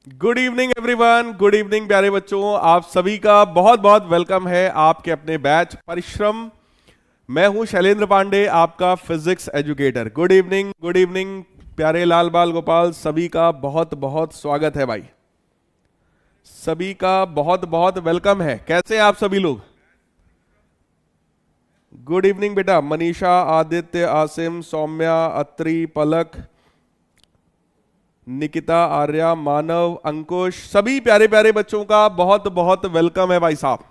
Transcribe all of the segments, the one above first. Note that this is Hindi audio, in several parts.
Good evening everyone, good evening प्यारे बच्चों। आप सभी का बहुत बहुत वेलकम है आपके अपने बैच परिश्रम। मैं हूं शैलेंद्र पांडे, आपका physics educator. Good evening, good evening प्यारे लाल बाल गोपाल, सभी का बहुत बहुत स्वागत है भाई। सभी का बहुत बहुत वेलकम है। कैसे हैं आप सभी लोग? गुड इवनिंग बेटा। मनीषा, आदित्य, आसिम, सौम्या, अत्री, पलक, निकिता, आर्या, मानव, अंकुश, सभी प्यारे प्यारे बच्चों का बहुत बहुत वेलकम है भाई साहब।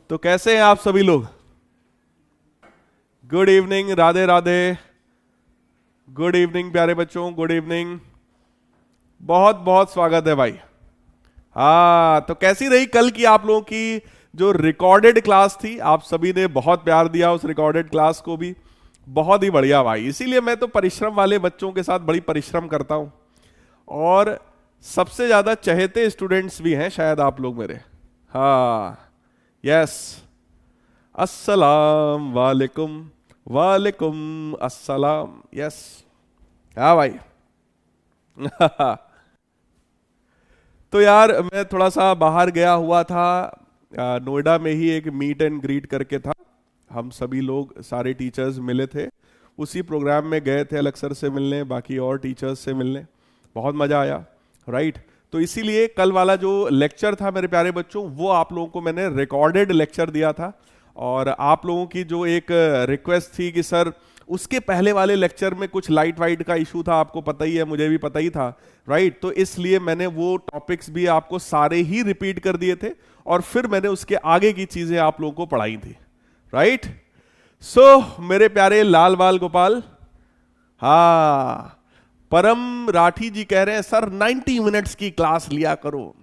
तो कैसे हैं आप सभी लोग? Good evening, Radhe Radhe. Good evening प्यारे बच्चों, गुड इवनिंग, बहुत बहुत स्वागत है भाई। हाँ, तो कैसी रही कल की आप लोगों की जो रिकॉर्डेड क्लास थी? आप सभी ने बहुत प्यार दिया उस रिकॉर्डेड क्लास को भी। बहुत ही बढ़िया भाई, इसीलिए मैं तो परिश्रम वाले बच्चों के साथ बड़ी परिश्रम करता हूं। और सबसे ज्यादा चहेते स्टूडेंट्स भी हैं शायद आप लोग मेरे। हाँ, यस। अस्सलाम वालेकुम, वालेकुम अस्सलाम, यस। हाँ भाई। तो यार मैं थोड़ा सा बाहर गया हुआ था, नोएडा में ही एक मीट एंड ग्रीट करके था। हम सभी लोग सारे टीचर्स मिले थे, उसी प्रोग्राम में गए थे अलग सर से मिलने, बाकी और टीचर्स से मिलने। बहुत मज़ा आया, राइट। तो इसीलिए कल वाला जो लेक्चर था मेरे प्यारे बच्चों, वो आप लोगों को मैंने रिकॉर्डेड लेक्चर दिया था। और आप लोगों की जो एक रिक्वेस्ट थी कि सर उसके पहले वाले लेक्चर में कुछ लाइट वाइट का इशू था, आपको पता ही है, मुझे भी पता ही था, राइट। तो इसलिए मैंने वो टॉपिक्स भी आपको सारे ही रिपीट कर दिए थे और फिर मैंने उसके आगे की चीजें आप लोगों को पढ़ाई थी, राइट। सो मेरे प्यारे लाल बाल गोपाल, हाँ, परम राठी जी कह रहे हैं सर 90 मिनट्स की क्लास लिया करो।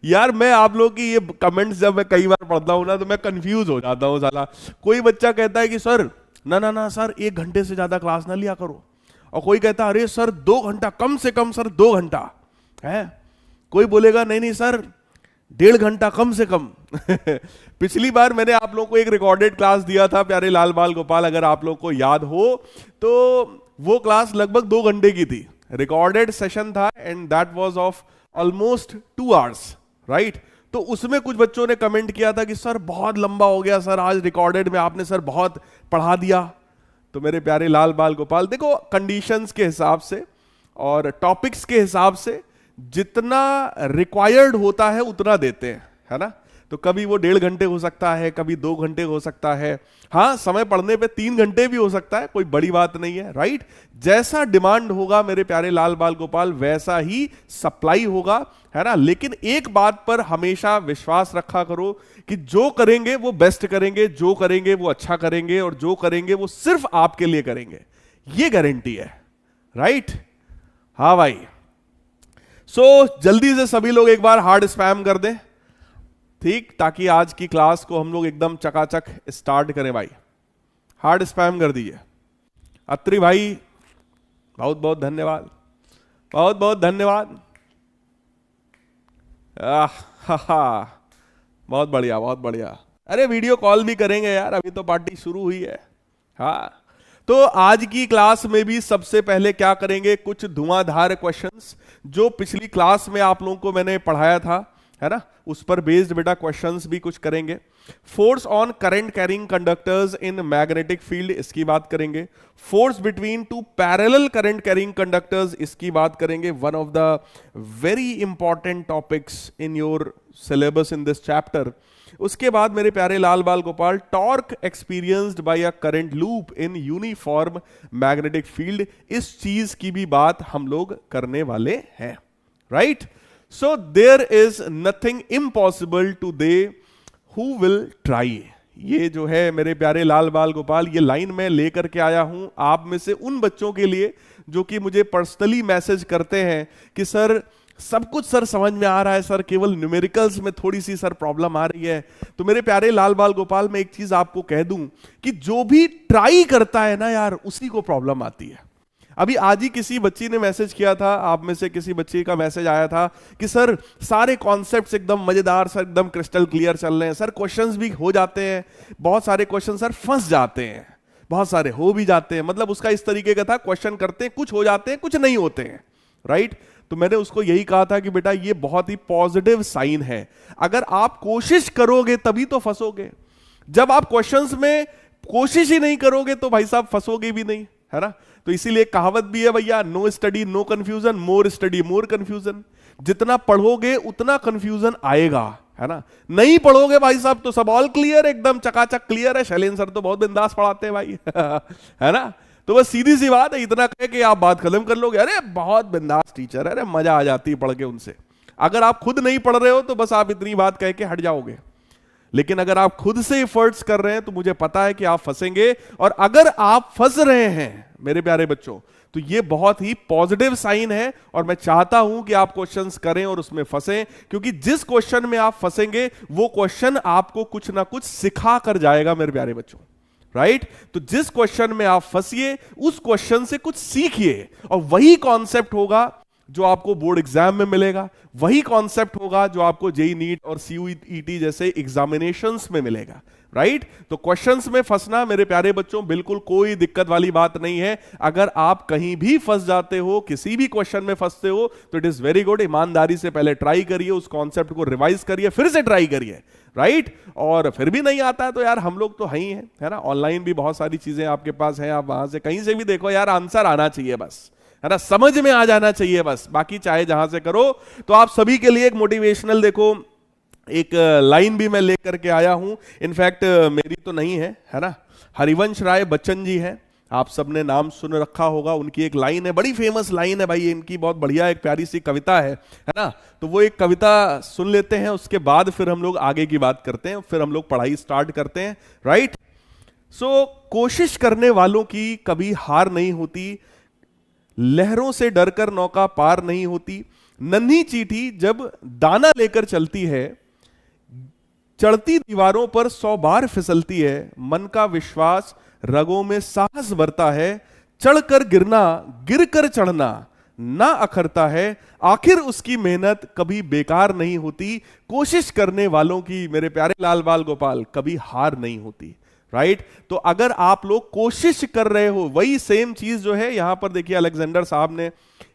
यार मैं आप लोग की ये कमेंट्स जब मैं कई बार पढ़ता हूं ना तो मैं कंफ्यूज हो जाता हूं साला। कोई बच्चा कहता है कि सर ना ना ना सर 1 घंटे से ज्यादा क्लास ना लिया करो, और कोई कहता है अरे सर 2 घंटा, कम से कम सर 2 घंटा है। कोई बोलेगा नहीं नहीं सर 1.5 घंटा कम से कम। पिछली बार मैंने आप लोगों को एक रिकॉर्डेड क्लास दिया था प्यारे लाल बाल गोपाल, अगर आप लोग को याद हो तो वो क्लास लगभग 2 घंटे की थी, रिकॉर्डेड सेशन था, and that was of almost 2 hours, right. तो उसमें कुछ बच्चों ने कमेंट किया था कि सर बहुत लंबा हो गया सर, आज रिकॉर्डेड में आपने सर बहुत पढ़ा दिया। तो मेरे प्यारे लाल बाल गोपाल देखो, कंडीशंस के हिसाब से और टॉपिक्स के हिसाब से जितना रिक्वायर्ड होता है उतना देते हैं, है ना। तो कभी वो 1.5 घंटे हो सकता है, कभी 2 घंटे हो सकता है, हाँ समय पढ़ने पे 3 घंटे भी हो सकता है, कोई बड़ी बात नहीं है, राइट। जैसा डिमांड होगा मेरे प्यारे लाल बाल गोपाल वैसा ही सप्लाई होगा, है ना। लेकिन एक बात पर हमेशा विश्वास रखा करो कि जो करेंगे वो बेस्ट करेंगे, जो करेंगे वो अच्छा करेंगे, और जो करेंगे वो सिर्फ आपके लिए करेंगे, ये गारंटी है, राइट। हाँ भाई। जल्दी से सभी लोग एक बार हार्ड स्पैम कर दें, ठीक, ताकि आज की क्लास को हम लोग एकदम चकाचक स्टार्ट करें भाई। हार्ड स्पैम कर दीजिए। अत्री भाई बहुत बहुत धन्यवाद, बहुत बहुत धन्यवाद। बहुत बढ़िया, बहुत बढ़िया। अरे वीडियो कॉल भी करेंगे यार, अभी तो पार्टी शुरू हुई है। हाँ, तो आज की क्लास में भी सबसे पहले क्या करेंगे, कुछ धुआंधार क्वेश्चंस जो पिछली क्लास में आप लोगों को मैंने पढ़ाया था, है ना, उस पर बेस्ड बेटा क्वेश्चंस भी कुछ करेंगे। Force on current carrying conductors in magnetic field, इसकी बात करेंगे। Force between two parallel current carrying conductors, इसकी बात करेंगे। One of the very important topics in your syllabus in this chapter. उसके बाद मेरे प्यारे लाल बाल Gopal, torque experienced bye a current loop in uniform magnetic field, इस चीज की भी बात हम लोग करने वाले हैं, right. So there is nothing impossible to they who will try. ये जो है मेरे प्यारे लाल बाल गोपाल, ये लाइन मैं लेकर के आया हूं आप में से उन बच्चों के लिए जो कि मुझे पर्सनली मैसेज करते हैं कि सर सब कुछ सर समझ में आ रहा है सर, केवल न्यूमेरिकल्स में थोड़ी सी सर प्रॉब्लम आ रही है। तो मेरे प्यारे लाल बाल गोपाल, मैं एक चीज आपको कह दूं कि जो भी ट्राई करता है ना यार, उसी को प्रॉब्लम आती है। अभी आज ही किसी बच्ची ने मैसेज किया था, आप में से किसी बच्ची का मैसेज आया था कि सर सारे कॉन्सेप्ट्स एकदम मजेदार सर, एकदम क्रिस्टल क्लियर चल रहे हैं सर, क्वेश्चंस भी हो जाते हैं, बहुत सारे क्वेश्चन सर फंस जाते हैं, बहुत सारे हो भी जाते हैं। मतलब उसका इस तरीके का था, क्वेश्चन करते हैं, कुछ हो जाते हैं, कुछ नहीं होते हैं, राइट? तो मैंने उसको यही कहा था कि बेटा ये बहुत ही पॉजिटिव साइन है, अगर आप कोशिश करोगे तभी तो फंसोगे। जब आप क्वेश्चंस में कोशिश ही नहीं करोगे तो भाई साहब फंसोगे भी नहीं, है ना? तो इसीलिए कहावत भी है भैया, no study no confusion, more study more confusion. जितना पढ़ोगे उतना कंफ्यूजन आएगा, है ना? नहीं पढ़ोगे भाई साहब तो सब ऑल क्लियर, एकदम चकाचक क्लियर है। शैलेंद्र सर तो बहुत बिंदास पढ़ाते हैं भाई है ना? तो बस सीधी सी बात है, इतना कह के आप बात खत्म कर लोगे, अरे बहुत बिंदास टीचर, अरे मजा आ जाती है पढ़ के उनसे। अगर आप खुद नहीं पढ़ रहे हो तो बस आप इतनी बात कह के हट जाओगे, लेकिन अगर आप खुद से एफर्ट्स कर रहे हैं तो मुझे पता है कि आप फंसेंगे। और अगर आप फंस रहे हैं मेरे प्यारे बच्चों तो ये बहुत ही पॉजिटिव साइन है, और मैं चाहता हूं कि आप क्वेश्चंस करें और उसमें फंसें, क्योंकि जिस क्वेश्चन में आप फंसेंगे वो क्वेश्चन आपको कुछ ना कुछ सिखा कर जाएगा मेरे प्यारे बच्चों, राइट? तो जिस क्वेश्चन में आप फंसिए उस क्वेश्चन से कुछ सीखिए, और वही कॉन्सेप्ट होगा जो आपको बोर्ड एग्जाम में मिलेगा, वही कॉन्सेप्ट होगा जो आपको जेई नीट और सीयूईटी जैसे एग्जामिनेशंस में मिलेगा, राइट? तो क्वेश्चंस में फंसना मेरे प्यारे बच्चों बिल्कुल कोई दिक्कत वाली बात नहीं है। अगर आप कहीं भी फंस जाते हो, किसी भी क्वेश्चन में फंसते हो, तो इट इज वेरी गुड। ईमानदारी से पहले ट्राई करिए, उस कॉन्सेप्ट को रिवाइज करिए, फिर से ट्राई करिए, राइट? और फिर भी नहीं आता है तो यार हम लोग तो हैं ही हैं, है ना? ऑनलाइन भी बहुत सारी चीजें आपके पास हैं, आप वहां से कहीं से भी देखो, यार आंसर आना चाहिए बस, है ना? समझ में आ जाना चाहिए बस, बाकी चाहे जहां से करो। तो आप सभी के लिए एक मोटिवेशनल देखो एक लाइन भी मैं लेकर के आया हूं, इनफैक्ट मेरी तो नहीं है, है ना? हरिवंश राय बच्चन जी हैं, आप सबने नाम सुन रखा होगा। उनकी एक लाइन है, बड़ी फेमस लाइन है भाई, इनकी बहुत बढ़िया एक प्यारी सी कविता है ना? तो वो एक कविता सुन लेते हैं, उसके बाद फिर हम लोग आगे की बात करते हैं, फिर हम लोग पढ़ाई स्टार्ट करते हैं, राइट? सो कोशिश करने वालों की कभी हार नहीं होती, लहरों से डरकर नौका पार नहीं होती, नन्ही चींटी जब दाना लेकर चलती है, चढ़ती दीवारों पर 100 बार फिसलती है, मन का विश्वास रगों में साहस भरता है, चढ़कर गिरना गिरकर चढ़ना ना अखरता है, आखिर उसकी मेहनत कभी बेकार नहीं होती, कोशिश करने वालों की मेरे प्यारे लाल बाल गोपाल कभी हार नहीं होती, राइट? तो अगर आप लोग कोशिश कर रहे हो, वही सेम चीज जो है यहां पर देखिए, अलेक्जेंडर साहब ने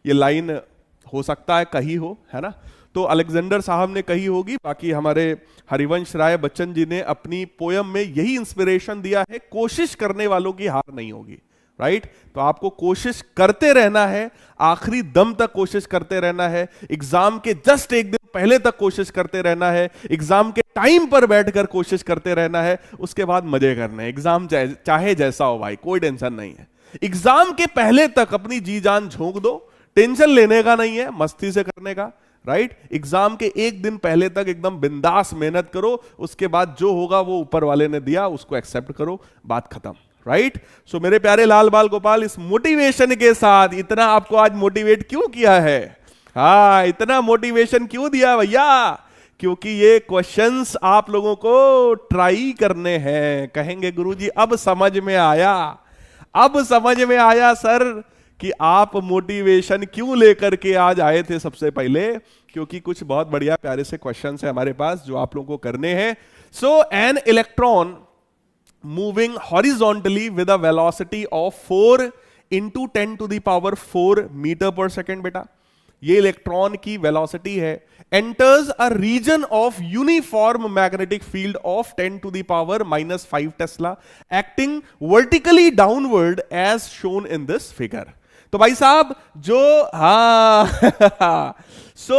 ये लाइन हो सकता है कही हो, है ना? तो अलेक्जेंडर साहब ने कही होगी, बाकी हमारे हरिवंश राय बच्चन जी ने अपनी पोयम में यही इंस्पिरेशन दिया है, कोशिश करने वालों की हार नहीं होगी, राइट? तो आपको कोशिश करते रहना है, आखिरी दम तक कोशिश करते रहना है, एग्जाम के जस्ट एक दिन पहले तक कोशिश करते रहना है, एग्जाम के टाइम पर बैठकर कोशिश करते रहना है, उसके बाद मजे करने हैं। एग्जाम चाहे जैसा हो भाई, कोई टेंशन नहीं है। एग्जाम के पहले तक अपनी जी जान झोंक दो, टेंशन लेने का नहीं है, मस्ती से करने का, राइट? एग्जाम के एक दिन पहले तक एकदम बिंदास मेहनत करो, उसके बाद जो होगा वो ऊपर वाले ने दिया, उसको एक्सेप्ट करो, बात खत्म, राइट? सो मेरे प्यारे लाल बाल गोपाल, इस मोटिवेशन के साथ इतना आपको आज मोटिवेट क्यों किया है? हाँ, इतना मोटिवेशन क्यों दिया भैया? क्योंकि ये क्वेश्चंस आप लोगों को ट्राई करने हैं। कहेंगे गुरुजी अब समझ में आया, अब समझ में आया सर कि आप मोटिवेशन क्यों लेकर के आज आए थे। सबसे पहले क्योंकि कुछ बहुत बढ़िया प्यारे से क्वेश्चंस है हमारे पास जो आप लोगों को करने हैं। So an electron moving horizontally with a velocity of 4 into 10 to the power 4 meter पर सेकेंड, बेटा ये इलेक्ट्रॉन की वेलोसिटी है, enters a region of uniform magnetic field of 10 to the power -5 tesla acting vertically downward as shown in this figure. तो भाई साहब जो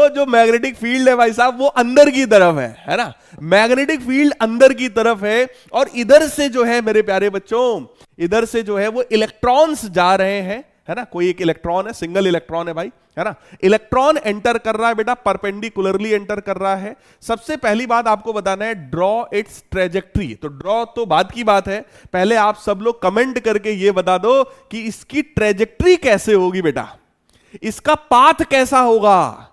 जो मैग्नेटिक फील्ड है भाई साहब वो अंदर की तरफ है ना? मैग्नेटिक फील्ड अंदर की तरफ है, और इधर से जो है मेरे प्यारे बच्चों, इधर से जो है वो इलेक्ट्रॉन्स जा रहे हैं, है ना? कोई एक इलेक्ट्रॉन है, सिंगल इलेक्ट्रॉन है भाई, है ना? इलेक्ट्रॉन एंटर कर रहा है बेटा, परपेंडिकुलरली एंटर कर रहा है। सबसे पहली बात आपको बताना है, ड्रॉ इट्स ट्रेजेक्ट्री। तो ड्रॉ तो बाद की बात है, पहले आप सब लोग कमेंट करके ये बता दो कि इसकी ट्रेजेक्ट्री कैसे होगी बेटा, इसका पाथ कैसा होगा।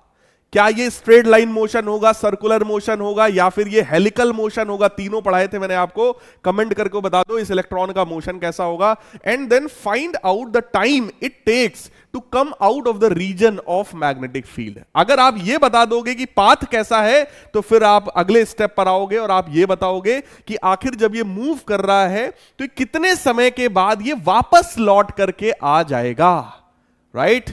क्या ये स्ट्रेट लाइन मोशन होगा, सर्कुलर मोशन होगा, या फिर ये हेलिकल मोशन होगा? तीनों पढ़ाए थे मैंने आपको, कमेंट करके बता दो इस इलेक्ट्रॉन का मोशन कैसा होगा। And then find out the time it takes to come out of the region of magnetic field. अगर आप ये बता दोगे कि पाथ कैसा है तो फिर आप अगले स्टेप पर आओगे और आप ये बताओगे कि आखिर जब ये मूव कर रहा है तो कितने समय के बाद ये वापस लौट करके आ जाएगा, राइट?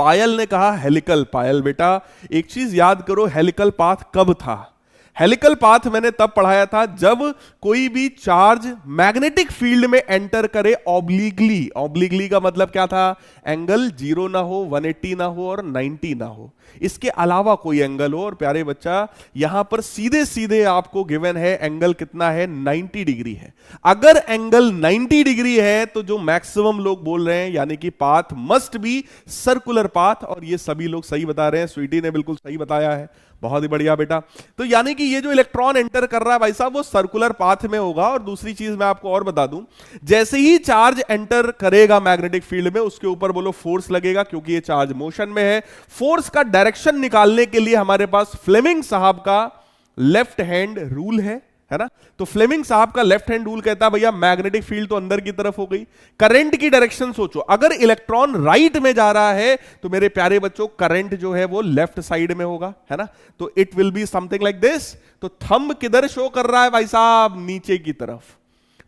पायल ने कहा हेलिकल। पायल बेटा एक चीज याद करो, हेलिकल पाथ कब था? हेलिकल पाथ मैंने तब पढ़ाया था जब कोई भी चार्ज मैग्नेटिक फील्ड में एंटर करे ऑब्लिकली। ऑब्लिकली का मतलब क्या था? एंगल 0 ना हो, 180 ना हो और 90 ना हो, इसके अलावा कोई एंगल हो। और प्यारे बच्चा यहां पर सीधे सीधे आपको गिवन है एंगल कितना है? 90 डिग्री है। अगर एंगल 90 डिग्री है तो जो मैक्सिमम लोग बोल रहे हैं यानी कि path must be circular path, और ये सभी लोग सही बता रहे हैं। स्वीटी ने बिल्कुल सही बताया है, बहुत ही बढ़िया बेटा। तो यानी कि ये जो इलेक्ट्रॉन एंटर कर रहा है भाई साहब वो सर्कुलर पाथ में होगा। और दूसरी चीज मैं आपको और बता दूं, जैसे ही चार्ज एंटर करेगा मैग्नेटिक फील्ड में उसके ऊपर बोलो फोर्स लगेगा, क्योंकि ये चार्ज मोशन में है। फोर्स का डायरेक्शन निकालने के लिए हमारे पास फ्लेमिंग साहब का लेफ्ट हैंड रूल है ना। तो फ्लेमिंग साहब का लेफ्ट हैंड रूल कहता है भैया मैग्नेटिक फील्ड तो अंदर की तरफ हो गई, करंट की डायरेक्शन सोचो, अगर इलेक्ट्रॉन राइट में जा रहा है तो मेरे प्यारे बच्चों करंट जो है वो लेफ्ट साइड में होगा, है ना। तो it will be something like this. तो थंब किधर शो कर रहा है भाई साहब? नीचे की तरफ।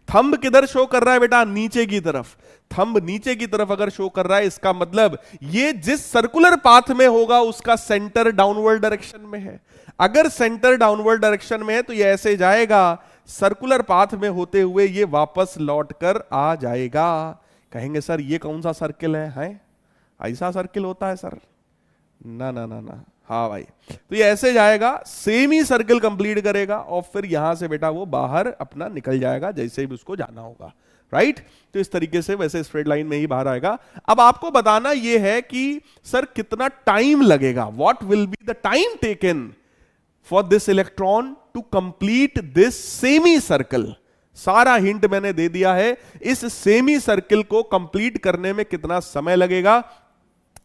थंब किधर शो कर रहा है बेटा? नीचे की तरफ। थंब नीचे की तरफ अगर शो कर रहा है इसका मतलब ये जिस सर्कुलर पाथ में होगा उसका सेंटर डाउनवर्ड डायरेक्शन में है। अगर सेंटर डाउनवर्ड डायरेक्शन में है तो ये ऐसे जाएगा, सर्कुलर पाथ में होते हुए ये वापस लौटकर आ जाएगा। कहेंगे सर ये कौन सा सर्किल है? ऐसा सर्किल होता है सर? ना ना ना ना, हाँ भाई। तो ये ऐसे जाएगा, सेम ही सर्किल कंप्लीट करेगा और फिर यहां से बेटा वो बाहर अपना निकल जाएगा जैसे भी उसको जाना होगा, राइट। तो इस तरीके से वैसे स्ट्रेट लाइन में ही बाहर आएगा। अब आपको बताना यह है कि सर कितना टाइम लगेगा, what will be the time taken for this electron to complete this semi circle. सारा हिंट मैंने दे दिया है, इस सेमी सर्किल को कंप्लीट करने में कितना समय लगेगा।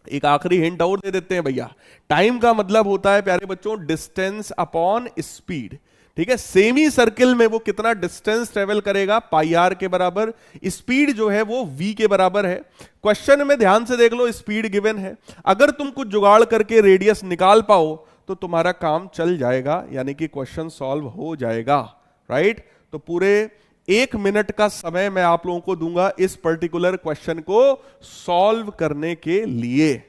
एक आखिरी हिंट और दे देते हैं भैया, टाइम का मतलब होता है प्यारे बच्चों डिस्टेंस अपॉन स्पीड, ठीक है। सेमी सर्किल में वो कितना डिस्टेंस ट्रेवल करेगा? पाई आर के बराबर। स्पीड जो है वो v के बराबर है। क्वेश्चन में ध्यान से देख लो, स्पीड गिवन है, अगर तुम कुछ जुगाड़ करके रेडियस निकाल पाओ तो तुम्हारा काम चल जाएगा, यानी कि क्वेश्चन सॉल्व हो जाएगा, राइट। तो पूरे 1 मिनट का समय मैं आप लोगों को दूंगा इस पर्टिकुलर क्वेश्चन को सॉल्व करने के लिए।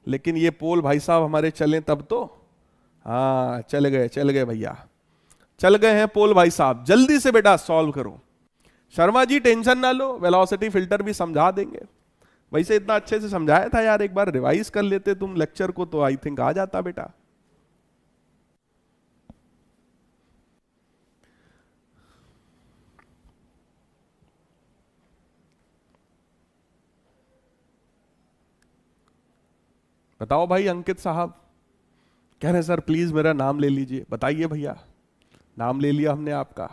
लेकिन ये पोल भाई साहब हमारे चले तब तो, हाँ चल गए भैया, चल गए हैं पोल भाई साहब। जल्दी से बेटा सॉल्व करो। शर्मा जी टेंशन ना लो, वेलोसिटी फिल्टर भी समझा देंगे। वैसे इतना अच्छे से समझाया था यार, एक बार रिवाइज कर लेते तुम लेक्चर को तो आई थिंक आ जाता बेटा। बताओ भाई अंकित साहब कह रहे सर प्लीज मेरा नाम ले लीजिए। बताइए भैया, नाम ले लिया हमने आपका।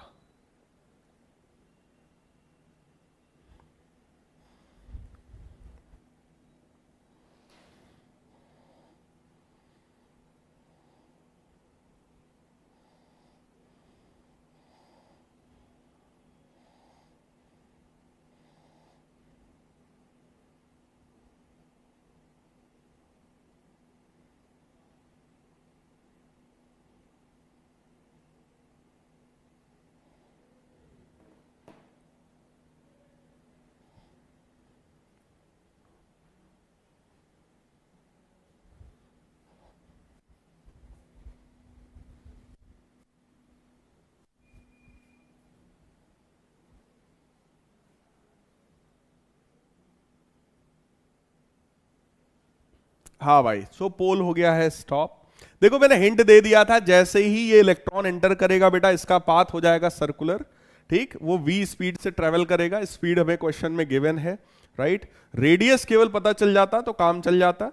हाँ भाई, सो पोल हो गया है स्टॉप। देखो मैंने हिंट दे दिया था, जैसे ही ये इलेक्ट्रॉन एंटर करेगा बेटा इसका पाथ हो जाएगा सर्कुलर, ठीक। वो v स्पीड से ट्रेवल करेगा, स्पीड हमें क्वेश्चन में गिवन है, राइट। रेडियस केवल पता चल जाता तो काम चल जाता,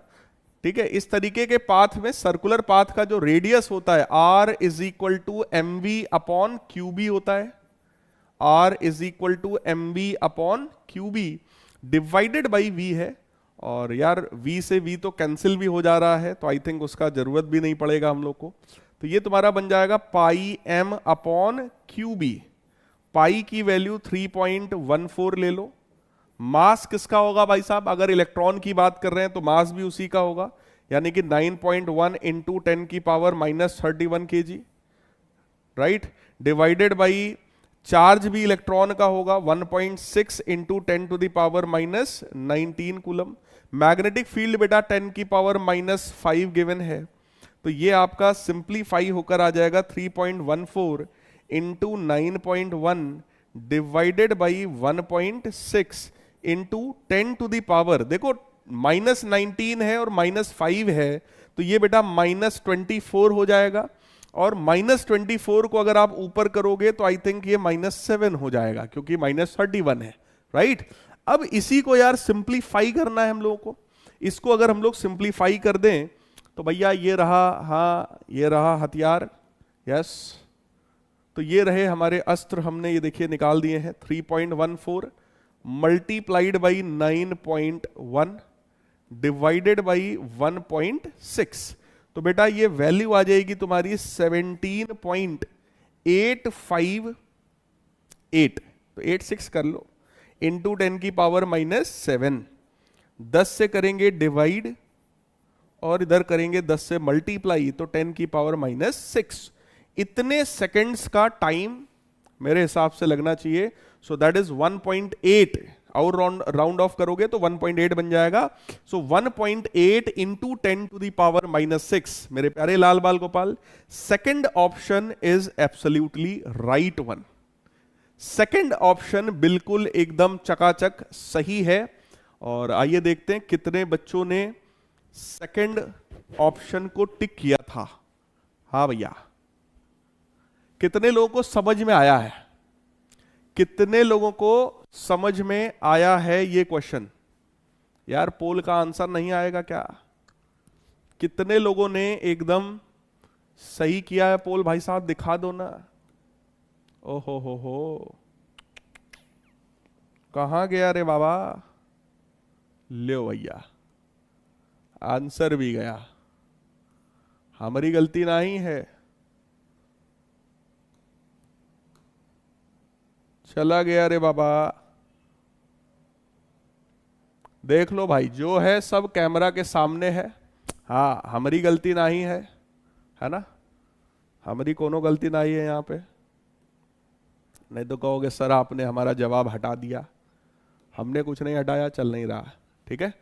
ठीक है। इस तरीके के पाथ में सर्कुलर पाथ का जो रेडियस होता है r is equal to m v upon q b होता है। r is equal to m v upon q b divided by v है। और यार v से v तो कैंसिल भी हो जा रहा है, तो आई थिंक उसका जरूरत भी नहीं पड़ेगा हम लोग को। तो ये तुम्हारा बन जाएगा पाई m अपॉन क्यू बी। पाई की वैल्यू 3.14 ले लो। मास किसका होगा भाई साहब? अगर इलेक्ट्रॉन की बात कर रहे हैं तो मास भी उसी का होगा, यानी कि 9.1 इंटू 10 की power minus 31 kg, right. Divided by charge भी इलेक्ट्रॉन का होगा 1.6 into 10 to the power minus 19 coulomb. Magnetic field बेटा 10 की पावर -5 गिवन है, तो ये आपका सिंप्लीफाई होकर आ जाएगा 3.14 into 9.1 divided by 1.6 into 10 to the power, देखो -19 है और -5 है, तो ये बेटा -24 हो जाएगा, और -24 को अगर आप ऊपर करोगे तो आई थिंक ये -7 हो जाएगा, क्योंकि -31 है, राइट। अब इसी को यार सिंप्लीफाई करना है हम लोगों को, इसको अगर हम लोग सिंप्लीफाई कर दें तो भैया ये रहा, हाँ ये रहा हथियार, यस, तो ये रहे हमारे अस्त्र, हमने ये देखिए निकाल दिए हैं। 3.14 मल्टीप्लाइड बाई 9.1 डिवाइडेड बाई 1.6, तो बेटा ये वैल्यू आ जाएगी तुम्हारी 17.858, तो 86 कर लो, इंटू 10 की पावर -7, 10 से करेंगे डिवाइड और इधर करेंगे 10 से मल्टीप्लाई, तो 10 की पावर -6, इतने सेकंड्स का टाइम मेरे हिसाब से लगना चाहिए। सो दैट इज 1.8, और राउंड ऑफ करोगे तो 1.8 बन जाएगा। सो 1.8 इंटू 10 टू दी पावर -6, मेरे प्यारे लाल बाल Gopal, second option is absolutely right one. Second option बिल्कुल एकदम चकाचक सही है। और आइए देखते हैं कितने बच्चों ने सेकंड ऑप्शन को टिक किया था। हाँ भैया, कितने लोगों को समझ में आया है, कितने लोगों को समझ में आया है ये क्वेश्चन? यार पोल का आंसर नहीं आएगा क्या? कितने लोगों ने एकदम सही किया है पोल? भाई साहब दिखा दो ना। ओहो हो, कहां गया रे बाबा? लो भैया, आंसर भी गया, हमारी गलती नहीं है, चला गया रे बाबा। देख लो भाई, जो है सब कैमरा के सामने है। हाँ, हमारी गलती नहीं है ना? हमारी कोनो गलती नहीं है यहाँ पे। नहीं तो कहोगे सर आपने हमारा जवाब हटा दिया। हमने कुछ नहीं हटाया, चल नहीं रहा, ठीक है,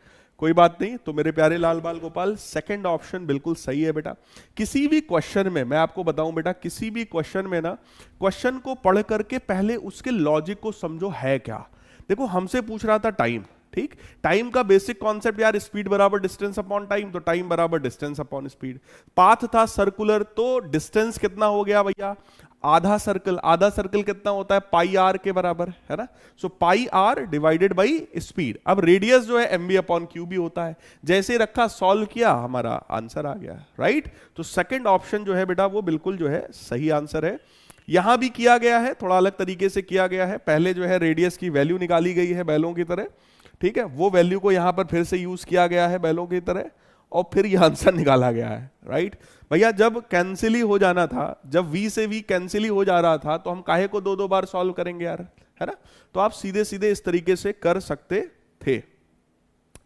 कोई बात नहीं। तो मेरे प्यारे लाल बाल गोपाल, सेकंड ऑप्शन बिल्कुल सही है बेटा। किसी भी क्वेश्चन में मैं आपको बताऊं बेटा, किसी भी क्वेश्चन में ना, क्वेश्चन को पढ़ करके पहले उसके लॉजिक को समझो है क्या। देखो हमसे पूछ रहा था टाइम, ठीक, टाइम का बेसिक कॉन्सेप्ट यार, स्पीड बराबर डिस्टेंस अपॉन टाइम, तो टाइम बराबर डिस्टेंस अपॉन स्पीड। पाथ था सर्कुलर, तो डिस्टेंस कितना हो गया भैया? आधा सर्कल, आधा सर्कल कितना होता है? पाई आर के बराबर, है ना? सो पाई आर डिवाइडेड बाई स्पीड। अब रेडियस जो है एमबी अपॉन क्यू भी होता है। जैसे रखा, सॉल्व किया, हमारा आंसर आ गया, राइट। तो सेकंड ऑप्शन जो है बेटा वो बिल्कुल जो है सही आंसर है। यहां भी किया गया है, थोड़ा अलग तरीके से किया गया है। पहले जो है रेडियस की वैल्यू निकाली गई है बैलों की तरह, ठीक है, वो वैल्यू को यहां पर फिर से यूज किया गया है बैलों की तरह, और फिर यह आंसर निकाला गया है, राइट। भैया जब कैंसिल ही हो जाना था, जब v से v कैंसिल ही हो जा रहा था, तो हम काहे को दो दो बार सॉल्व करेंगे यार, है ना? तो आप सीधे सीधे इस तरीके से कर सकते थे।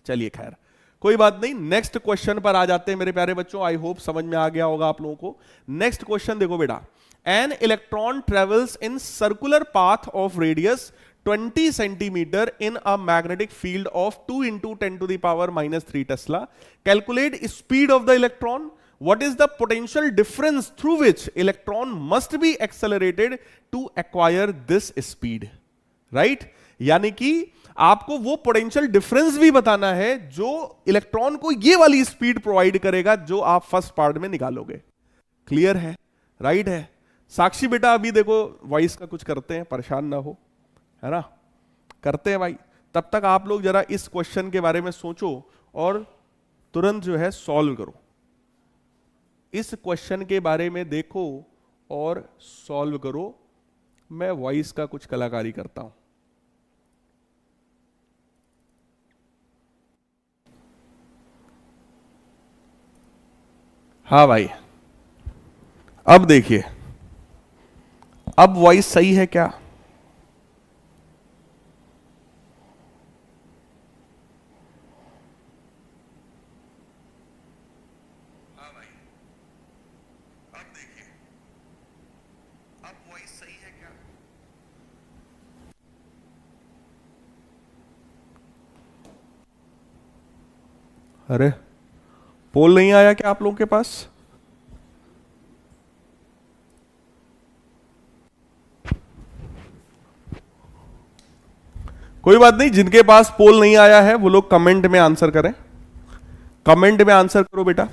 चलिए खैर, कोई बात नहीं। नेक्स्ट क्वेश्चन पर आ जाते हैं मेरे प्यारे बच्चों। आई होप समझ में आ गया होगा आप लोगों को। नेक्स्ट क्वेश्चन देखो बेटा, an electron travels in circular path of radius 20 centimeter in a magnetic field of 2 into 10 to the power -3 Tesla. Calculate speed of the electron. What is the potential difference through which electron must be accelerated to acquire this speed? Right? यानी कि आपको वो पोटेंशियल डिफरेंस भी बताना है जो इलेक्ट्रॉन को ये वाली स्पीड प्रोवाइड करेगा जो आप फर्स्ट पार्ट में निकालोगे। क्लियर है? राइट है? साक्षी बेटा अभी देखो वॉइस का कुछ करते हैं, परेशान ना हो, है ना? करते हैं भाई। तब तक आप लोग जरा इस क्वेश्चन के बारे में सोचो और तुरंत जो है सॉल्व करो। इस क्वेश्चन के बारे में देखो और सॉल्व करो। मैं वॉइस का कुछ कलाकारी करता हूं। हाँ भाई, अब देखिए, अब वॉइस सही है क्या? अरे पोल नहीं आया क्या आप लोगों के पास? कोई बात नहीं, जिनके पास पोल नहीं आया है वो लोग कमेंट में आंसर करें, कमेंट में आंसर करो बेटा।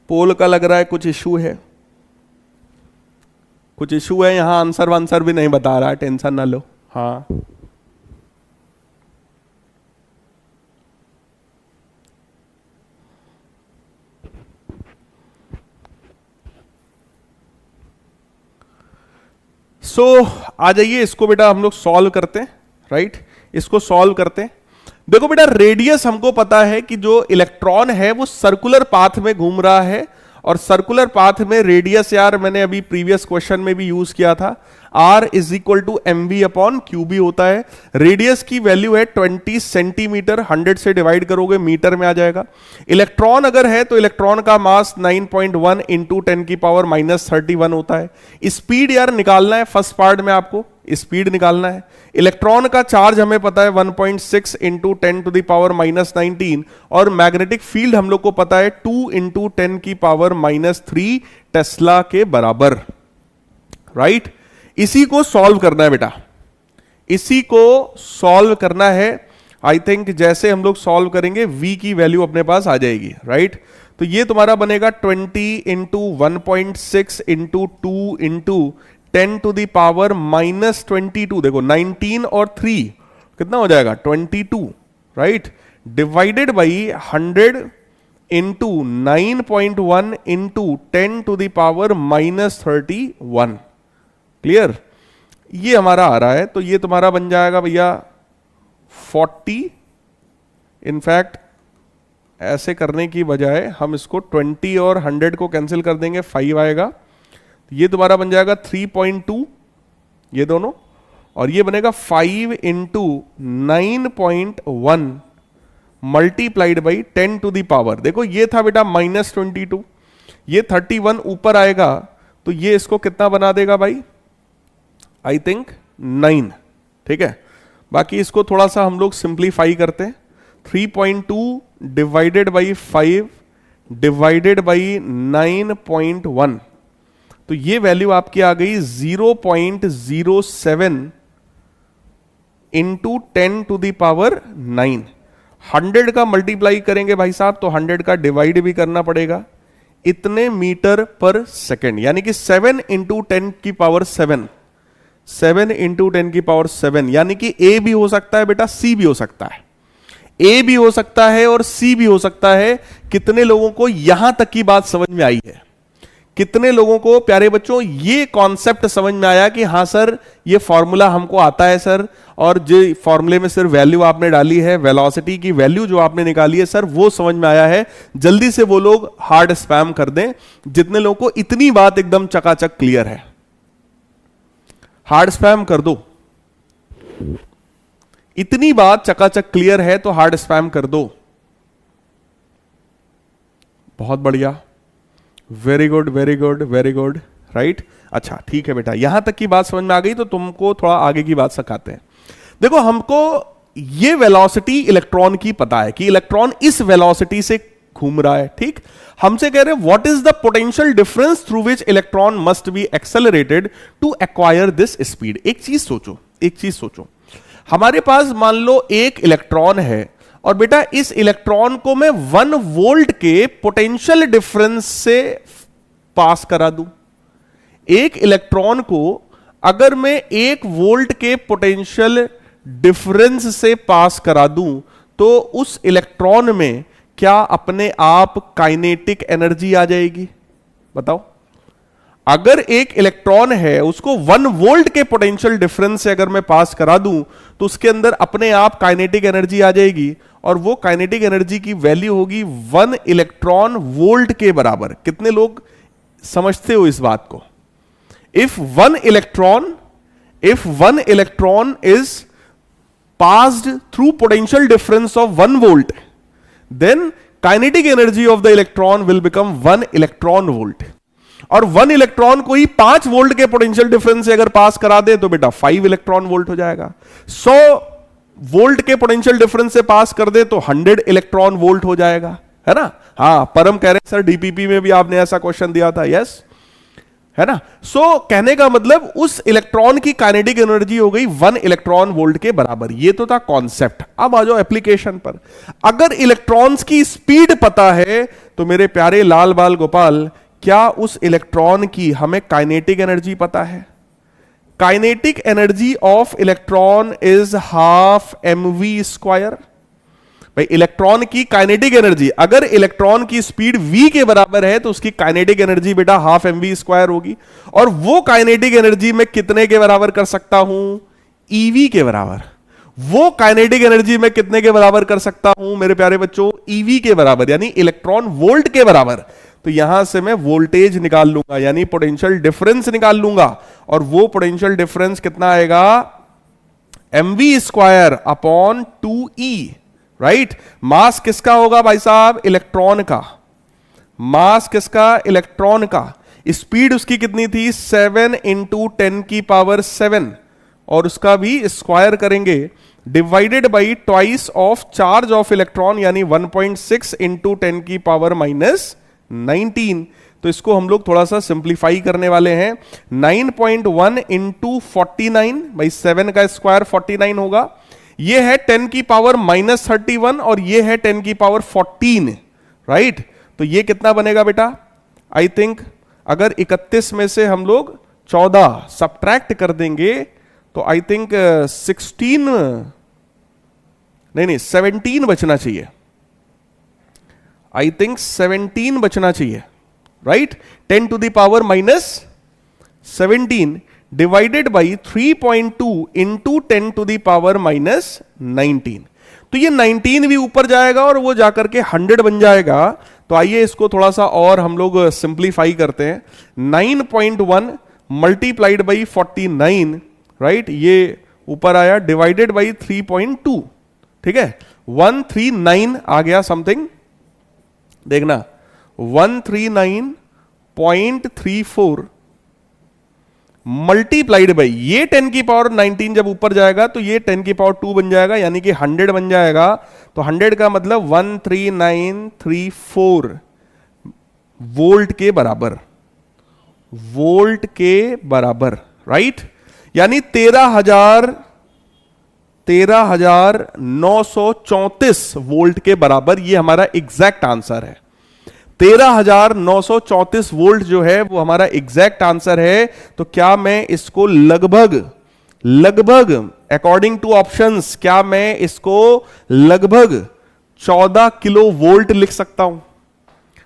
पोल का लग रहा है कुछ इशू है, कुछ इशू है यहां, आंसर वांसर भी नहीं बता रहा है, टेंशन ना लो। हाँ आ जाइए, इसको बेटा हम लोग सॉल्व करते हैं, राइट। इसको सॉल्व करते हैं। देखो बेटा, रेडियस हमको पता है कि जो इलेक्ट्रॉन है वो सर्कुलर पाथ में घूम रहा है, और सर्कुलर पाथ में रेडियस यार मैंने अभी प्रीवियस क्वेश्चन में भी यूज किया था, R is equal to mv upon q b होता है। रेडियस की वैल्यू है 20 सेंटीमीटर, 100 से डिवाइड करोगे मीटर में आ जाएगा। इलेक्ट्रॉन अगर है तो इलेक्ट्रॉन का मास 9.1 इंटू 10 की पावर -31 होता है। स्पीड यार निकालना है, फर्स्ट पार्ट में आपको स्पीड निकालना है। इलेक्ट्रॉन का चार्ज हमें पता है 1.6 इंटू 10 टू द पावर -19, और मैग्नेटिक फील्ड हम लोग को पता है 2 इंटू 10 की पावर -3 टेस्ला के बराबर, राइट। इसी को सॉल्व करना है बेटा, इसी को सॉल्व करना है। आई थिंक जैसे हम लोग सॉल्व करेंगे v की वैल्यू अपने पास आ जाएगी, राइट। तो ये तुम्हारा बनेगा 20 into 1.6 into 2 into 10 to the power -22, देखो 19 और 3 कितना हो जाएगा 22, right, divided by 100 into 9.1 into 10 to the power -31। Clear, ये हमारा आ रहा है। तो ये तुम्हारा बन जाएगा भैया 40। इनफैक्ट ऐसे करने की बजाय हम इसको 20 और 100 को कैंसिल कर देंगे, 5 आएगा। ये तुम्हारा बन जाएगा 3.2 ये दोनों, और ये बनेगा 5 into 9.1 multiplied by 10 to the power, देखो ये था बेटा -22, ये 31 ऊपर आएगा तो ये इसको कितना बना देगा भाई, आई थिंक 9, ठीक है। बाकी इसको थोड़ा सा हम लोग सिंप्लीफाई करते हैं, 3.2 डिवाइडेड बाई 5 डिवाइडेड बाई 9.1, तो ये वैल्यू आपकी आ गई 0.07 इंटू 10 टू द पावर 9। 100 का मल्टीप्लाई करेंगे भाई साहब तो 100 का डिवाइड भी करना पड़ेगा, इतने मीटर पर सेकेंड, यानी कि 7 इंटू 10 की पावर 7, 7 इंटू 10 की पावर 7, यानी कि ए भी हो सकता है बेटा, सी भी हो सकता है, ए भी हो सकता है और सी भी हो सकता है। कितने लोगों को यहां तक की बात समझ में आई है? कितने लोगों को प्यारे बच्चों ये कॉन्सेप्ट समझ में आया कि हां सर ये फॉर्मूला हमको आता है सर, और जो फॉर्मूले में सिर्फ वैल्यू आपने डाली है, वेलोसिटी की वैल्यू जो आपने निकाली है सर, वो समझ में आया है? जल्दी से वो लोग हार्ड स्पैम कर दें, जितने लोगों को इतनी बात एकदम चकाचक क्लियर है, हार्ड स्पैम कर दो। इतनी बात चकाचक क्लियर है तो हार्ड स्पैम कर दो। बहुत बढ़िया, very good very good very good, right. अच्छा ठीक है बेटा, यहां तक की बात समझ में आ गई तो तुमको थोड़ा आगे की बात सिखाते हैं। देखो हमको ये वेलोसिटी इलेक्ट्रॉन की पता है कि इलेक्ट्रॉन इस वेलोसिटी से घूम रहा है, ठीक। हमसे कह रहे हैं what is the potential difference through which electron must be accelerated to acquire this speed. एक चीज सोचो, एक चीज सोचो, हमारे पास मान लो एक इलेक्ट्रॉन है, और बेटा इस इलेक्ट्रॉन को मैं 1 वोल्ट के पोटेंशियल डिफरेंस से पास करा दूं। एक इलेक्ट्रॉन को अगर मैं 1 वोल्ट के पोटेंशियल डिफरेंस से पास करा दूं तो उस इलेक्ट्रॉन में क्या अपने आप काइनेटिक एनर्जी आ जाएगी? बताओ। अगर एक इलेक्ट्रॉन है उसको 1 वोल्ट के पोटेंशियल डिफरेंस से अगर मैं पास करा दूं तो उसके अंदर अपने आप काइनेटिक एनर्जी आ जाएगी, और वो काइनेटिक एनर्जी की वैल्यू होगी 1 इलेक्ट्रॉन वोल्ट के बराबर। कितने लोग समझते हो इस बात को? If one electron is passed through potential difference of 1 volt, then kinetic energy of the electron will become 1 electron volt. और 1 इलेक्ट्रॉन को ही 5 वोल्ट के पोटेंशियल डिफरेंस से अगर पास करा दे तो बेटा 5 इलेक्ट्रॉन वोल्ट हो जाएगा। सो वोल्ट के पोटेंशियल डिफरेंस से पास कर दे तो 100 इलेक्ट्रॉन वोल्ट हो जाएगा, है ना। हाँ, परम कह रहे हैं सर डीपीपी में भी आपने ऐसा क्वेश्चन दिया था, यस, है ना। सो कहने का मतलब उस इलेक्ट्रॉन की काइनेटिक एनर्जी हो गई 1 इलेक्ट्रॉन वोल्ट के बराबर। ये तो था कॉन्सेप्ट। अब आ जाओ एप्लीकेशन पर। अगर इलेक्ट्रॉन्स की स्पीड पता है तो मेरे प्यारे लाल बाल गोपाल, क्या उस इलेक्ट्रॉन की हमें काइनेटिक एनर्जी पता है? Kinetic energy of electron is half mv²। भाई इलेक्ट्रॉन की काइनेटिक एनर्जी, अगर इलेक्ट्रॉन की स्पीड v के बराबर है तो उसकी काइनेटिक एनर्जी बेटा हाफ mv² होगी। और वो काइनेटिक एनर्जी मैं कितने के बराबर कर सकता हूं? ev के बराबर। वो काइनेटिक एनर्जी मैं कितने के बराबर कर सकता हूं मेरे प्यारे बच्चों? ev के बराबर, यानी इलेक्ट्रॉन वोल्ट के बराबर। तो यहां से मैं वोल्टेज निकाल लूंगा, यानी पोटेंशियल डिफरेंस निकाल लूंगा। और वो पोटेंशियल डिफरेंस कितना आएगा? mv² upon 2e, right. मास किसका होगा भाई साहब? इलेक्ट्रॉन का। मास किसका? इलेक्ट्रॉन का। स्पीड उसकी कितनी थी? 7 × 10⁻⁷, और उसका भी स्क्वायर करेंगे, divided by twice of charge of electron, यानी 1.6 × 10⁻⁹। तो इसको हम लोग थोड़ा सा सिंप्लीफाई करने वाले हैं। 9.1 × 49, भाई 7 का स्क्वायर 49 होगा। ये है 10⁻⁻31 और ये है 10⁻14, राइट। तो ये कितना बनेगा बेटा? आई थिंक अगर 31 में से हम लोग 14 सब्ट्रैक्ट कर देंगे तो आई थिंक 17 बचना चाहिए। आई थिंक 17 बचना चाहिए, राइट। 10⁻⁻17 divided by 3.2 × 10⁻⁻19। तो ये 19 भी ऊपर जाएगा और वो जाकर के 100 बन जाएगा। तो आइए इसको थोड़ा सा और हम लोग सिंप्लीफाई करते हैं। 9.1 मल्टीप्लाइड बाई 49, राइट, ये ऊपर आया, डिवाइडेड बाई 3.2, ठीक है। 139 आ गया समथिंग, देखना 139.34 मल्टीप्लाइड बाई ये 10⁻19 जब ऊपर जाएगा तो ये 10⁻2 बन जाएगा, यानी कि 100 बन जाएगा। तो 100 का मतलब 13934 वोल्ट के बराबर, वोल्ट के बराबर, राइट। यानी 13,934 वोल्ट के बराबर ये हमारा एग्जैक्ट आंसर है। 13,934 वोल्ट जो है वो हमारा एग्जैक्ट आंसर है। तो क्या मैं इसको लगभग अकॉर्डिंग टू ऑप्शंस, क्या मैं इसको लगभग 14 किलो वोल्ट लिख सकता हूं?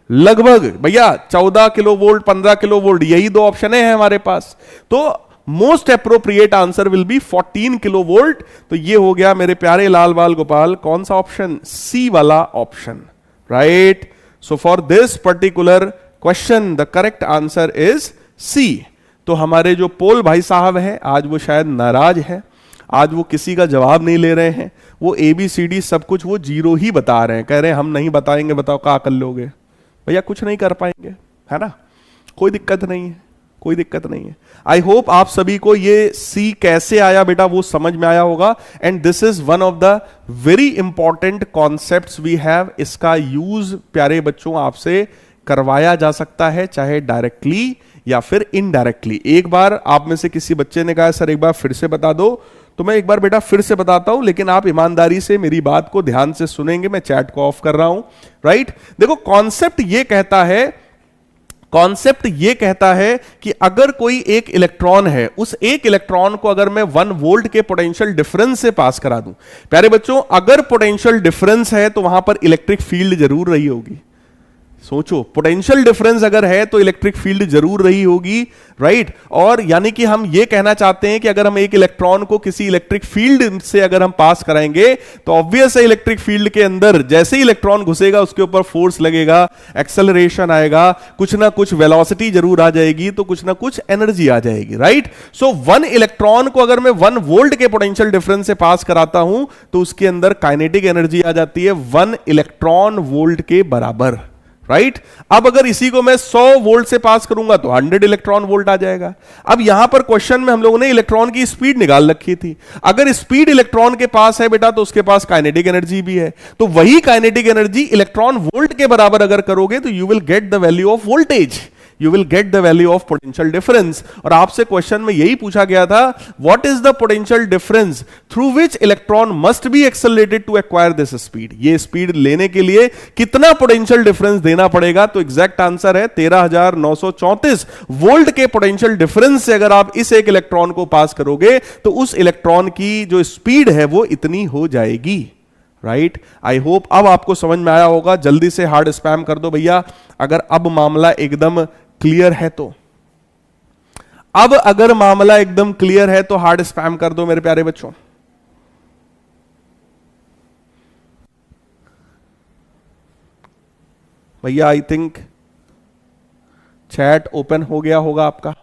लगभग भैया 14 किलो वोल्ट, 15 किलो वोल्ट, यही दो ऑप्शन है हमारे पास। तो most appropriate answer will be 14 kilo volt. तो ये हो गया मेरे प्यारे लाल बाल गोपाल, कौन सा ऑप्शन? सी वाला option, right. So for this particular question the correct answer is C। तो हमारे जो पोल भाई साहब हैं आज वो शायद नाराज है, आज वो किसी का जवाब नहीं ले रहे हैं, वो ABCD सब कुछ वो 0 ही बता रहे हैं, कह रहे हैं हम नहीं बताएंगे, बताओ क्या कर लोगे? भैया कुछ नहीं कर पाएंगे, है ना। कोई दिक्कत नहीं है, कोई दिक्कत नहीं है। आई होप आप सभी को ये सी कैसे आया बेटा वो समझ में आया होगा। And this is one of the very important concepts we have. इसका यूज प्यारे बच्चों आपसे करवाया जा सकता है, चाहे डायरेक्टली या फिर इनडायरेक्टली। एक बार आप में से किसी बच्चे ने कहा सर एक बार फिर से बता दो, तो मैं एक बार बेटा फिर से बताता हूं, लेकिन आप ईमानदारी से मेरी बात को ध्यान से सुनेंगे। मैं चैट को ऑफ कर रहा हूं, राइट। देखो कॉन्सेप्ट ये कहता है कि अगर कोई एक इलेक्ट्रॉन है, उस एक इलेक्ट्रॉन को अगर मैं 1 वोल्ट के पोटेंशियल डिफरेंस से पास करा दूं, प्यारे बच्चों अगर पोटेंशियल डिफरेंस है तो वहां पर इलेक्ट्रिक फील्ड जरूर रही होगी। सोचो, पोटेंशियल डिफरेंस अगर है तो इलेक्ट्रिक फील्ड जरूर रही होगी, राइट। और यानी कि हम ये कहना चाहते हैं कि अगर हम एक इलेक्ट्रॉन को किसी इलेक्ट्रिक फील्ड से अगर हम पास कराएंगे तो ऑब्वियस है इलेक्ट्रिक फील्ड के अंदर जैसे ही इलेक्ट्रॉन घुसेगा उसके ऊपर फोर्स लगेगा, एक्सेलरेशन आएगा, कुछ ना कुछ वेलोसिटी जरूर आ जाएगी, तो कुछ ना कुछ एनर्जी आ जाएगी, राइट। सो 1 इलेक्ट्रॉन को अगर मैं 1 वोल्ट के पोटेंशियल डिफरेंस से पास कराता हूं तो उसके अंदर काइनेटिक एनर्जी आ जाती है 1 इलेक्ट्रॉन वोल्ट के बराबर, राइट। अब अगर इसी को मैं 100 वोल्ट से पास करूंगा तो 100 इलेक्ट्रॉन वोल्ट आ जाएगा। अब यहां पर क्वेश्चन में हम लोगों ने इलेक्ट्रॉन की स्पीड निकाल रखी थी। अगर स्पीड इलेक्ट्रॉन के पास है बेटा तो उसके पास काइनेटिक एनर्जी भी है, तो वही काइनेटिक एनर्जी इलेक्ट्रॉन वोल्ट के बराबर अगर करोगे तो you will get the value of voltage, you will get the value of potential difference. और आपसे क्वेश्चन में यही पूछा गया था, what is the potential difference through which electron must be accelerated to acquire this speed. ये स्पीड लेने के लिए कितना पोटेंशियल डिफरेंस देना पड़ेगा? तो एग्जैक्ट आंसर है 13,934 वोल्ट के पोटेंशियल डिफरेंस से अगर आप इस एक इलेक्ट्रॉन को पास करोगे तो उस इलेक्ट्रॉन की जो स्पीड है वो इतनी हो जाएगी। राइट, आई होप अब आपको समझ में आया होगा। जल्दी से हार्ड स्पैम कर दो भैया अगर अब मामला एकदम क्लियर है तो। अब अगर मामला एकदम क्लियर है तो हार्ड स्पैम कर दो मेरे प्यारे बच्चों। भैया आई थिंक चैट ओपन हो गया होगा आपका।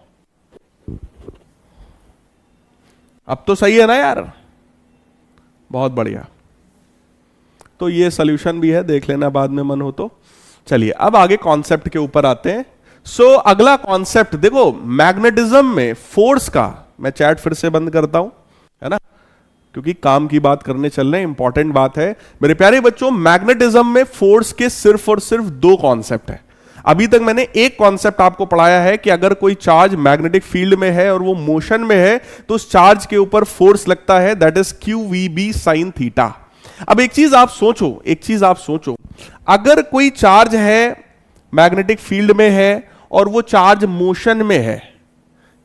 अब तो सही है ना यार, बहुत बढ़िया। तो ये सॉल्यूशन भी है, देख लेना बाद में मन हो तो। चलिए अब आगे कॉन्सेप्ट के ऊपर आते हैं। अगला कॉन्सेप्ट देखो, मैग्नेटिज्म में फोर्स का, मैं चैट फिर से बंद करता हूं, है ना, क्योंकि काम की बात करने चल रहे हैं, इंपॉर्टेंट बात है मेरे प्यारे बच्चों। मैग्नेटिज्म में फोर्स के सिर्फ और सिर्फ दो कॉन्सेप्ट है। अभी तक मैंने एक कॉन्सेप्ट आपको पढ़ाया है कि अगर कोई चार्ज मैग्नेटिक फील्ड में है और वो मोशन में है तो उस चार्ज के ऊपर फोर्स लगता है, that is QVB sin theta. अब एक चीज आप सोचो, अगर कोई चार्ज है मैग्नेटिक फील्ड में है और वो चार्ज मोशन में है,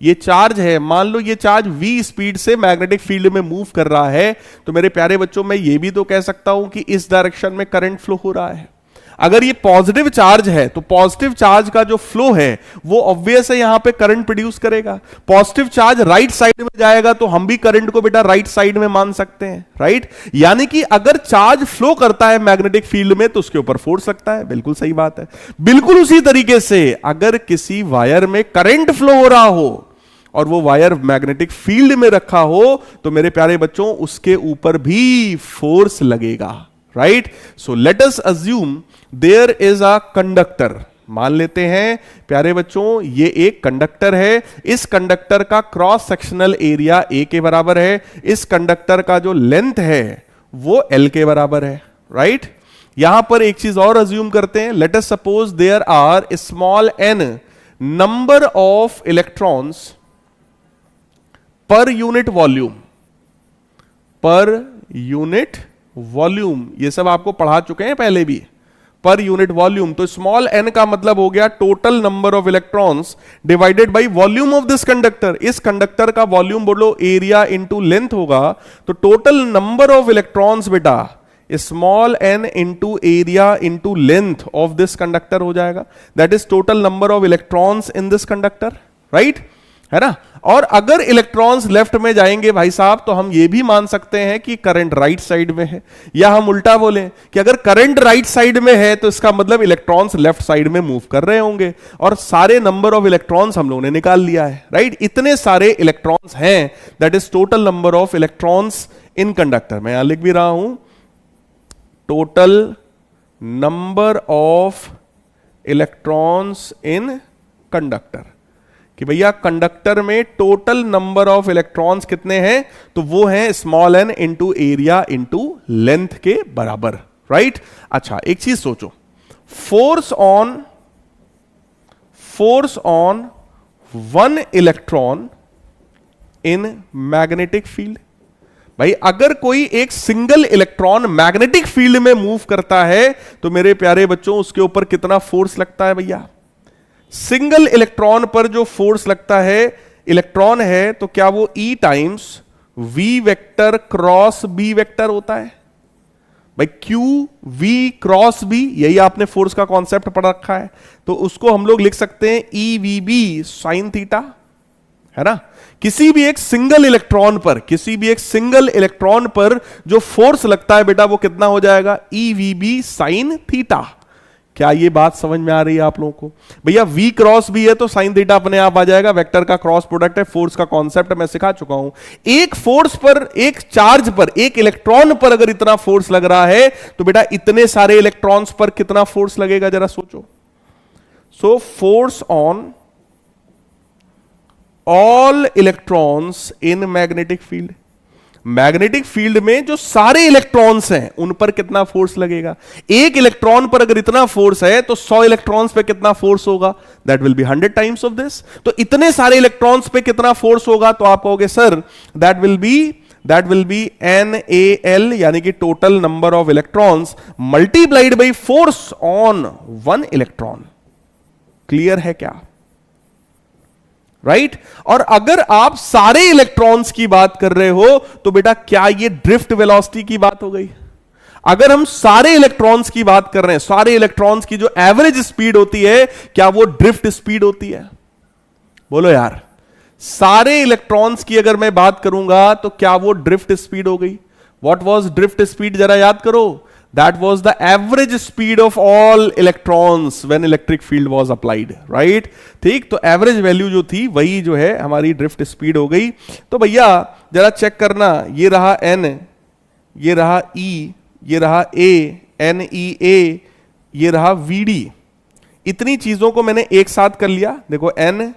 ये चार्ज है, मान लो ये चार्ज v स्पीड से मैग्नेटिक फील्ड में मूव कर रहा है, तो मेरे प्यारे बच्चों मैं ये भी तो कह सकता हूं कि इस डायरेक्शन में करंट फ्लो हो रहा है। अगर ये पॉजिटिव चार्ज है तो पॉजिटिव चार्ज का जो फ्लो है वो ऑब्वियस है यहां पे करंट प्रोड्यूस करेगा। पॉजिटिव चार्ज राइट साइड में जाएगा तो हम भी करंट को बेटा राइट साइड में मान सकते हैं, राइट। यानी कि अगर चार्ज फ्लो करता है मैग्नेटिक फील्ड में तो उसके ऊपर फोर्स लगता है, बिल्कुल सही बात है। बिल्कुल उसी तरीके से अगर किसी वायर में करंट फ्लो हो रहा हो और वो वायर मैग्नेटिक फील्ड में रखा हो तो मेरे प्यारे बच्चों उसके ऊपर भी फोर्स लगेगा, right. So let us assume there is a conductor. मान लेते हैं प्यारे बच्चों ये एक कंडक्टर है, इस कंडक्टर का क्रॉस सेक्शनल एरिया A के बराबर है, इस कंडक्टर का जो लेंथ है वो L के बराबर है, राइट। यहां पर एक चीज और अज्यूम करते हैं, let us suppose there are small n number of electrons per unit volume, ये सब आपको पढ़ा चुके हैं पहले भी, पर यूनिट वॉल्यूम। तो स्मॉल n का मतलब हो गया total number of electrons divided by volume of this conductor. इस कंडक्टर का वॉल्यूम बोलो एरिया इंटू लेंथ होगा, तो टोटल नंबर ऑफ इलेक्ट्रॉन्स बेटा small n into area into length of this conductor हो जाएगा, that is total number of electrons in this conductor, right, है ना। और अगर इलेक्ट्रॉन्स लेफ्ट में जाएंगे भाई साहब तो हम ये भी मान सकते हैं कि करंट राइट साइड में है, या हम उल्टा बोलें कि अगर करंट राइट साइड में है तो इसका मतलब इलेक्ट्रॉन्स लेफ्ट साइड में मूव कर रहे होंगे, और सारे नंबर ऑफ इलेक्ट्रॉन्स हम लोगों ने निकाल लिया है, राइट। इतने सारे इलेक्ट्रॉन्स हैं, that is total number of electrons in conductor. मैं यहां लिख भी रहा हूं total number of electrons in conductor, कि भैया कंडक्टर में टोटल नंबर ऑफ इलेक्ट्रॉन्स कितने हैं, तो वो हैं small n into area into length के बराबर, राइट। अच्छा एक चीज सोचो, force on one electron in magnetic field. भाई अगर कोई एक सिंगल इलेक्ट्रॉन मैग्नेटिक फील्ड में मूव करता है तो मेरे प्यारे बच्चों उसके ऊपर कितना फोर्स लगता है भैया। सिंगल इलेक्ट्रॉन पर जो फोर्स लगता है, इलेक्ट्रॉन है तो क्या वो E times V vector cross B vector होता है। भाई Q V क्रॉस B, यही आपने फोर्स का कॉन्सेप्ट पढ़ रखा है, तो उसको हम लोग लिख सकते हैं EVB sin थीटा, है ना। किसी भी एक सिंगल इलेक्ट्रॉन पर जो फोर्स लगता है बेटा वो कितना हो जाएगा, EVB sin थीटा। क्या ये बात समझ में आ रही है आप लोगों को? भैया V क्रॉस B है तो साइन थीटा अपने आप आ जाएगा, वेक्टर का क्रॉस प्रोडक्ट है, फोर्स का कॉन्सेप्ट मैं सिखा चुका हूं। एक फोर्स पर, एक चार्ज पर, एक इलेक्ट्रॉन पर अगर इतना फोर्स लग रहा है तो बेटा इतने सारे इलेक्ट्रॉन्स पर कितना फोर्स लगेगा जरा सोचो। So force on all electrons in magnetic field, magnetic field में जो सारे इलेक्ट्रॉन्स हैं उन पर कितना फोर्स लगेगा। एक इलेक्ट्रॉन पर अगर इतना फोर्स है तो 100 इलेक्ट्रॉन्स पे कितना फोर्स होगा, that will B 100 times of this. तो इतने सारे इलेक्ट्रॉन्स पे कितना फोर्स होगा, तो आप कहोगे sir that will B NaL, यानी कि total number of electrons multiplied by force on one electron. Clear है क्या, राइट और अगर आप सारे इलेक्ट्रॉन्स की बात कर रहे हो तो बेटा क्या ये ड्रिफ्ट वेलोसिटी की बात हो गई। अगर हम सारे इलेक्ट्रॉन्स की बात कर रहे हैं, सारे इलेक्ट्रॉन्स की जो एवरेज स्पीड होती है क्या वो ड्रिफ्ट स्पीड होती है, बोलो यार। सारे इलेक्ट्रॉन्स की अगर मैं बात करूंगा तो क्या वो ड्रिफ्ट स्पीड हो गई। व्हाट वाज ड्रिफ्ट स्पीड, जरा याद करो, that was the average speed of all electrons when electric field was applied, right. ठीक, तो एवरेज वैल्यू जो थी वही जो है हमारी ड्रिफ्ट स्पीड हो गई। तो भैया जरा चेक करना, ये रहा N, ये रहा E, ये रहा A, NEA, ये रहा VD। इतनी चीजों को मैंने एक साथ कर लिया, देखो N,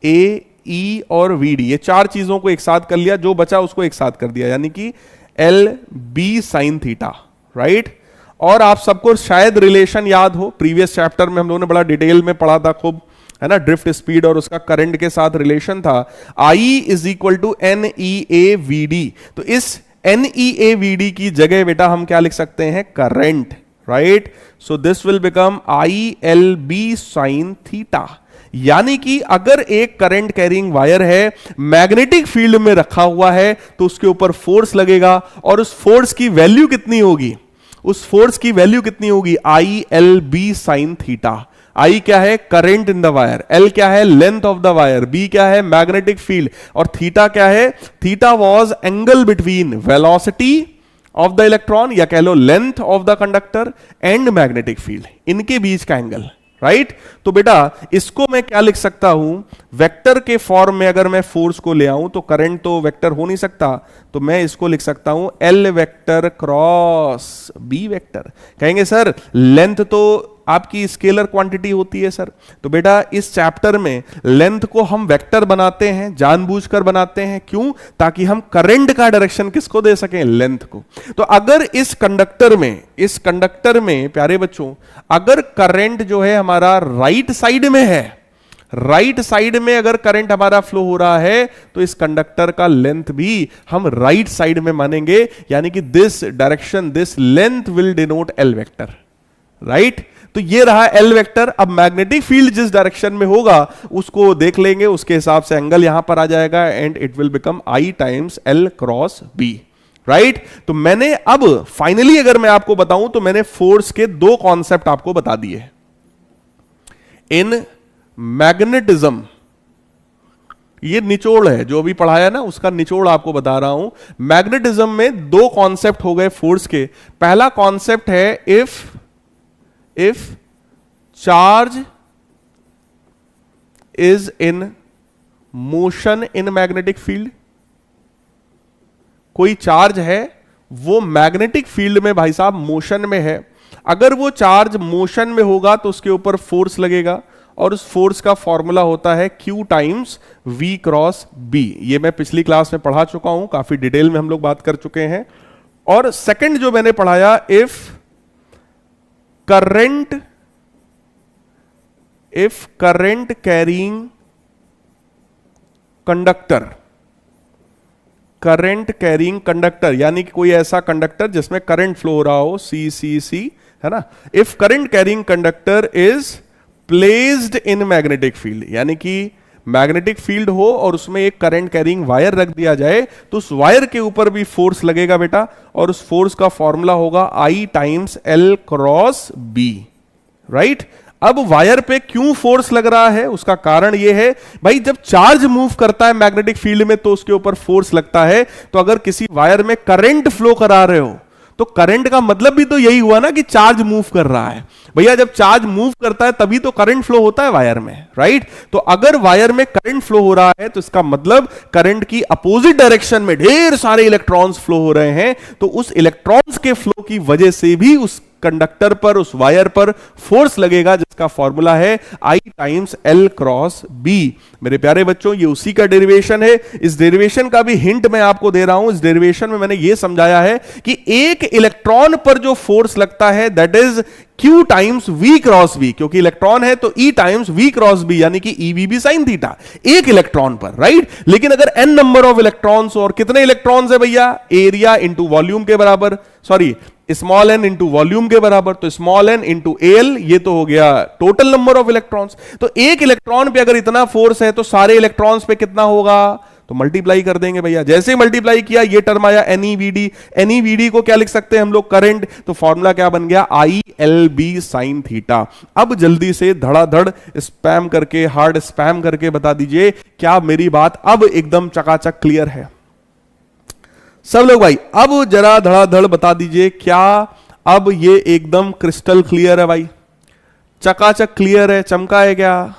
A, E और VD, ये चार चीजों को एक साथ कर लिया, जो बचा उसको एक साथ कर दिया, यानी कि LB sin थीटा, राइट। और आप सबको शायद रिलेशन याद हो, प्रीवियस चैप्टर में हम लोगों ने बड़ा डिटेल में पढ़ा था खूब, है ना, ड्रिफ्ट स्पीड और उसका करंट के साथ रिलेशन था। I is equal to NEAVD। तो इस NEAVD की जगह बेटा हम क्या लिख सकते हैं, current, right. So this will become ILB sin theta. यानी कि अगर एक करंट कैरिंग वायर है, मैग्नेटिक फील्ड में रखा हुआ है, तो उसके ऊपर फोर्स लगेगा और उस फोर्स की वैल्यू कितनी होगी, उस फोर्स की वैल्यू कितनी होगी, ILB sin थीटा। I क्या है, current in the wire, L क्या है, length of the wire, B क्या है, मैग्नेटिक फील्ड, और थीटा क्या है, theta was angle between velocity of the electron, या कह लो length of the conductor and magnetic field, इनके बीच का एंगल, राइट। तो बेटा इसको मैं क्या लिख सकता हूं, वेक्टर के फॉर्म में अगर मैं फोर्स को ले आऊं तो करंट तो वेक्टर हो नहीं सकता, तो मैं इसको लिख सकता हूं L vector cross B vector. कहेंगे सर लेंथ तो आपकी स्केलर क्वांटिटी होती है सर, तो बेटा इस चैप्टर में लेंथ को हम वेक्टर बनाते हैं, जानबूझकर बनाते हैं, क्यों, ताकि हम करंट का डायरेक्शन किसको दे सकें, लेंथ को। तो अगर इस कंडक्टर में प्यारे बच्चों, अगर करंट जो है हमारा राइट साइड में है, राइट साइड में अगर करंट हमारा फ्लो हो रहा है, तो इस कंडक्टर का लेंथ भी हम राइट साइड में मानेंगे, यानी कि this direction, this length will denote L vector, right. तो ये रहा L वेक्टर। अब मैग्नेटिक फील्ड जिस डायरेक्शन में होगा उसको देख लेंगे, उसके हिसाब से एंगल यहां पर आ जाएगा, and it will become I times L cross B, right. तो मैंने अब फाइनली अगर मैं आपको बताऊं तो मैंने फोर्स के दो कॉन्सेप्ट आपको बता दिए। इन मैग्नेटिज्म, ये निचोड़ है जो अभी पढ़ाया ना, उसका निचोड़ आपको बता रहा हूं। मैग्नेटिज्म में दो कॉन्सेप्ट हो गए फोर्स के। पहला कॉन्सेप्ट है if charge is in motion in magnetic field, कोई चार्ज है वो मैग्नेटिक फील्ड में भाई साहब मोशन में है, अगर वो चार्ज मोशन में होगा तो उसके ऊपर फोर्स लगेगा, और उस फोर्स का फॉर्मूला होता है Q times V cross B। ये मैं पिछली क्लास में पढ़ा चुका हूं, काफी डिटेल में हम लोग बात कर चुके हैं। और सेकंड जो मैंने पढ़ाया, if current carrying conductor, यानी कि कोई ऐसा कंडक्टर जिसमें करंट फ्लो हो रहा हो, C, है ना। If current carrying conductor is placed in magnetic field, यानी कि मैग्नेटिक फील्ड हो और उसमें एक करंट कैरिंग वायर रख दिया जाए, तो उस वायर के ऊपर भी फोर्स लगेगा बेटा, और उस फोर्स का फॉर्मूला होगा I times L cross B, right. अब वायर पे क्यों फोर्स लग रहा है, उसका कारण यह है भाई, जब चार्ज मूव करता है मैग्नेटिक फील्ड में तो उसके ऊपर फोर्स लगता है। तो अगर किसी वायर में करंट फ्लो करा रहे हो तो करंट का मतलब भी तो यही हुआ ना कि चार्ज मूव कर रहा है। भैया जब चार्ज मूव करता है तभी तो करंट फ्लो होता है वायर में, राइट। तो अगर वायर में करंट फ्लो हो रहा है तो इसका मतलब करंट की अपोजिट डायरेक्शन में ढेर सारे इलेक्ट्रॉन्स फ्लो हो रहे हैं, तो उस इलेक्ट्रॉन्स के फ्लो की वजह से भी उस कंडक्टर पर, उस वायर पर फोर्स लगेगा जिसका फॉर्मूला है I times L cross B। मेरे प्यारे बच्चों, ये उसी का डेरिवेशन है। इस डेरिवेशन का भी हिंट मैं आपको दे रहा हूं। इस डेरिवेशन में मैंने ये समझाया है कि एक इलेक्ट्रॉन पर जो फोर्स लगता है that is Q times V cross B, क्योंकि इलेक्ट्रॉन है तो E times V cross B, यानी कि EV साइन थीटा एक इलेक्ट्रॉन पर, राइट। लेकिन अगर n नंबर ऑफ इलेक्ट्रॉन्स, और कितने इलेक्ट्रॉन्स है भैया, एरिया इंटू वॉल्यूम के बराबर, sorry small n into volume के बराबर, तो स्मॉल n इंटू एल, ये तो हो गया टोटल नंबर ऑफ इलेक्ट्रॉन्स। तो एक इलेक्ट्रॉन पे अगर इतना फोर्स है तो सारे इलेक्ट्रॉन्स पे कितना होगा, तो मल्टीप्लाई कर देंगे भैया। जैसे ही मल्टीप्लाई किया ये टर्म आया NEVD, NEVD को क्या लिख सकते हैं हम लोग, करंट, तो फॉर्मूला क्या बन गया, ILB साइन थीटा। अब जल्दी से धड़ाधड़ स्पैम करके, हार्ड स्पैम करके बता दीजिए क्या मेरी बात अब एकदम चकाचक क्लियर है सब लोग भाई। अब जरा धड़ाधड़ बता दीजिए क्या अब ये एकदम क्रिस्टल क्लियर है भाई, चकाचक क्लियर है, चमका है क्या,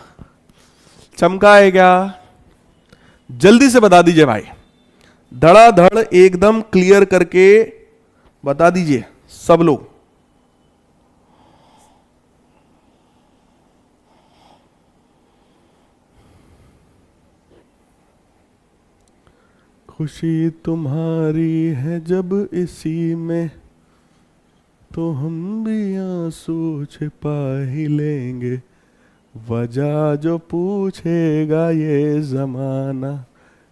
चमका है क्या, जल्दी से बता दीजिए भाई, धड़ाधड़ एकदम क्लियर करके बता दीजिए सब लोग। खुशी तुम्हारी है जब इसी में, तो हम भी आंसू छिपा ही लेंगे, वजह जो पूछेगा ये जमाना,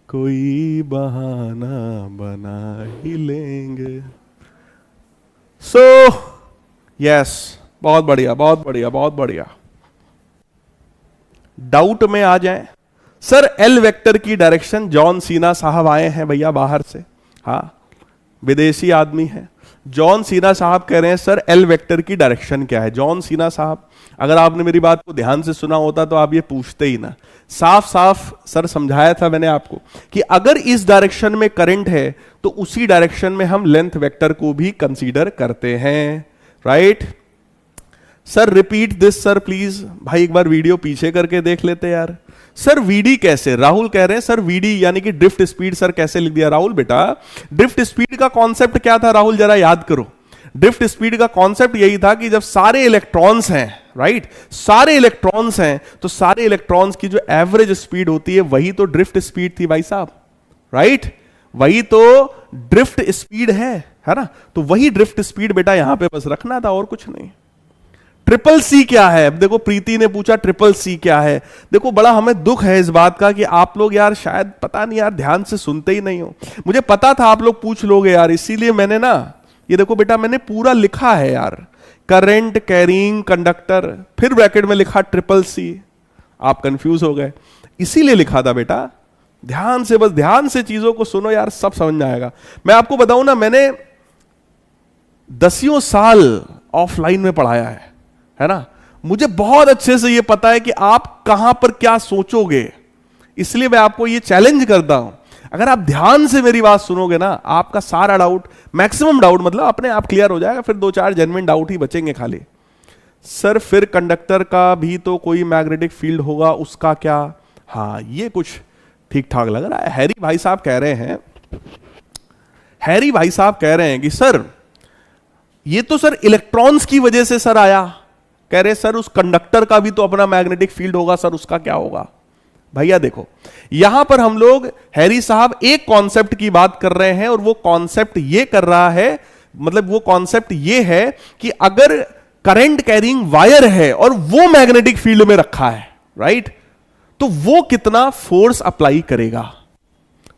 कोई बहाना बना ही लेंगे। सो यस, बहुत बढ़िया, बहुत बढ़िया, बहुत बढ़िया। डाउट में आ जाएं, सर एल वेक्टर की डायरेक्शन, जॉन सीना साहब आए हैं भैया बाहर से, हाँ विदेशी आदमी है। जॉन सीना साहब कह रहे हैं सर एल वेक्टर की डायरेक्शन क्या है। जॉन सीना साहब, अगर आपने मेरी बात को ध्यान से सुना होता तो आप ये पूछते ही ना। साफ साफ सर समझाया था मैंने आपको कि अगर इस डायरेक्शन में करंट है तो उसी डायरेक्शन में हम लेंथ वेक्टर को भी कंसीडर करते हैं, right. Sir repeat this sir please. भाई एक बार वीडियो पीछे करके देख लेते यार। सर वीडी कैसे, राहुल कह रहे हैं सर वीडी यानी कि ड्रिफ्ट स्पीड, सर कैसे लिख दिया राहुल बेटा। ड्रिफ्ट स्पीड का कॉन्सेप्ट क्या था राहुल, जरा याद करो। ड्रिफ्ट स्पीड का कॉन्सेप्ट यही था कि जब सारे इलेक्ट्रॉन्स हैं, राइट, सारे इलेक्ट्रॉन्स हैं तो सारे इलेक्ट्रॉन्स की जो एवरेज स्पीड होती है वही तो ड्रिफ्ट स्पीड थी भाई साहब, राइट, वही तो ड्रिफ्ट स्पीड है ना। तो वही ड्रिफ्ट स्पीड बेटा यहां पे बस रखना था और कुछ नहीं। ट्रिपल सी क्या है, अब देखो प्रीति ने पूछा ट्रिपल सी क्या है। देखो बड़ा हमें दुख है इस बात का कि आप लोग यार शायद पता नहीं यार ध्यान से सुनते ही नहीं हो। मुझे पता था आप लोग पूछ लोगे यार, इसीलिए मैंने ना ये देखो बेटा मैंने पूरा लिखा है यार, करंट कैरिंग कंडक्टर, फिर ब्रैकेट में लिखा ट्रिपल सी। आप कंफ्यूज हो गए, इसीलिए लिखा था बेटा। ध्यान से, बस ध्यान से चीजों को सुनो यार, सब समझ में आएगा। मैं आपको बताऊं ना, मैंने 10 साल ऑफलाइन में पढ़ाया है ना। मुझे बहुत अच्छे से ये पता है कि आप कहां पर क्या सोचोगे, इसलिए मैं आपको ये चैलेंज करता हूं। अगर आप ध्यान से मेरी बात सुनोगे ना, आपका सारा डाउट, मैक्सिमम डाउट मतलब अपने आप क्लियर हो जाएगा। फिर 2-4 जेन्युइन डाउट ही बचेंगे खाली। सर फिर कंडक्टर का भी तो कोई मैग्नेटिक फील्ड होगा, उसका क्या। हाँ ये कुछ ठीक ठाक लग रहा है। हैरी भाई साहब कह रहे हैं, हैरी भाई साहब कह रहे हैं कि सर ये तो सर इलेक्ट्रॉन्स की वजह से सर आया। कह रहे सर उस कंडक्टर का भी तो अपना मैग्नेटिक फील्ड होगा, सर उसका क्या होगा। भैया देखो यहां पर हम लोग, हैरी साहब एक कॉन्सेप्ट की बात कर रहे हैं और वो कॉन्सेप्ट ये कर रहा है, मतलब वो कॉन्सेप्ट ये है कि अगर करंट कैरिंग वायर है और वो मैग्नेटिक फील्ड में रखा है, राइट, तो वो कितना फोर्स अप्लाई करेगा,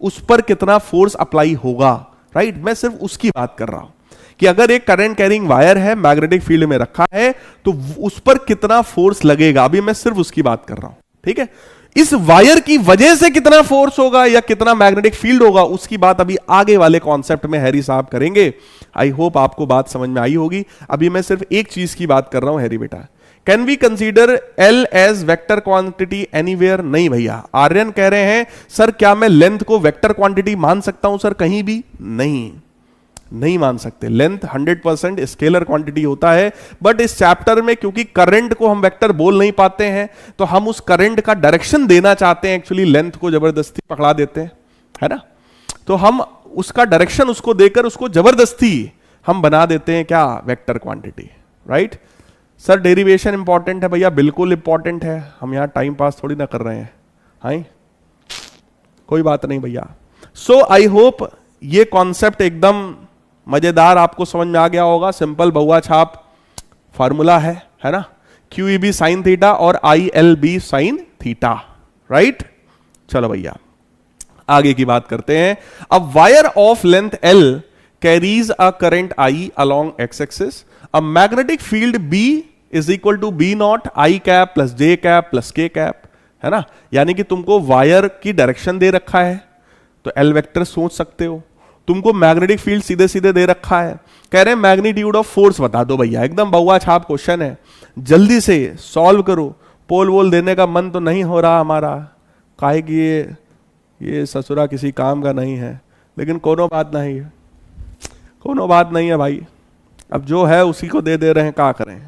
उस पर कितना फोर्स अप्लाई होगा, राइट। मैं सिर्फ उसकी बात कर रहा हूं कि अगर एक करंट कैरिंग वायर है, मैग्नेटिक फील्ड में रखा है, तो उस पर कितना फोर्स लगेगा, अभी मैं सिर्फ उसकी बात कर रहा हूं, ठीक है। इस वायर की वजह से कितना फोर्स होगा या कितना मैग्नेटिक फील्ड होगा, उसकी बात अभी आगे वाले कॉन्सेप्ट में हैरी साहब करेंगे। आई होप आपको बात समझ में आई होगी। अभी मैं सिर्फ एक चीज की बात कर रहा हूं हैरी बेटा, can we consider L as vector quantity anywhere. नहीं भैया। आर्यन कह रहे हैं सर क्या मैं लेंथ को वेक्टर क्वांटिटी मान सकता हूं सर कहीं भी। नहीं मान सकते। लेंथ 100% स्केलर क्वांटिटी होता है, बट इस चैप्टर में क्योंकि करंट को हम वेक्टर बोल नहीं पाते हैं, तो हम उस करंट का डायरेक्शन देना चाहते हैं, एक्चुअली लेंथ को जबरदस्ती पकड़ा देते हैं, है ना। तो हम उसका डायरेक्शन उसको देकर उसको जबरदस्ती हम बना देते हैं क्या, vector quantity. Right. Sir derivation important है भैया, बिल्कुल इंपॉर्टेंट है, हम यहाँ टाइम पास थोड़ी ना कर रहे हैं, हाँ कोई बात नहीं भैया। सो आई होप ये कॉन्सेप्ट एकदम मजेदार आपको समझ में आ गया होगा। सिंपल बहुआ छाप फार्मूला है ना, QEB साइन थीटा और ILB साइन थीटा, राइट। चलो भैया आगे की बात करते हैं। अब wire of length L carries a current I along x axis, a magnetic field B is equal to B not I cap plus J cap plus K cap, है ना। यानी कि तुमको वायर की डायरेक्शन दे रखा है तो L वेक्टर सोच सकते हो, तुमको मैग्नेटिक फील्ड सीधे सीधे दे रखा है, कह रहे हैं मैग्नीट्यूड ऑफ फोर्स बता दो भैया। एकदम बहुआ छाप क्वेश्चन है, जल्दी से सॉल्व करो। पोल वोल देने का मन तो नहीं हो रहा हमारा, काहे कि ये ससुरा किसी काम का नहीं है, लेकिन कोनो बात नहीं है, कोनो बात नहीं है भाई, अब जो है उसी को दे रहे हैं, क्या करें।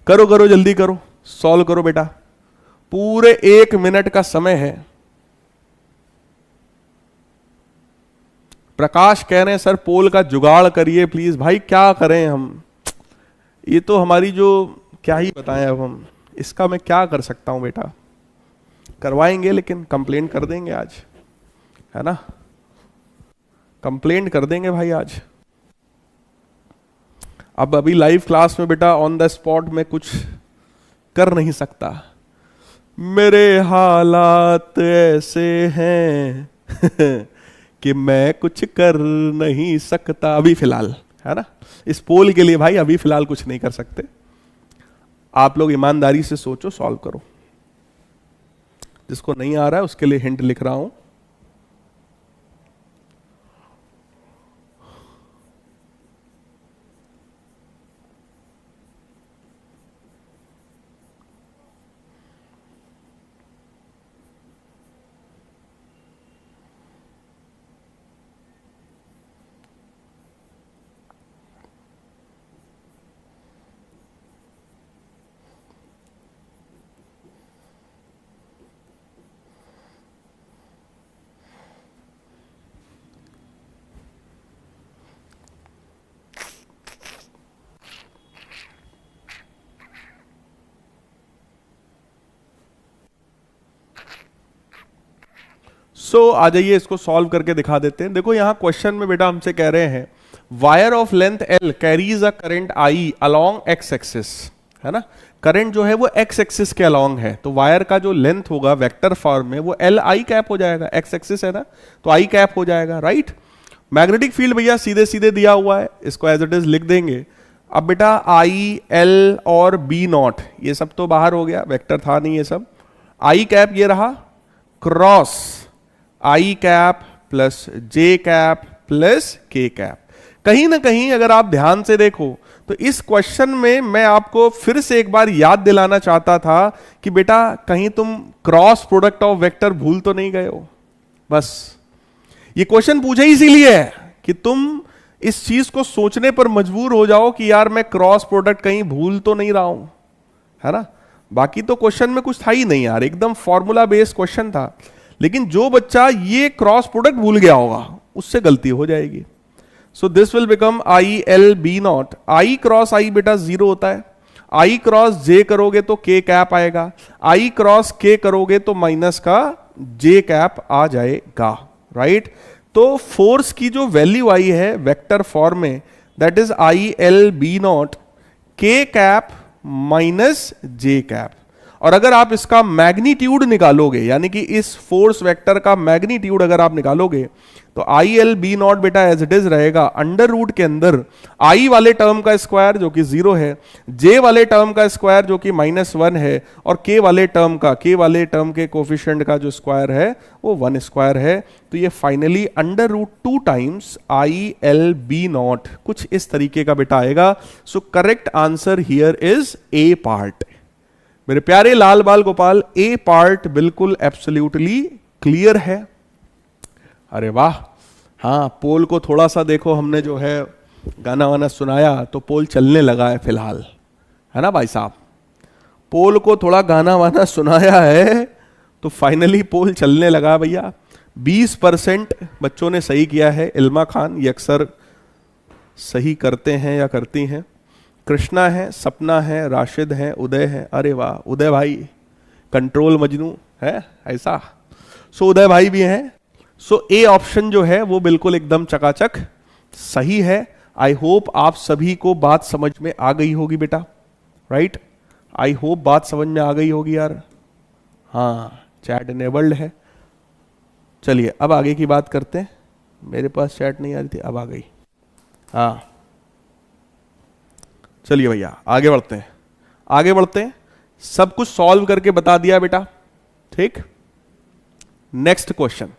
करो करो जल्दी करो, सॉल्व करो बेटा, पूरे 1 मिनट का समय है। प्रकाश कह रहे हैं सर पोल का जुगाड़ करिए प्लीज। भाई क्या करें हम, ये तो हमारी जो क्या ही बताएं अब हम, इसका मैं क्या कर सकता हूं बेटा। करवाएंगे लेकिन कंप्लेंट कर देंगे आज, है ना, कंप्लेंट कर देंगे भाई आज। अब अभी लाइव क्लास में बेटा ऑन द स्पॉट में कुछ कर नहीं सकता, मेरे हालात ऐसे हैं कि मैं कुछ कर नहीं सकता अभी फिलहाल, है ना। इस पोल के लिए भाई अभी फिलहाल कुछ नहीं कर सकते। आप लोग ईमानदारी से सोचो, सॉल्व करो। जिसको नहीं आ रहा है उसके लिए हिंट लिख रहा हूं। आ जाइए इसको सॉल्व करके दिखा देते हैं। देखो यहां क्वेश्चन में बेटा हमसे कह रहे हैं wire of length L carries a current I along x axis, है ना। करंट जो है वो x एक्सिस के अलोंग है, तो वायर का जो लेंथ होगा वेक्टर फॉर्म में वो L I कैप हो जाएगा, x एक्सिस है ना तो I कैप हो जाएगा, राइट। मैग्नेटिक फील्ड भैया सीधे सीधे दिया हुआ है, इसको एज इट इज लिख देंगे। अब बेटा I L और B नॉट ये सब तो बाहर हो गया, वेक्टर था नहीं ये सब। I कैप ये रहा, cross I cap plus J cap plus K cap. कहीं ना कहीं अगर आप ध्यान से देखो तो इस क्वेश्चन में मैं आपको फिर से एक बार याद दिलाना चाहता था कि बेटा कहीं तुम क्रॉस प्रोडक्ट ऑफ वेक्टर भूल तो नहीं गए हो। बस ये क्वेश्चन पूछे इसीलिए है कि तुम इस चीज को सोचने पर मजबूर हो जाओ कि यार मैं क्रॉस प्रोडक्ट कहीं भूल तो नहीं रहा हूं, है ना। बाकी तो क्वेश्चन में कुछ था ही नहीं यार, एकदम फॉर्मूला बेस्ड क्वेश्चन था। लेकिन जो बच्चा ये क्रॉस प्रोडक्ट भूल गया होगा उससे गलती हो जाएगी। So this will become ILB not, I cross I बेटा 0 होता है, I क्रॉस J करोगे तो K कैप आएगा, I क्रॉस K करोगे तो माइनस का J कैप आ जाएगा, राइट। तो फोर्स की जो वैल्यू आई है वेक्टर फॉर्म में that is ILB not K cap minus J cap. और अगर आप इसका मैग्नीट्यूड निकालोगे यानी कि इस फोर्स वेक्टर का मैग्नीट्यूड अगर आप निकालोगे तो ILB नॉट बेटा एज इट इज रहेगा अंडर रूट के अंदर I वाले टर्म का स्क्वायर जो कि 0 है, J वाले टर्म का स्क्वायर जो कि -1 है, और K वाले टर्म के कोफिशिएंट का जो स्क्वायर है वो 1 स्क्वायर है। तो ये finally under root 2 times ILB not कुछ इस तरीके का बेटा आएगा। So correct answer here is A part. मेरे प्यारे लाल बाल गोपाल, A पार्ट बिल्कुल एब्सोल्युटली क्लियर है। अरे वाह, हाँ पोल को थोड़ा सा देखो, हमने जो है गाना वाना सुनाया तो पोल चलने लगा है फिलहाल, है ना भाई साहब। पोल को थोड़ा गाना वाना सुनाया है तो फाइनली पोल चलने लगा भैया। 20% बच्चों ने सही किया है। इल्मा खान ये अक्सर सही करते हैं या करती हैं, कृष्णा है, सपना है, राशिद है, उदय है। अरे वाह उदय भाई, कंट्रोल मजनू है ऐसा। सो उदय भाई भी हैं। सो ए ऑप्शन जो है वो बिल्कुल एकदम चकाचक सही है। आई होप आप सभी को बात समझ में आ गई होगी बेटा, राइट? आई होप बात समझ में आ गई होगी यार। हाँ, चैट इनेबल्ड है। चलिए अब आगे की बात करते हैं। मेरे पास चैट नहीं आ रही थी, अब आ गई। हाँ चलिए भैया आगे बढ़ते हैं, आगे बढ़ते हैं। सब कुछ सॉल्व करके बता दिया बेटा, ठीक। नेक्स्ट क्वेश्चन,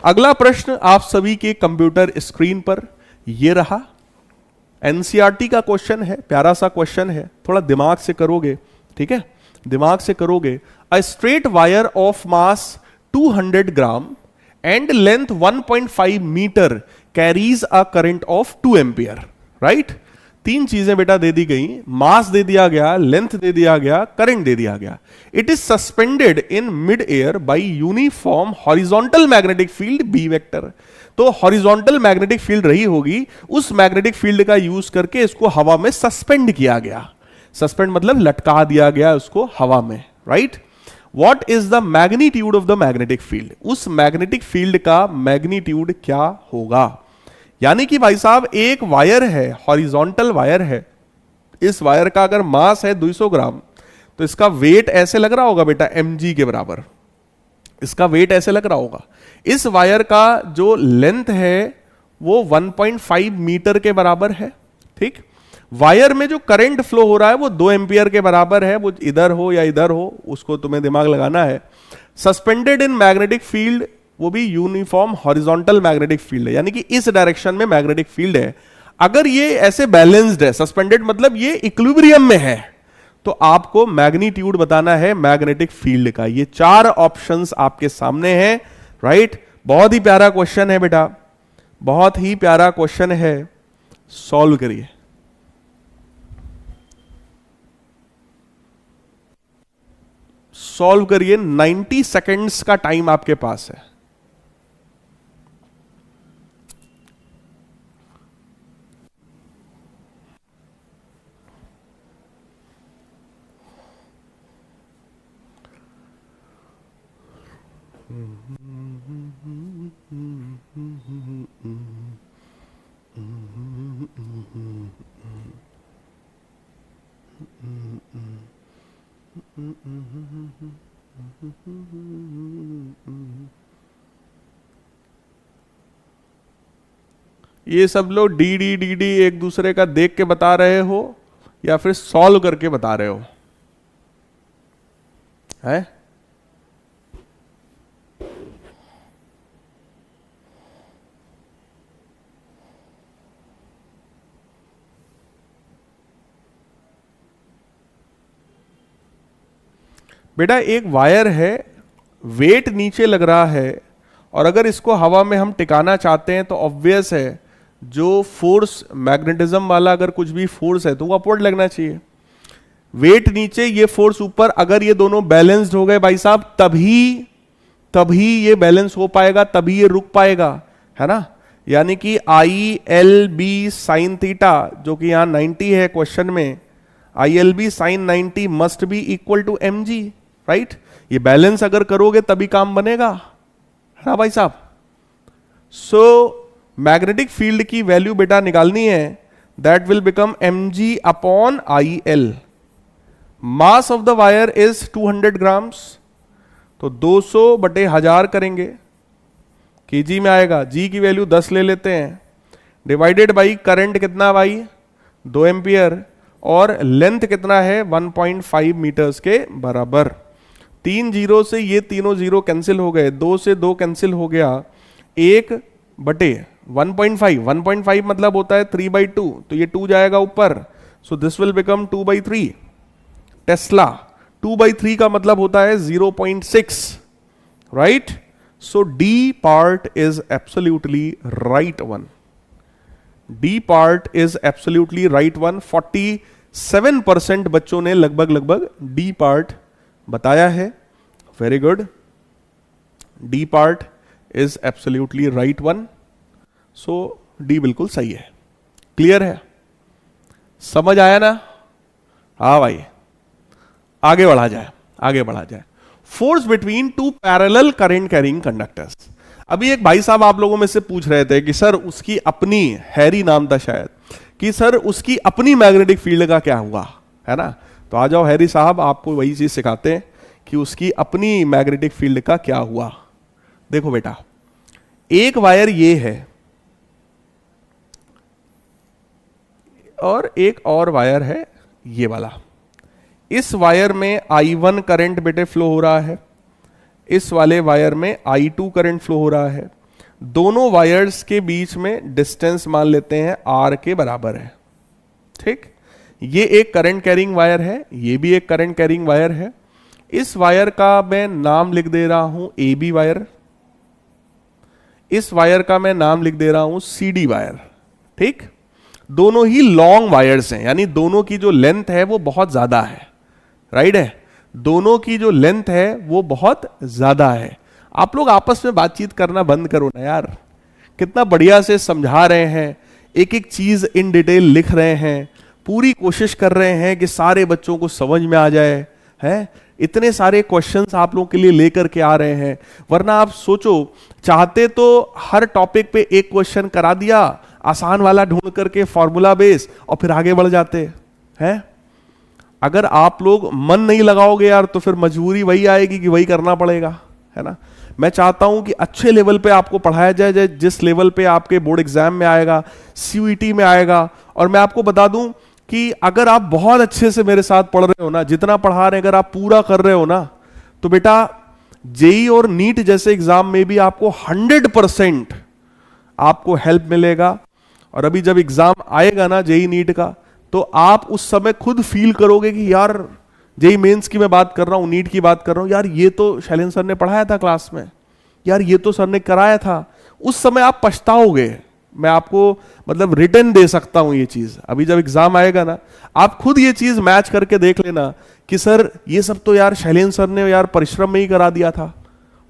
अगला प्रश्न आप सभी के कंप्यूटर स्क्रीन पर ये रहा। एनसीईआरटी का क्वेश्चन है, प्यारा सा क्वेश्चन है, थोड़ा दिमाग से करोगे, ठीक है, दिमाग से करोगे। A straight wire of mass 200 gram and length 1.5 metre carries a current of 2 ampere, right? तीन चीजें बेटा दे दी गई, मास दे दिया गया, लेंथ दे दिया गया, करंट दे दिया गया। It is suspended in mid air by uniform horizontal magnetic field b vector. तो हॉरिजॉन्टल मैग्नेटिक फील्ड रही होगी, उस मैग्नेटिक फील्ड का यूज करके इसको हवा में सस्पेंड किया गया। सस्पेंड मतलब लटका दिया गया उसको हवा में, right? What is the magnitude of the magnetic field? उस मैग्नेटिक फील्ड का मैग्नीट्यूड क्या होगा? यानी कि भाई साहब एक वायर है, हॉरिजॉन्टल वायर है, इस वायर का अगर मास है 200 ग्राम, तो इसका वेट ऐसे लग रहा होगा बेटा mg के बराबर, इसका वेट ऐसे लग रहा होगा। इस वायर का जो लेंथ है वो 1.5 मीटर के बराबर है, ठीक। वायर में जो करंट फ्लो हो रहा है वो 2 एम्पियर के बराबर है, वो इधर हो या इधर हो उसको तुम्हें दिमाग लगाना है। सस्पेंडेड इन मैग्नेटिक फील्ड, वो भी यूनिफॉर्म हॉरिजॉन्टल मैग्नेटिक फील्ड है, यानी कि इस डायरेक्शन में मैग्नेटिक फील्ड है। अगर ये ऐसे बैलेंस्ड है, सस्पेंडेड मतलब ये इक्विलिब्रियम में है, तो आपको मैग्नीट्यूड बताना है मैग्नेटिक फील्ड का। ये 4 ऑप्शंस आपके सामने हैं, राइट? बहुत ही प्यारा क्वेश्चन है बेटा, बहुत ही प्यारा क्वेश्चन है, सॉल्व करिए। सॉल्व करिए, 90 सेकेंड्स का टाइम आपके पास है। ये सब लोग डी डी डी डी एक दूसरे का देख के बता रहे हो या फिर सॉल्व करके बता रहे हो? है बेटा, एक वायर है, वेट नीचे लग रहा है, और अगर इसको हवा में हम टिकाना चाहते हैं तो ऑब्वियस है जो फोर्स मैग्नेटिज्म वाला अगर कुछ भी फोर्स है तो वो अपवर्ड लगना चाहिए। वेट नीचे, ये फोर्स ऊपर, अगर ये दोनों बैलेंस्ड हो गए भाई साहब तभी ये बैलेंस हो पाएगा, तभी ये रुक पाएगा, है ना? यानी कि I L B sine theta, जो कि यहां 90 है क्वेश्चन में, I L B sine 90 must be equal to m g, right? ये बैलेंस अगर करोगे तभी काम बनेगा, है ना भाई साहब? सो मैग्नेटिक फील्ड की वैल्यू बेटा निकालनी है, that will become mg upon I L. Mass of the wire is 200 grams, तो 200 बटे 1000 करेंगे, केजी में आएगा। जी की वैल्यू 10 ले लेते हैं, डिवाइडेड बाई करंट कितना भाई 2 एम्पियर, और लेंथ कितना है 1.5 मीटर्स के बराबर। 3 जीरो से ये तीनों जीरो कैंसिल हो गए, 2 से 2 कैंसिल हो गया, 1 बटे 1.5 मतलब होता है 3/2, तो ये 2 जाएगा ऊपर, so this will become 2/3 Tesla. 2/3 का मतलब होता है 0.6, right? So D part is absolutely right one, D part is absolutely right one. 47% बच्चों ने लगभग डी पार्ट बताया है, very good, D part is absolutely right one, so D बिल्कुल सही है। क्लियर है? समझ आया ना? हाँ भाई, आगे बढ़ा जाए, आगे बढ़ा जाए। Force between two parallel current carrying conductors. अभी एक भाई साहब आप लोगों में से पूछ रहे थे कि सर उसकी अपनी, हैरी नाम था शायद, कि सर उसकी अपनी मैग्नेटिक फील्ड का क्या हुआ, है ना? तो आ जाओ हैरी साहब, आपको वही चीज सिखाते हैं कि उसकी अपनी मैग्नेटिक फील्ड का क्या हुआ। देखो बेटा, एक वायर ये है और एक और वायर है ये वाला। इस वायर में I1 करंट बेटे फ्लो हो रहा है, इस वाले वायर में I2 करंट फ्लो हो रहा है। दोनों वायर्स के बीच में डिस्टेंस मान लेते हैं R के बराबर है, ठीक? ये एक करंट कैरिंग वायर है, ये भी एक करंट कैरिंग वायर है। इस वायर का मैं नाम लिख दे रहा हूं AB वायर, इस वायर का मैं नाम लिख दे रहा हूं CD वायर, ठीक? दोनों ही लॉन्ग वायर्स हैं, यानी दोनों की जो लेंथ है वो बहुत ज्यादा है, राइट है? दोनों की जो लेंथ है वो बहुत ज्यादा है। आप लोग आपस में बातचीत करना बंद करो ना यार, कितना बढ़िया से समझा रहे हैं, एक एक चीज इन डिटेल लिख रहे हैं, पूरी कोशिश कर रहे हैं कि सारे बच्चों को समझ में आ जाए, है? इतने सारे क्वेश्चंस आप लोगों के लिए लेकर के आ रहे हैं, वरना आप सोचो, चाहते तो हर टॉपिक पे एक क्वेश्चन करा दिया, आसान वाला ढूंढ करके फॉर्मूला बेस, और फिर आगे बढ़ जाते हैं। अगर आप लोग मन नहीं लगाओगे यार तो फिर मजबूरी वही आएगी कि वही करना पड़ेगा, है ना? मैं चाहता हूं कि अच्छे लेवल पे आपको पढ़ाया जाए, जिस लेवल पे आपके बोर्ड एग्जाम में आएगा, CUET में आएगा। और मैं आपको बता दूं कि अगर आप बहुत अच्छे से मेरे साथ पढ़ रहे हो ना, जितना पढ़ा रहे हैं अगर आप पूरा कर रहे हो ना, तो बेटा जेई और नीट जैसे एग्जाम में भी आपको 100% आपको हेल्प मिलेगा। और अभी जब एग्जाम आएगा ना जेई नीट का, तो आप उस समय खुद फील करोगे कि यार जेई मेंस की मैं बात कर रहा हूं, नीट की बात कर रहा हूं, यार ये तो शैलेंद्र सर ने पढ़ाया था क्लास में, यार ये तो सर ने कराया था। उस समय आप पछताओगे। मैं आपको मतलब रिटर्न दे सकता हूं ये चीज। अभी जब एग्जाम आएगा ना, आप खुद ये चीज मैच करके देख लेना कि सर ये सब तो यार शैलेंद्र सर ने यार परिश्रम में ही करा दिया था,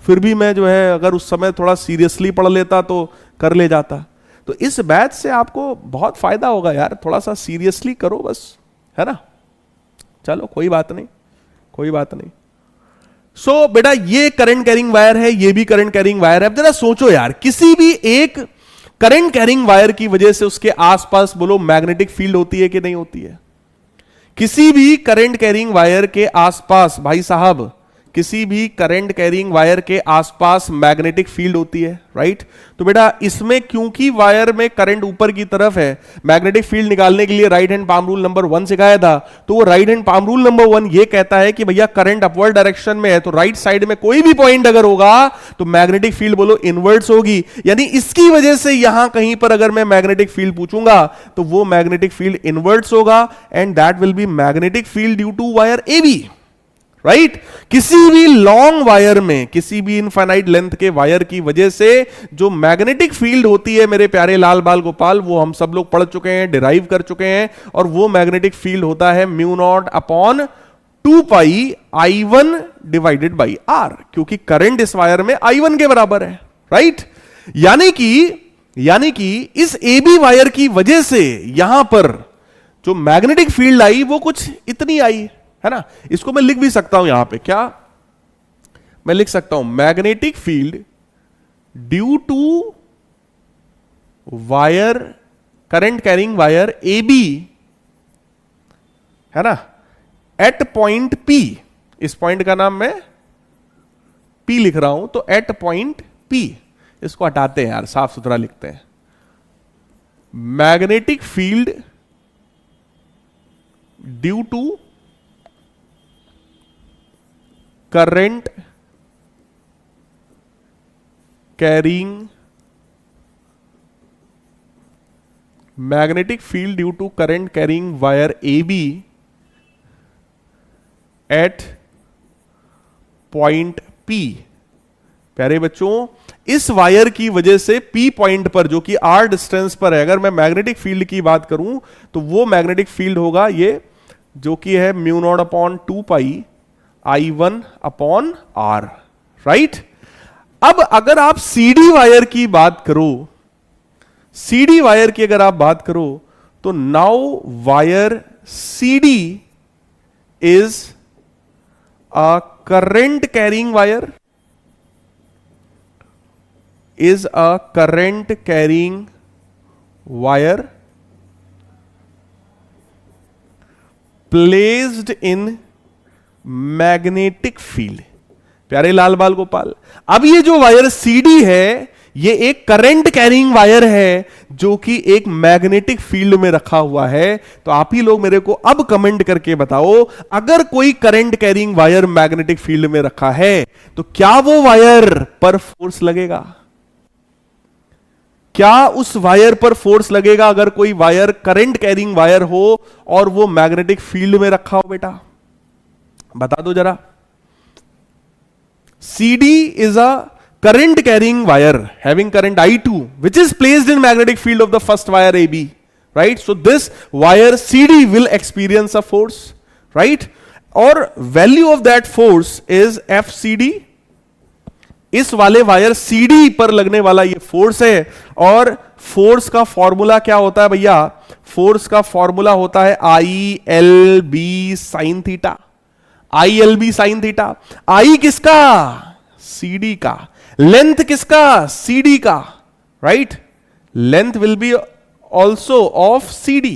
फिर भी मैं जो है अगर उस समय थोड़ा सीरियसली पढ़ लेता तो कर ले जाता। तो इस बैच से आपको बहुत फायदा होगा यार, थोड़ा सा सीरियसली करो बस, है ना? चलो कोई बात नहीं, कोई बात नहीं। सो बेटा ये करंट कैरिंग वायर है, ये भी करंट कैरिंग वायर है। अब जरा सोचो यार, किसी भी एक करंट कैरिंग वायर की वजह से उसके आसपास बोलो मैग्नेटिक फील्ड होती है कि नहीं होती है? किसी भी करंट कैरिंग वायर के आसपास भाई साहब, किसी भी करंट कैरिंग वायर के आसपास मैग्नेटिक फील्ड होती है, राइट? तो बेटा इसमें क्योंकि वायर में करंट ऊपर की तरफ है, मैग्नेटिक फील्ड निकालने के लिए right hand palm rule number 1 सिखाया था। तो वो right hand palm rule number 1 ये कहता है कि भैया करंट अपवर्ड डायरेक्शन में है, तो राइट साइड में कोई भी पॉइंट अगर होगा तो मैग्नेटिक फील्ड बोलो इनवर्ट्स होगी। यानी इसकी वजह से यहां कहीं पर अगर मैं मैग्नेटिक फील्ड पूछूंगा तो वो मैग्नेटिक फील्ड इनवर्ट्स होगा, and that will be magnetic field due to wire AB, right? किसी भी लॉन्ग वायर में, किसी भी इनफाइनाइट लेंथ के वायर की वजह से जो मैग्नेटिक फील्ड होती है मेरे प्यारे लाल बाल गोपाल, वो हम सब लोग पढ़ चुके हैं, डिराइव कर चुके हैं, और वो मैग्नेटिक फील्ड होता है μ0/2π I1 डिवाइडेड बाई R, क्योंकि करंट इस वायर में I1 के बराबर है, राइट? यानी कि इस AB वायर की वजह से यहां पर जो मैग्नेटिक फील्ड आई वो कुछ इतनी आई, है ना? इसको मैं लिख भी सकता हूं यहां पे, क्या मैं लिख सकता हूं? Magnetic field due to wire, current carrying wire AB, है ना, एट पॉइंट P। इस पॉइंट का नाम मैं P लिख रहा हूं, तो एट पॉइंट P, इसको हटाते हैं यार, साफ सुथरा लिखते हैं। Magnetic field due to current carrying, magnetic field due to current carrying wire AB at point P। प्यारे बच्चों, इस वायर की वजह से P पॉइंट पर, जो कि R डिस्टेंस पर है, अगर मैं मैग्नेटिक फील्ड की बात करूं तो वो मैग्नेटिक फील्ड होगा ये, जो कि है μ0/2π I1/R, राइट? अब अगर आप CD वायर की बात करो, CD वायर की अगर आप बात करो, तो now wire CD is a current carrying wire, is a current carrying wire placed in magnetic field। प्यारे लाल बाल गोपाल, अब ये जो वायर CD है ये एक करंट कैरिंग वायर है जो कि एक मैग्नेटिक फील्ड में रखा हुआ है। तो आप ही लोग मेरे को अब कमेंट करके बताओ, अगर कोई current carrying wire magnetic field में रखा है तो क्या वो वायर पर फोर्स लगेगा? क्या उस वायर पर फोर्स लगेगा अगर कोई वायर करंट कैरिंग वायर हो और वो मैग्नेटिक फील्ड में रखा हो? बेटा बता दो जरा। CD is a current carrying wire having current I2 which is placed in magnetic field of the first wire AB, right? So this wire CD will experience a force, right? और value of that force is FCD। इस वाले वायर CD पर लगने वाला ये फोर्स है, और फोर्स का फॉर्मूला क्या होता है भैया? फोर्स का फॉर्मूला होता है ILB sine theta. ILB sine theta. I किसका? CD का। लेंथ किसका? CD का, right? Length will be also of CD,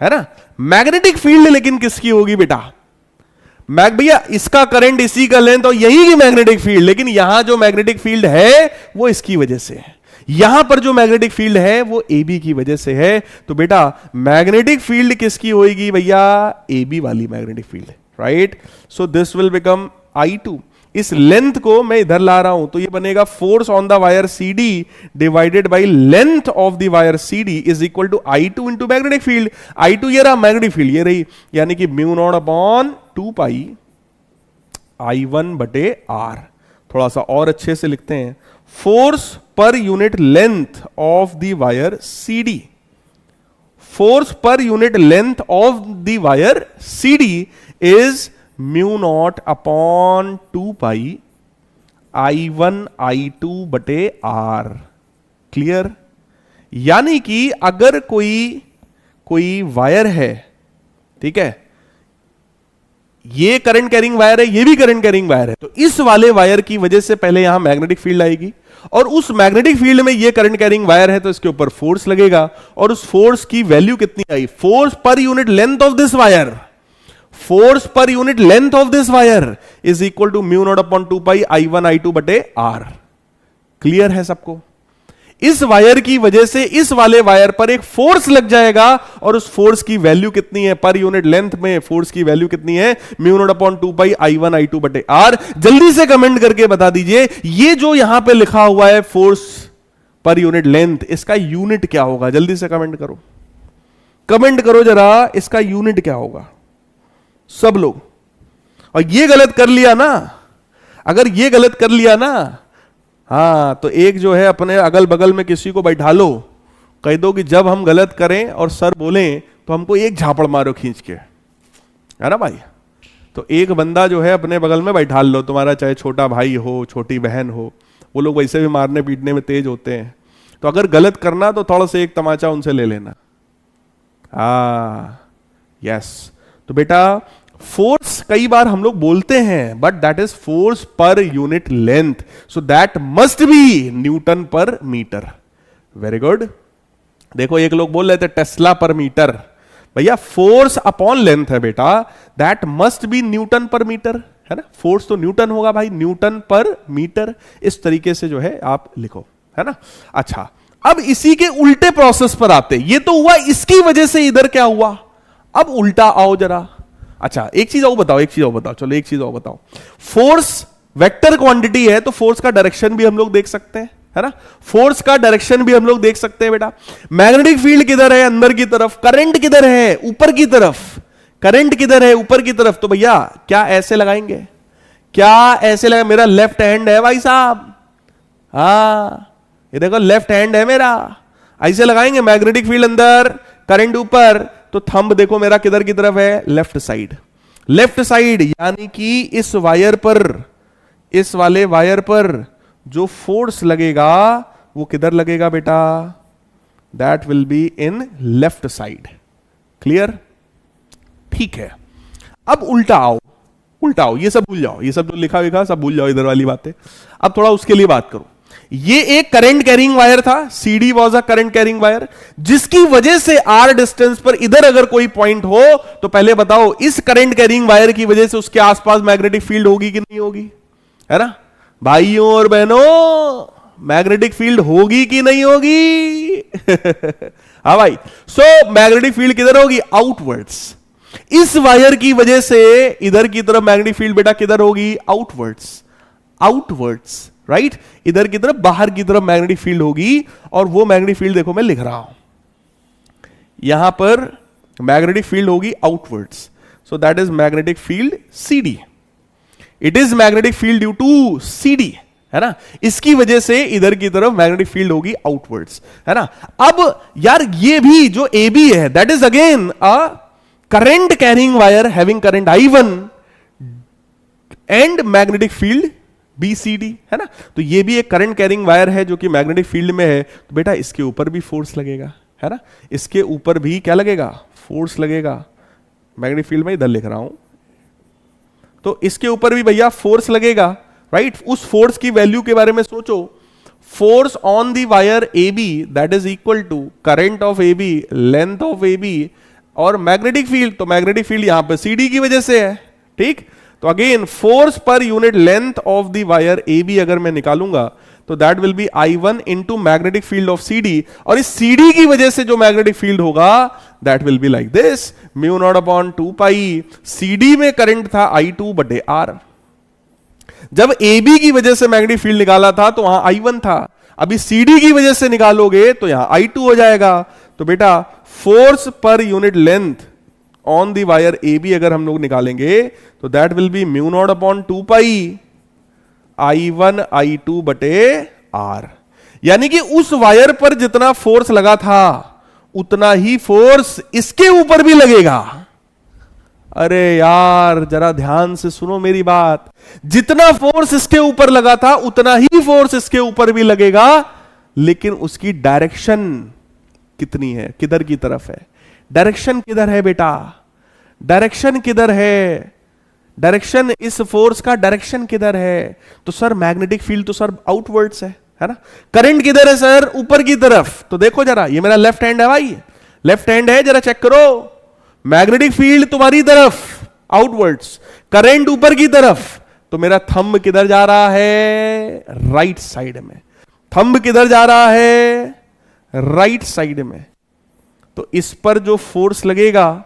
है ना? मैग्नेटिक फील्ड लेकिन किसकी होगी बेटा? भैया इसका करंट, इसी का लेंथ, और यही की मैग्नेटिक फील्ड, लेकिन यहां जो मैग्नेटिक फील्ड है वो इसकी वजह से है, यहां पर जो मैग्नेटिक फील्ड है वो AB की वजह से है। तो बेटा मैग्नेटिक फील्ड किसकी होगी भैया? AB वाली magnetic field, right? So this will become I2। इस लेंथ को मैं इधर ला रहा हूं तो ये बनेगा force on the wire CD divided by length of the wire CD is equal to I2 into magnetic field. I2 ये रहा, मैग्नेटिक फील्ड ये रही, यानी कि mu nought upon 2 pi I1 बटे R। थोड़ा सा और अच्छे से लिखते हैं, force per unit length of the wire CD, force per unit length of the wire CD is mu nought upon 2 pi I1 I2 बटे R। क्लियर? यानी कि अगर कोई वायर है, ठीक है, ये करंट कैरिंग वायर है, ये भी करंट कैरिंग वायर है, तो इस वाले वायर की वजह से पहले यहां मैग्नेटिक फील्ड आएगी, और उस मैग्नेटिक फील्ड में ये करंट कैरिंग वायर है तो इसके ऊपर फोर्स लगेगा, और उस फोर्स की वैल्यू कितनी आई? Force per unit length of this wire, force per unit length of this wire is equal to mu nought upon 2 pi I1 I2 बटे R। क्लियर है सबको? इस वायर की वजह से इस वाले वायर पर एक फोर्स लग जाएगा, और उस फोर्स की वैल्यू कितनी है? पर यूनिट लेंथ में फोर्स की वैल्यू कितनी है? Mu nought upon 2 pi I1 I2 बटे R। जल्दी से कमेंट करके बता दीजिए, ये जो यहां पे लिखा हुआ है फोर्स पर यूनिट लेंथ, इसका यूनिट क्या होगा? जल्दी से कमेंट करो, कमेंट करो जरा, इसका यूनिट क्या होगा सब लोग। और ये गलत कर लिया ना, अगर ये गलत कर लिया ना, हाँ, तो एक जो है अपने अगल बगल में किसी को बैठा लो, कह दो कि जब हम गलत करें और सर बोलें तो हमको एक झापड़ मारो खींच के, है ना भाई? तो एक बंदा जो है अपने बगल में बैठा लो, तुम्हारा चाहे छोटा भाई हो, छोटी बहन हो, वो लोग वैसे भी मारने पीटने में तेज होते हैं, तो अगर गलत करना तो थोड़ा सा एक तमाचा उनसे ले लेना। यस। तो बेटा फोर्स कई बार हम लोग बोलते हैं, but that is force per unit length, so that must be Newton पर मीटर। Very good. देखो एक लोग बोल रहे थे टेस्ला पर मीटर, भैया फोर्स अपॉन लेंथ है बेटा, दैट मस्ट बी न्यूटन पर मीटर, है ना? फोर्स तो न्यूटन होगा भाई, न्यूटन पर मीटर। इस तरीके से जो है आप लिखो, है ना? अच्छा, अब इसी के उल्टे प्रोसेस पर आते, ये तो हुआ इसकी वजह से इधर क्या हुआ, अब उल्टा आओ जरा। अच्छा एक चीज और बताओ, चलो एक चीज और बताओ। फोर्स वेक्टर क्वांटिटी है तो फोर्स का डायरेक्शन भी हम लोग देख सकते हैं, है ना? फोर्स का डायरेक्शन भी हम लोग देख सकते हैं बेटा। मैग्नेटिक फील्ड किधर है? अंदर की तरफ। करंट किधर है? ऊपर की तरफ। करंट किधर है? ऊपर की तरफ। तो भैया क्या ऐसे लगाएंगे? क्या ऐसे लगा? मेरा लेफ्ट हैंड है भाई साहब, ये देखो लेफ्ट हैंड है मेरा, ऐसे लगाएंगे। मैग्नेटिक फील्ड अंदर, करंट ऊपर, तो थंब देखो मेरा किधर की तरफ है? Left side. लेफ्ट साइड यानी कि इस वायर पर, इस वाले वायर पर जो फोर्स लगेगा वो किधर लगेगा बेटा? That will be in left side. Clear? ठीक है, अब उल्टा आओ, उल्टा आओ, ये सब भूल जाओ, ये सब जो लिखा लिखा सब भूल जाओ, इधर वाली बातें। अब थोड़ा उसके लिए बात करो। ये एक करंट कैरिंग वायर था, CD was a current carrying wire, जिसकी वजह से R डिस्टेंस पर इधर अगर कोई पॉइंट हो तो पहले बताओ इस करंट कैरिंग वायर की वजह से उसके आसपास मैग्नेटिक फील्ड होगी कि नहीं होगी? है ना भाइयों और बहनों, मैग्नेटिक फील्ड होगी कि नहीं होगी? हाँ भाई। सो मैग्नेटिक फील्ड किधर होगी? आउटवर्ड्स। इस वायर की वजह से इधर की तरफ मैग्नेटिक फील्ड बेटा किधर होगी? Outwards, outwards, right? इधर की तरफ, बाहर की तरफ मैग्नेटिक फील्ड होगी। और वो मैग्नेटिक फील्ड देखो मैं लिख रहा हूं, यहां पर मैग्नेटिक फील्ड होगी outwards, so that is magnetic field CD। It is magnetic field due to CD, है ना? इसकी वजह से इधर की तरफ मैग्नेटिक फील्ड होगी आउटवर्ड्स, है ना? अब यार ये भी जो AB है, that is again a current carrying wire having current I1 and magnetic field BCD, है ना? तो ये भी एक करंट कैरिंग वायर है जो कि मैग्नेटिक फील्ड में है। तो बेटा इसके ऊपर भी फोर्स लगेगा, है ना? इसके ऊपर भी क्या लगेगा? फोर्स लगेगा। मैग्नेटिक फील्ड में इधर लिख रहा हूं, तो इसके ऊपर भी भैया फोर्स लगेगा, राइट? उस फोर्स की वैल्यू के बारे में सोचो। Force on the wire AB that is equal to current of AB, length of AB और मैग्नेटिक फील्ड। तो मैग्नेटिक फील्ड यहां पर CD की वजह से है, ठीक? तो again force per unit length of the wire AB अगर मैं निकालूंगा तो that will be I1 into magnetic field of CD, और इस CD की वजह से जो मैग्नेटिक फील्ड होगा that will be like this, mu nought upon 2 pi. CD में करंट था I2 बटे R। जब AB की वजह से मैग्नेटिक फील्ड निकाला था तो वहां I1 था, अभी CD की वजह से निकालोगे तो यहां I2 हो जाएगा। तो बेटा force per unit length on the wire AB अगर हम लोग निकालेंगे तो that will B mu nought upon 2 pi I1 I2 बटे R। यानी कि उस वायर पर जितना फोर्स लगा था उतना ही फोर्स इसके ऊपर भी लगेगा। अरे यार जरा ध्यान से सुनो मेरी बात, जितना फोर्स इसके ऊपर लगा था उतना ही फोर्स इसके ऊपर भी लगेगा, लेकिन उसकी डायरेक्शन कितनी है, किधर की तरफ है? डायरेक्शन किधर है बेटा? डायरेक्शन किधर है? डायरेक्शन, इस फोर्स का डायरेक्शन किधर है? तो सर मैग्नेटिक फील्ड तो सर आउटवर्ड्स है ना? करंट किधर है सर? ऊपर की तरफ। तो देखो जरा, ये मेरा लेफ्ट हैंड है भाई, लेफ्ट हैंड है, जरा चेक करो। मैग्नेटिक फील्ड तुम्हारी तरफ आउटवर्ड्स, करंट ऊपर की तरफ। तो मेरा थंब किधर जा रहा है? राइट साइड में। थंब किधर जा रहा है? राइट साइड में। तो इस पर जो फोर्स लगेगा,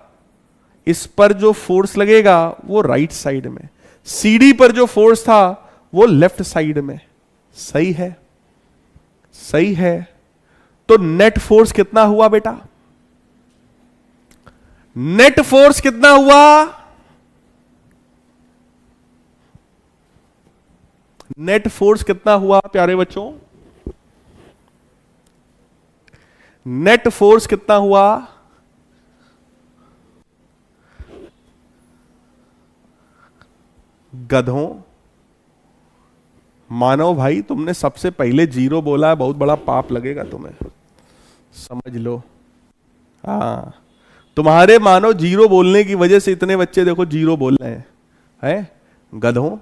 इस पर जो फोर्स लगेगा वो राइट साइड में, CD पर जो फोर्स था वो लेफ्ट साइड में। सही है, सही है। तो नेट फोर्स कितना हुआ बेटा? नेट फोर्स कितना हुआ? नेट फोर्स कितना हुआ प्यारे बच्चों? नेट फोर्स कितना हुआ? गधों, मानो भाई तुमने सबसे पहले 0 बोला है, बहुत बड़ा पाप लगेगा तुम्हें, समझ लो। हाँ, तुम्हारे मानो 0 बोलने की वजह से इतने बच्चे देखो 0 बोल रहे हैं गधों।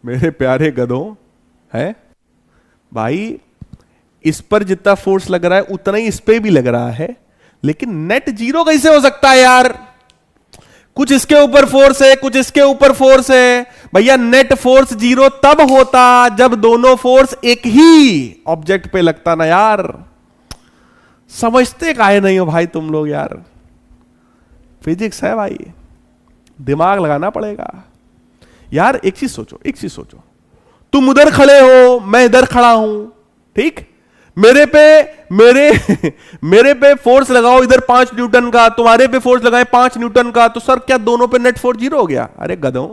मेरे प्यारे गधों, है भाई, इस पर जितना फोर्स लग रहा है उतना ही इस पे भी लग रहा है, लेकिन नेट 0 कैसे हो सकता है यार? कुछ इसके ऊपर फोर्स है, कुछ इसके ऊपर फोर्स है। भैया नेट फोर्स 0 तब होता जब दोनों फोर्स एक ही ऑब्जेक्ट पे लगता ना यार। समझते काहे नहीं हो भाई तुम लोग यार? फिजिक्स है भाई, दिमाग लगाना पड़ेगा यार। एक चीज सोचो, एक चीज सोचो, तुम उधर खड़े हो, मैं इधर खड़ा हूं, ठीक? मेरे पे फोर्स लगाओ इधर 5 न्यूटन का, तुम्हारे पे फोर्स लगाए 5 न्यूटन का, तो सर क्या दोनों पे नेट फोर्स 0 हो गया? अरे गधों,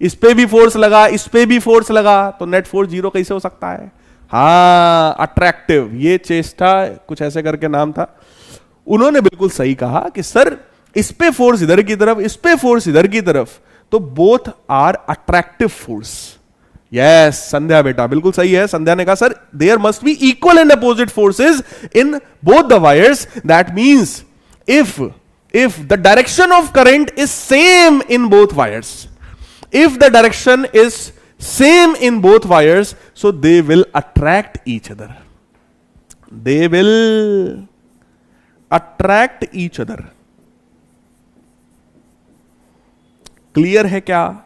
इस पे भी फोर्स लगा, इस पे भी फोर्स लगा, तो नेट फोर्स 0 कैसे हो सकता है? हाँ, अट्रैक्टिव, ये चेष्टा कुछ ऐसे करके नाम था, उन्होंने बिल्कुल सही कहा कि सर इस पे फोर्स इधर की तरफ, इस पे फोर्स इधर की तरफ, तो both are attractive force. Yes Sandhya बेटा बिल्कुल सही है। संध्या ने कहा sir there must be equal and opposite forces in both the wires, that means if the direction of current is same in both wires, if the direction is same in both wires, so they will attract each other, they will attract each other. Clear है क्या?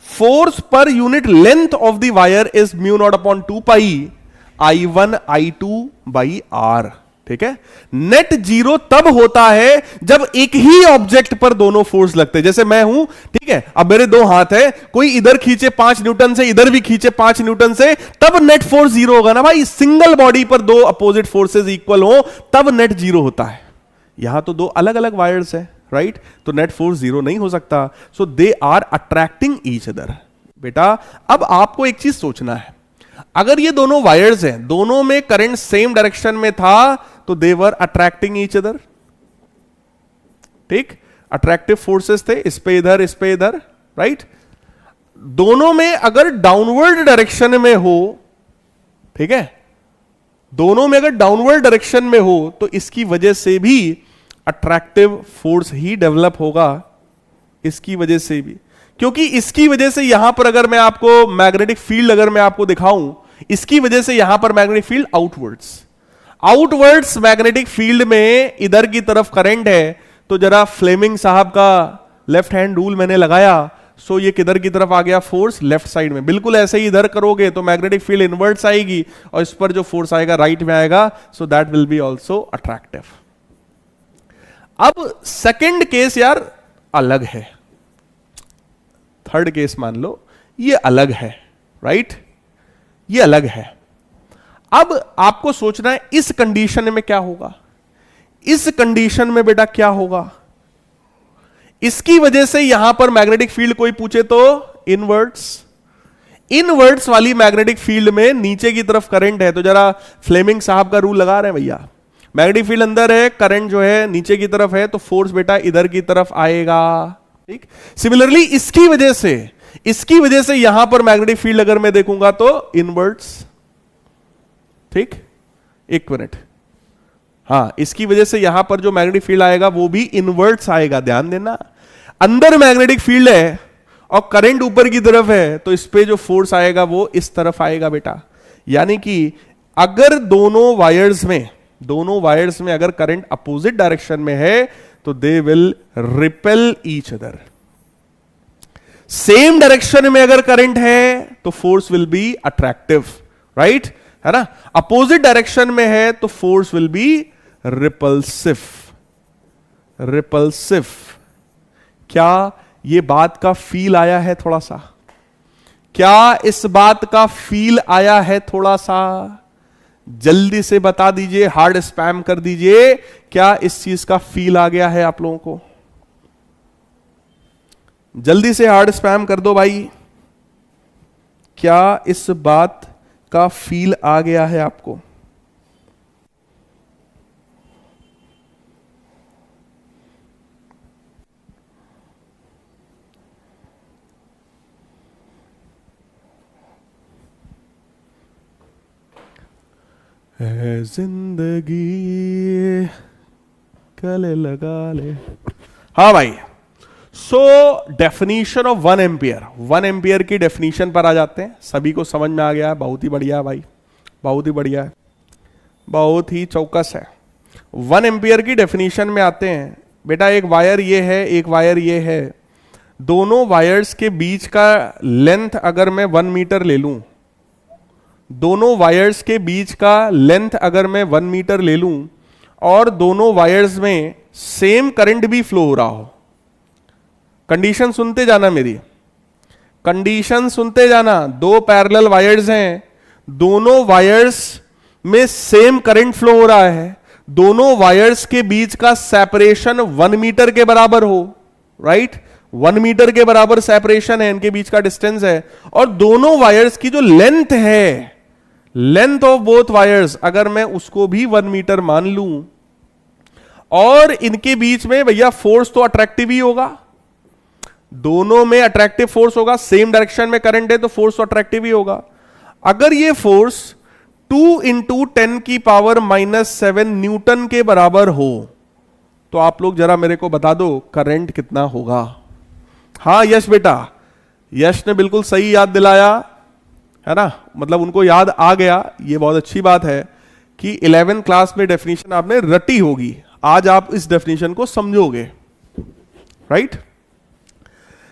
Force per unit length of the wire is mu nought upon 2 pi I1 I2 by R, ठीक है। नेट जीरो तब होता है जब एक ही ऑब्जेक्ट पर दोनों फोर्स लगते हैं। जैसे मैं हूं, ठीक है, अब मेरे दो हाथ है, कोई इधर खींचे 5 न्यूटन से, इधर भी खींचे 5 न्यूटन से, तब नेट फोर्स जीरो होगा ना भाई। सिंगल बॉडी पर दो अपोजिट फोर्सेस इक्वल हो तब नेट जीरो होता है। यहां तो दो अलग अलग वायर्स है, राइट, तो नेट फोर्स जीरो नहीं हो सकता। So they are attracting each other. बेटा अब आपको एक चीज सोचना है, अगर ये दोनों वायर्स हैं, दोनों में करंट सेम डायरेक्शन में था, तो दे वर अट्रैक्टिंग ईच अदर, ठीक, अट्रैक्टिव फोर्सेस थे, इस पे इधर, राइट। दोनों में अगर डाउनवर्ड डायरेक्शन में हो, ठीक है, दोनों में अगर डाउनवर्ड डायरेक्शन में हो, तो इसकी वजह से भी अट्रैक्टिव फोर्स ही डेवलप होगा, इसकी वजह से भी। क्योंकि इसकी वजह से यहां पर अगर मैं आपको मैग्नेटिक फील्ड अगर मैं आपको दिखाऊं, इसकी वजह से यहां पर magnetic field outwards magnetic field में इधर की तरफ करंट है, तो जरा फ्लेमिंग साहब का लेफ्ट हैंड रूल मैंने लगाया, सो ये किधर की तरफ आ गया, फोर्स लेफ्ट साइड में। बिल्कुल ऐसे ही इधर करोगे तो मैग्नेटिक फील्ड इनवर्ट्स आएगी और इस पर जो फोर्स आएगा राइट में आएगा, so that will B also attractive. अब सेकेंड केस यार अलग है, थर्ड केस मान लो ये अलग है, राइट, ये अलग है। अब आपको सोचना है इस कंडीशन में क्या होगा, इस कंडीशन में बेटा क्या होगा। इसकी वजह से यहां पर मैग्नेटिक फील्ड कोई पूछे तो इनवर्ट्स वाली मैग्नेटिक फील्ड में नीचे की तरफ करंट है, तो जरा फ्लेमिंग साहब का रूल लगा रहे हैं भैया, मैग्नेटिक फील्ड अंदर है, करंट जो है नीचे की तरफ है, तो फोर्स बेटा इधर की तरफ आएगा, ठीक। सिमिलरली इसकी वजह से यहां पर मैग्नेटिक फील्ड अगर मैं देखूंगा तो इनवर्ट्स, ठीक, एक मिनट, हां, इसकी वजह से यहां पर जो मैग्नेटिक फील्ड आएगा वो भी इनवर्ट्स आएगा। ध्यान देना, अंदर मैग्नेटिक फील्ड है और करंट ऊपर की तरफ है, तो इस पे जो फोर्स आएगा वो इस तरफ आएगा बेटा। यानी कि अगर दोनों वायर्स में अगर करंट अपोजिट डायरेक्शन में है, तो they will repel each other. Same direction में अगर करंट है तो force will be attractive, right, है ना। अपोजिट डायरेक्शन में है तो फोर्स विल बी रिपल्सिव। क्या ये बात का फील आया है थोड़ा सा? क्या इस बात का फील आया है थोड़ा सा? जल्दी से बता दीजिए, हार्ड स्पैम कर दीजिए, क्या इस चीज का फील आ गया है आप लोगों को? जल्दी से हार्ड स्पैम कर दो भाई। क्या इस बात का फील आ गया है आपको? है जिंदगी गले लगा ले। हाँ भाई, सो डेफिनेशन ऑफ 1 एम्पियर की डेफिनेशन पर आ जाते हैं। सभी को समझ में आ गया है? बहुत ही बढ़िया भाई, बहुत ही बढ़िया है, बहुत ही चौकस है। 1 एम्पियर की डेफिनेशन में आते हैं बेटा। एक वायर ये है, एक वायर ये है, दोनों वायर्स के बीच का लेंथ अगर मैं 1 मीटर ले लूं, दोनों वायर्स के बीच का लेंथ अगर मैं 1 मीटर ले लूं और दोनों वायर्स में सेम करंट भी फ्लो हो रहा हो, कंडीशन सुनते जाना, मेरी कंडीशन सुनते जाना। दो पैरेलल वायर्स हैं, दोनों वायर्स में सेम करंट फ्लो हो रहा है, दोनों वायर्स के बीच का सेपरेशन 1 मीटर के बराबर हो, राइट, 1 मीटर के बराबर सेपरेशन है, इनके बीच का डिस्टेंस है, और दोनों वायर्स की जो लेंथ है, लेंथ ऑफ बोथ वायर्स अगर मैं उसको भी 1 मीटर मान लूं, और इनके बीच में भैया फोर्स तो अट्रैक्टिव ही होगा। दोनों में अट्रैक्टिव फोर्स होगा, सेम डायरेक्शन में करंट है तो फोर्स तो अट्रैक्टिव ही होगा। अगर ये फोर्स 2 इंटू 10 की पावर -7 न्यूटन के बराबर हो तो आप लोग जरा मेरे को बता दो करंट कितना होगा। हाँ यश बेटा, यश ने बिल्कुल सही याद दिलाया है ना, मतलब उनको याद आ गया, ये बहुत अच्छी बात है कि 11th क्लास में डेफिनेशन आपने रटी होगी, आज आप इस डेफिनेशन को समझोगे, राइट।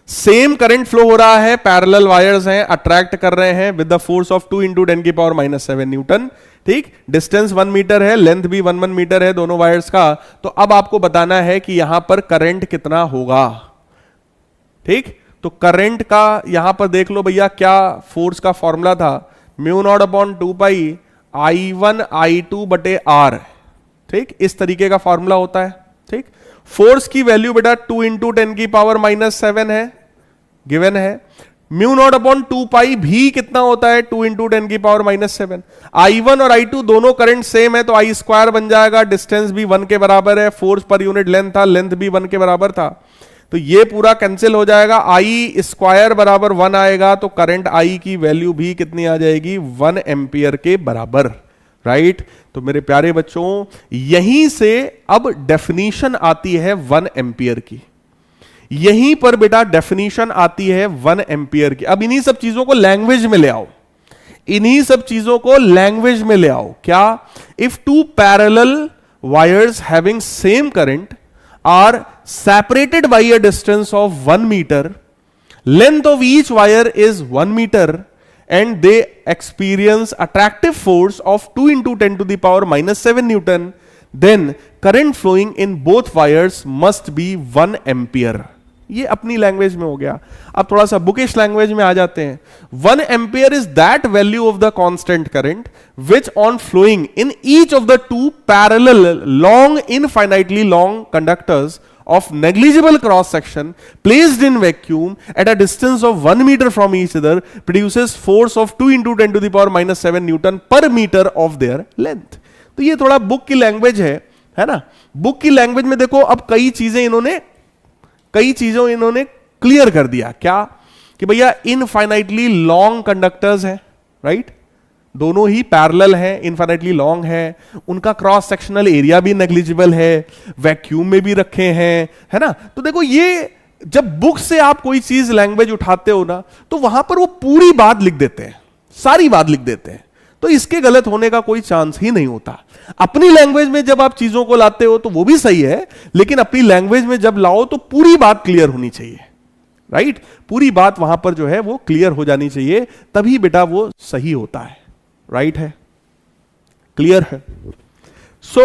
सेम करंट फ्लो हो रहा है, पैरेलल वायर्स हैं, अट्रैक्ट कर रहे हैं with the force of 2 into 10 की पावर -7 न्यूटन, ठीक। डिस्टेंस 1 मीटर है, लेंथ भी 1 मीटर है दोनों वायर्स का। तो अब आपको बताना है कि यहां पर करंट कितना होगा, ठीक। तो करंट का यहां पर देख लो भैया, क्या फोर्स का फॉर्मूला था, μ0/2 I1I2 बटे R, ठीक। इस तरीके का फॉर्मूला होता है, ठीक। फोर्स की वैल्यू बेटा 2 इंटू 10 की पावर -7 है, गिवन है। μ0/2 भी कितना होता है, 2 इंटू 10 की पावर -7। I1 और I2 दोनों करंट सेम है तो I स्क्वायर बन जाएगा, डिस्टेंस भी 1 के बराबर है, फोर्स पर यूनिट लेंथ था, लेंथ भी 1 के बराबर था, तो ये पूरा कैंसिल हो जाएगा, I स्क्वायर बराबर 1 आएगा, तो करंट I की वैल्यू भी कितनी आ जाएगी, 1 एम्पियर के बराबर, राइट। तो मेरे प्यारे बच्चों यहीं से अब डेफिनीशन आती है 1 एम्पियर की, यहीं पर बेटा डेफिनीशन आती है 1 एम्पियर की। अब इन्हीं सब चीजों को लैंग्वेज में ले आओ, इन्हीं सब चीजों को लैंग्वेज में ले आओ। क्या, if 2 parallel wires having same current are separated by a distance of 1 meter, length of each wire is 1 meter, and they experience attractive force of 2 into 10 to the power -7 Newton, then current flowing in both wires must be 1 ampere. ये अपनी लैंग्वेज में हो गया। अब थोड़ा सा बुकिश लैंग्वेज में आ जाते हैं। 1 ampere is that value of the constant current which on flowing in each of the 2 parallel long infinitely long conductors of negligible cross section placed in vacuum at a distance of 1 meter from each other produces force of 2 into 10 to the power -7 Newton per meter of their length. तो ये थोड़ा बुक की लैंग्वेज है ना। बुक की लैंग्वेज में देखो अब कई चीजों इन्होंने क्लियर कर दिया। क्या कि भैया इनफाइनाइटली लॉन्ग कंडक्टर्स है, राइट, दोनों ही पैरेलल है, इनफाइनाइटली लॉन्ग है, उनका क्रॉस सेक्शनल एरिया भी नेग्लिजिबल है, वैक्यूम में भी रखे हैं, है ना। तो देखो ये जब बुक से आप कोई चीज लैंग्वेज उठाते हो ना तो वहां पर वो पूरी बात लिख देते हैं, सारी बात लिख देते हैं, तो इसके गलत होने का कोई चांस ही नहीं होता। अपनी लैंग्वेज में जब आप चीजों को लाते हो तो वो भी सही है, लेकिन अपनी लैंग्वेज में जब लाओ तो पूरी बात क्लियर होनी चाहिए, राइट। पूरी बात वहां पर जो है वो क्लियर हो जानी चाहिए, तभी बेटा वो सही होता है, राइट है, क्लियर है। सो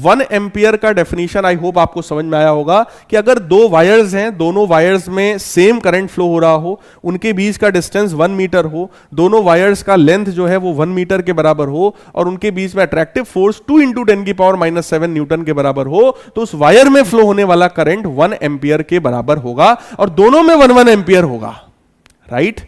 1 एम्पियर का डेफिनेशन आई होप आपको समझ में आया होगा कि अगर 2 वायर्स हैं, दोनों वायर्स में सेम करंट फ्लो हो रहा हो, उनके बीच का डिस्टेंस 1 मीटर हो, दोनों वायर्स का लेंथ जो है वो 1 मीटर के बराबर हो और उनके बीच में अट्रैक्टिव फोर्स 2 इंटू 10 की पावर -7 न्यूटन के बराबर हो, तो उस वायर में फ्लो होने वाला करंट 1 एम्पियर के बराबर होगा और दोनों में 1 एम्पियर होगा, राइट।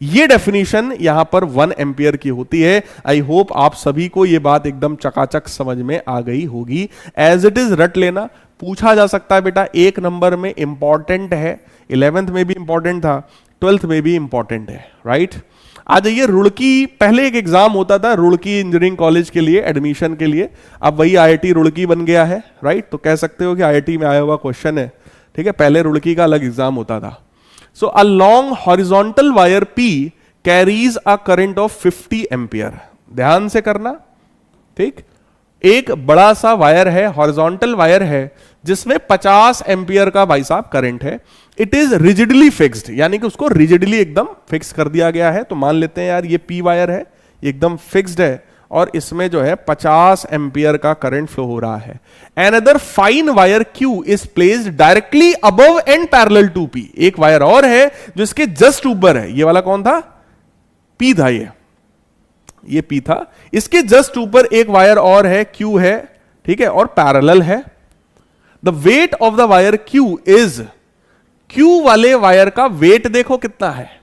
ये डेफिनेशन यहां पर 1 एम्पियर की होती है। आई होप आप सभी को ये बात एकदम चकाचक समझ में आ गई होगी। एज इट इज रट लेना, पूछा जा सकता है बेटा, 1 नंबर में इंपॉर्टेंट है, 11th में भी इंपॉर्टेंट था, 12th में भी इंपॉर्टेंट है, राइट। आ जाइए रुड़की, पहले एक एग्जाम होता था रुड़की इंजीनियरिंग कॉलेज के लिए एडमिशन के लिए, अब वही IIT रुड़की बन गया है, राइट। तो कह सकते हो कि IIT में आया हुआ क्वेश्चन है, ठीक है। पहले रुड़की का अलग एग्जाम होता था। So a long horizontal wire P carries a current of 50 ampere. ध्यान से करना, ठीक। एक बड़ा सा वायर है, हॉरिजॉन्टल वायर है, जिसमें 50 एम्पियर का भाई साहब करंट है। इट इज रिजिडली फिक्स्ड, यानी कि उसको रिजिडली एकदम फिक्स कर दिया गया है। तो मान लेते हैं यार ये P वायर है, एकदम फिक्स्ड है और इसमें जो है 50 एम्पियर का करंट फ्लो हो रहा है। Another fine wire Q is placed directly above and parallel to P. एक वायर और है जो इसके जस्ट ऊपर है, ये वाला कौन था, P था, ये P था। इसके जस्ट ऊपर एक वायर और है, Q है, ठीक है, और पैरेलल है। The weight of the wire Q is, Q वाले वायर का वेट देखो कितना है,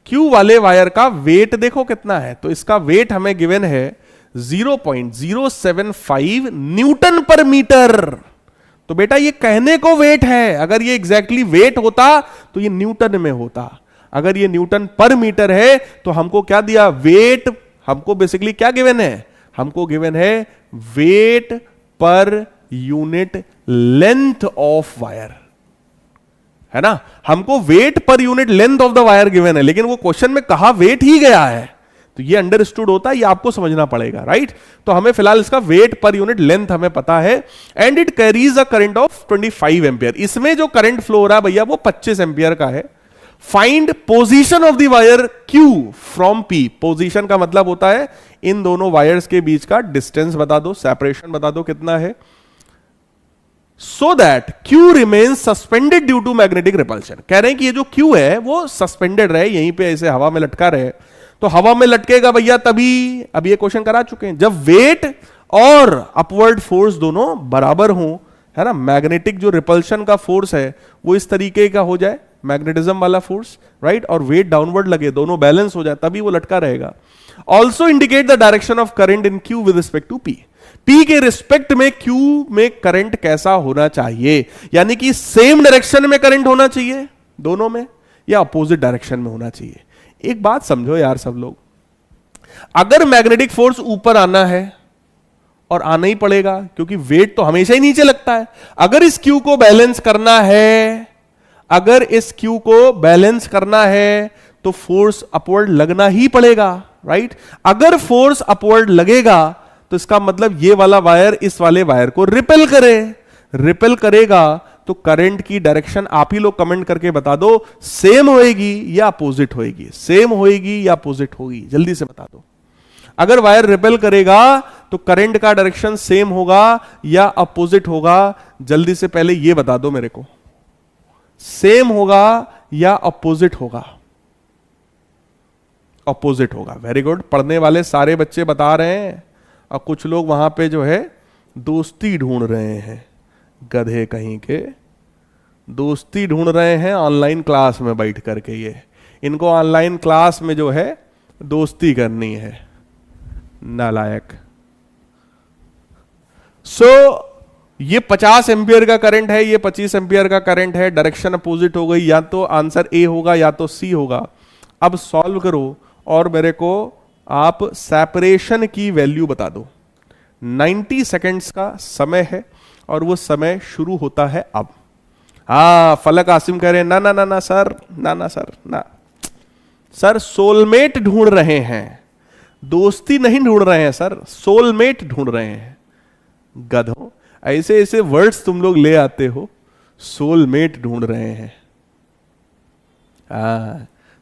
Q वाले वायर का वेट देखो कितना है। तो इसका वेट हमें गिवन है 0.075 न्यूटन पर मीटर। तो तो बेटा ये कहने को वेट है, अगर ये एग्जैक्टली वेट होता तो ये न्यूटन में होता। अगर ये न्यूटन पर मीटर है तो हमको क्या दिया, वेट। हमको बेसिकली क्या गिवन है, हमको गिवन है वेट पर यूनिट लेंथ ऑफ वायर, है ना। हमको वेट पर unit length of the wire given है, लेकिन वो क्वेश्चन में कहा वेट ही गया है, तो ये अंडरस्टूड होता है, ये आपको समझना पड़ेगा, राइट। तो हमें फिलहाल इसका वेट पर यूनिट लेंथ हमें पता है। And it carries a current of 25 ampere. इसमें जो करंट फ्लो हो रहा है भैया वो 25 एम्पियर का है। Find position of the wire Q from P। Position का मतलब होता है इन दोनों वायर्स के बीच का डिस्टेंस बता दो, सेपरेशन बता दो कितना है, so that Q remains suspended due to magnetic repulsion. कह रहे हैं कि ये जो Q है वो सस्पेंडेड रहे, यहीं पे ऐसे हवा में लटका रहे। तो हवा में लटकेगा भैया तभी, अब ये क्वेश्चन करा चुके हैं, जब वेट और अपवर्ड फोर्स दोनों बराबर हों, है ना। मैग्नेटिक जो रिपल्शन का फोर्स है वो इस तरीके का हो जाए, मैग्नेटिज्म वाला फोर्स, राइट, और वेट डाउनवर्ड लगे, दोनों बैलेंस हो जाए, तभी वो लटका रहेगा। Also indicate the direction of current in Q with respect to P। P के रिस्पेक्ट में Q में करंट कैसा होना चाहिए, यानी कि सेम डायरेक्शन में करंट होना चाहिए दोनों में, या अपोजिट डायरेक्शन में होना चाहिए। एक बात समझो यार सब लोग, अगर मैग्नेटिक फोर्स ऊपर आना है, और आना ही पड़ेगा क्योंकि वेट तो हमेशा ही नीचे लगता है, अगर इस Q को बैलेंस करना है, अगर इस Q को बैलेंस करना है तो फोर्स अपवर्ड लगना ही पड़ेगा, राइट। अगर फोर्स अपवर्ड लगेगा तो इसका मतलब ये वाला वायर इस वाले वायर को रिपेल करे, रिपेल करेगा तो करंट की डायरेक्शन आप ही लोग कमेंट करके बता दो, सेम होएगी या अपोजिट होएगी, सेम होएगी या अपोजिट होगी, जल्दी से बता दो। अगर वायर रिपेल करेगा तो करंट का डायरेक्शन सेम होगा या अपोजिट होगा, जल्दी से पहले ये बता दो मेरे को, सेम होगा या अपोजिट होगा, अपोजिट होगा। वेरी गुड, पढ़ने वाले सारे बच्चे बता रहे हैं, और कुछ लोग वहां पे जो है दोस्ती ढूंढ रहे हैं, गधे कहीं के दोस्ती ढूंढ रहे हैं ऑनलाइन क्लास में बैठ करके। ये इनको ऑनलाइन क्लास में जो है दोस्ती करनी है, नालायक। सो ये 50 एम्पियर का करंट है, ये 25 एम्पियर का करंट है, डायरेक्शन अपोजिट हो गई, या तो आंसर ए होगा या तो सी होगा। अब सॉल्व करो और मेरे को आप सेपरेशन की वैल्यू बता दो। 90 सेकेंड्स का समय है और वो समय शुरू होता है अब। फलक आसिम कह रहे हैं ना ना ना ना सर, ना ना सर, ना सर, सोलमेट ढूंढ रहे हैं, दोस्ती नहीं ढूंढ रहे हैं सर, सोलमेट ढूंढ रहे हैं। गधों, ऐसे ऐसे वर्ड्स तुम लोग ले आते हो, सोलमेट ढूंढ रहे हैं।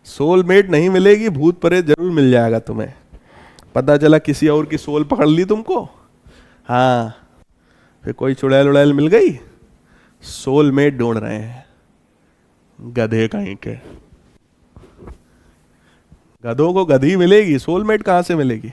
सोलमेट नहीं मिलेगी, भूत प्रेत जरूर मिल जाएगा तुम्हें। पता चला किसी और की सोल पकड़ ली तुमको, फिर कोई चुड़ैल उड़ैल मिल गई, सोलमेट ढूंढ रहे हैं, गधे कहीं के। गधों को गधी मिलेगी, सोलमेट कहां से मिलेगी।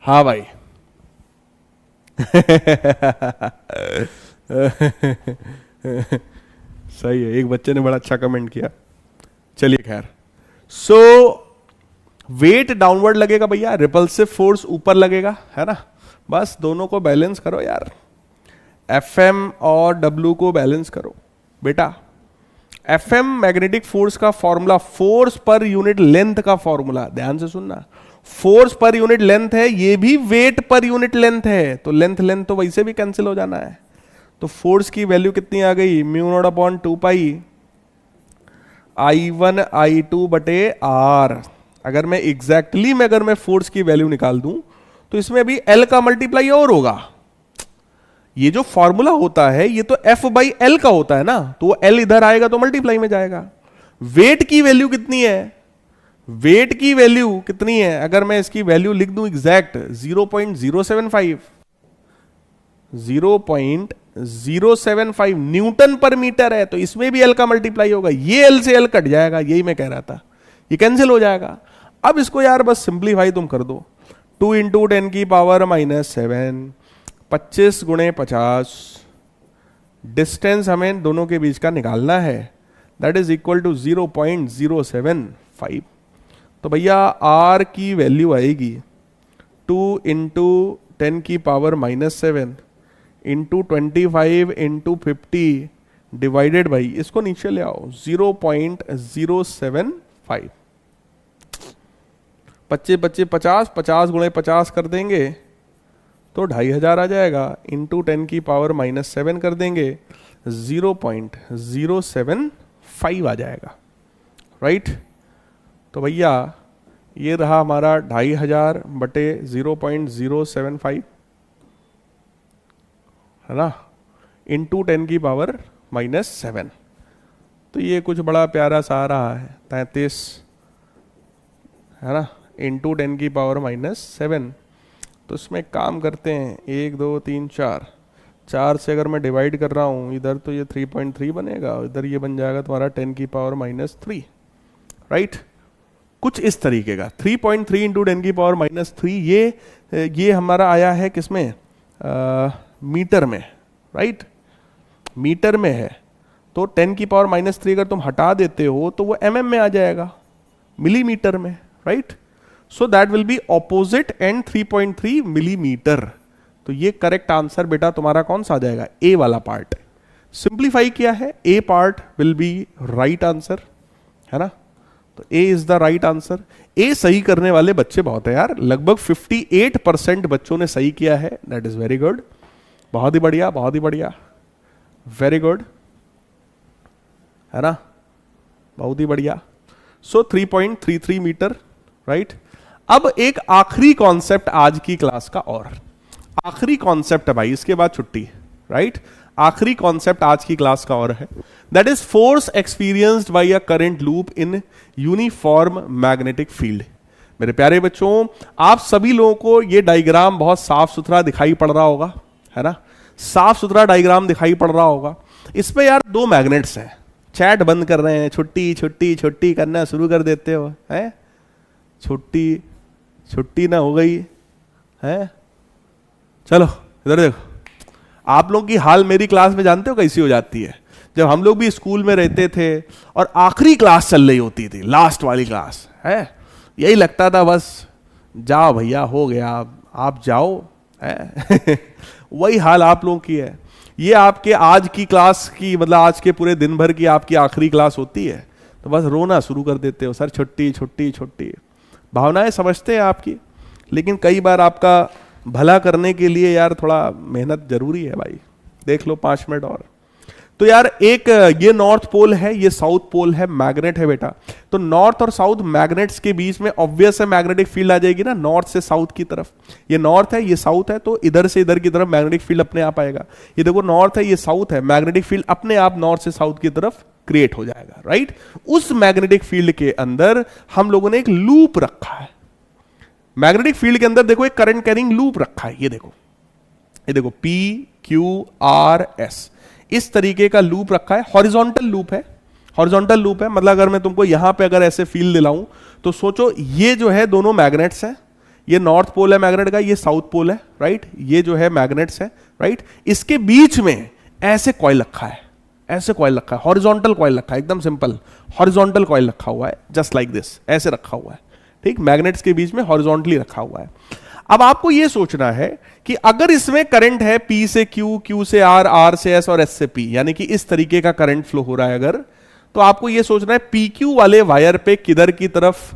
हाँ भाई सही है, एक बच्चे ने बड़ा अच्छा कमेंट किया। चलिए खैर, सो वेट डाउनवर्ड लगेगा भैया, रिपल्सिव फोर्स ऊपर लगेगा, है ना। बस दोनों को बैलेंस करो यार, एफएम और डब्ल्यू को बैलेंस करो बेटा। एफएम मैग्नेटिक फोर्स का formula force per unit length का फॉर्मूला, ध्यान से सुनना, फोर्स पर यूनिट लेंथ है, ये भी वेट पर यूनिट लेंथ है, तो लेंथ लेंथ तो वैसे भी कैंसिल हो जाना है। तो फोर्स की वैल्यू कितनी आ गई, mu nought upon 2 pi I1 I2 बटे आर। अगर मैं एग्जैक्टली में अगर मैं फोर्स की वैल्यू निकाल दूं तो इसमें अभी L का मल्टीप्लाई और होगा। ये जो फॉर्मूला होता है ये तो F बाई L का होता है ना, तो वो L इधर आएगा तो मल्टीप्लाई में जाएगा। वेट की वैल्यू कितनी है, वेट की वैल्यू कितनी है, अगर मैं इसकी वैल्यू लिख दूं एग्जैक्ट 0.075 0.075 न्यूटन पर मीटर है, तो इसमें भी L का मल्टीप्लाई होगा, ये L से L कट जाएगा, यही मैं कह रहा था, ये कैंसिल हो जाएगा। अब इसको यार बस सिंप्लीफाई तुम कर दो, 2 इंटू 10 की पावर -7, 25 गुणे 50, डिस्टेंस हमें दोनों के बीच का निकालना है, दैट इज इक्वल टू 0.075। तो भैया R की वैल्यू आएगी 2 इंटू 10 की power -7 into 25 into 50 divided by, इसको नीचे ले आओ, 0.075। 25 50, 50 गुणे 50 कर देंगे तो 2500 आ जाएगा, इंटू 10 की पावर -7 कर देंगे 0.075 आ जाएगा, राइट। तो भैया ये रहा हमारा 2500 बटे 0.075, है ना, इंटू 10 की पावर -7। तो ये कुछ बड़ा प्यारा सा आ रहा है 33, है ना, इंटू 10 की पावर -7। तो इसमें काम करते हैं, 1 2 3 4 से अगर मैं डिवाइड कर रहा हूँ इधर तो ये 3.3 बनेगा, इधर ये बन जाएगा तुम्हारा 10 की पावर -3, राइट। कुछ इस तरीके का 3.3 इंटू 10 की पावर -3, ये हमारा आया है किसमें, मीटर में, राइट, मीटर में है। तो 10 की पावर -3 अगर तुम हटा देते हो तो वो mm में आ जाएगा, मिलीमीटर में, right. So that will B opposite and 3.3 millimetre. तो ये करेक्ट आंसर बेटा तुम्हारा कौन सा आ जाएगा, ए वाला पार्ट। सिंप्लीफाई किया है, A part will be right answer, है ना। तो A is the right answer. A सही करने वाले बच्चे बहुत है यार, लगभग 58% बच्चों ने सही किया है, दैट इज वेरी गुड, बहुत ही बढ़िया, बहुत ही बढ़िया, वेरी गुड, है ना, बहुत ही बढ़िया। सो 3.33 मीटर, राइट। अब एक आखिरी कॉन्सेप्ट आज की क्लास का, और आखिरी कॉन्सेप्ट है भाई, इसके बाद छुट्टी, राइट। आखिरी कॉन्सेप्ट आज की क्लास का और है, that is force experienced bye a current loop in uniform magnetic field. मेरे प्यारे बच्चों, आप सभी लोगों को ये डायग्राम बहुत साफ सुथरा दिखाई पड़ रहा होगा, है ना, साफ सुथरा डायग्राम दिखाई पड़ रहा होगा। इसमें यार दो मैग्नेट्स हैं, चैट बंद कर रहे हैं, छुट्टी छुट्टी छुट्टी करना शुरू कर देते हो, है, छुट्टी छुट्टी ना हो गई है। चलो इधर देखो, आप लोग की हाल मेरी क्लास में जानते हो कैसी हो जाती है, जब हम लोग भी स्कूल में रहते थे और आखिरी क्लास चल रही होती थी, लास्ट वाली क्लास, है, यही लगता था बस जाओ भैया हो गया, आप जाओ, है वही हाल आप लोगों की है। ये आपके आज की क्लास की, मतलब आज के पूरे दिन भर की आपकी आखिरी क्लास होती है, तो बस रोना शुरू कर देते हो, सर छुट्टी छुट्टी छुट्टी। भावनाएं समझते हैं आपकी, लेकिन कई बार आपका भला करने के लिए यार थोड़ा मेहनत जरूरी है भाई। देख लो 5 मिनट और। तो यार एक ये नॉर्थ पोल है, ये साउथ पोल है, मैग्नेट है बेटा। तो नॉर्थ और साउथ मैग्नेट्स के बीच में ऑब्वियस है मैग्नेटिक फील्ड आ जाएगी ना, नॉर्थ से साउथ की तरफ। ये नॉर्थ है, ये साउथ है, तो इधर से इधर की तरफ मैग्नेटिक फील्ड अपने आप आएगा। ये देखो नॉर्थ है, ये साउथ है, मैग्नेटिक फील्ड अपने आप नॉर्थ से साउथ की तरफ क्रिएट हो जाएगा, राइट। उस मैग्नेटिक फील्ड के अंदर हम लोगों ने एक लूप रखा है। मैग्नेटिक फील्ड के अंदर देखो एक करंट कैरिंग लूप रखा है, ये देखो P Q R S, इस तरीके का लूप रखा है। हॉरिजॉन्टल लूप है, हॉरिजॉन्टल लूप है, मतलब अगर मैं तुमको यहां पे अगर ऐसे फील्ड दिलाऊं तो सोचो ये जो है दोनों मैग्नेट्स हैं, ये नॉर्थ पोल है मैग्नेट का, ये साउथ पोल है, राइट, ये जो है मैग्नेट्स है, राइट, इसके बीच में ऐसे कॉइल रखा है, ऐसे कॉइल रखा है, हॉरिजॉन्टल कॉइल रखा है, एकदम सिंपल हॉरिजॉन्टल कॉइल रखा हुआ है, जस्ट लाइक दिस, ऐसे रखा हुआ है, ठीक, मैग्नेट्स के बीच में हॉरिजॉन्टली रखा हुआ है। अब आपको यह सोचना है कि अगर इसमें करंट है P से Q, Q से R, R से S और S से P, यानी कि इस तरीके का करंट फ्लो हो रहा है अगर, तो आपको यह सोचना है PQ वाले वायर पे किधर की तरफ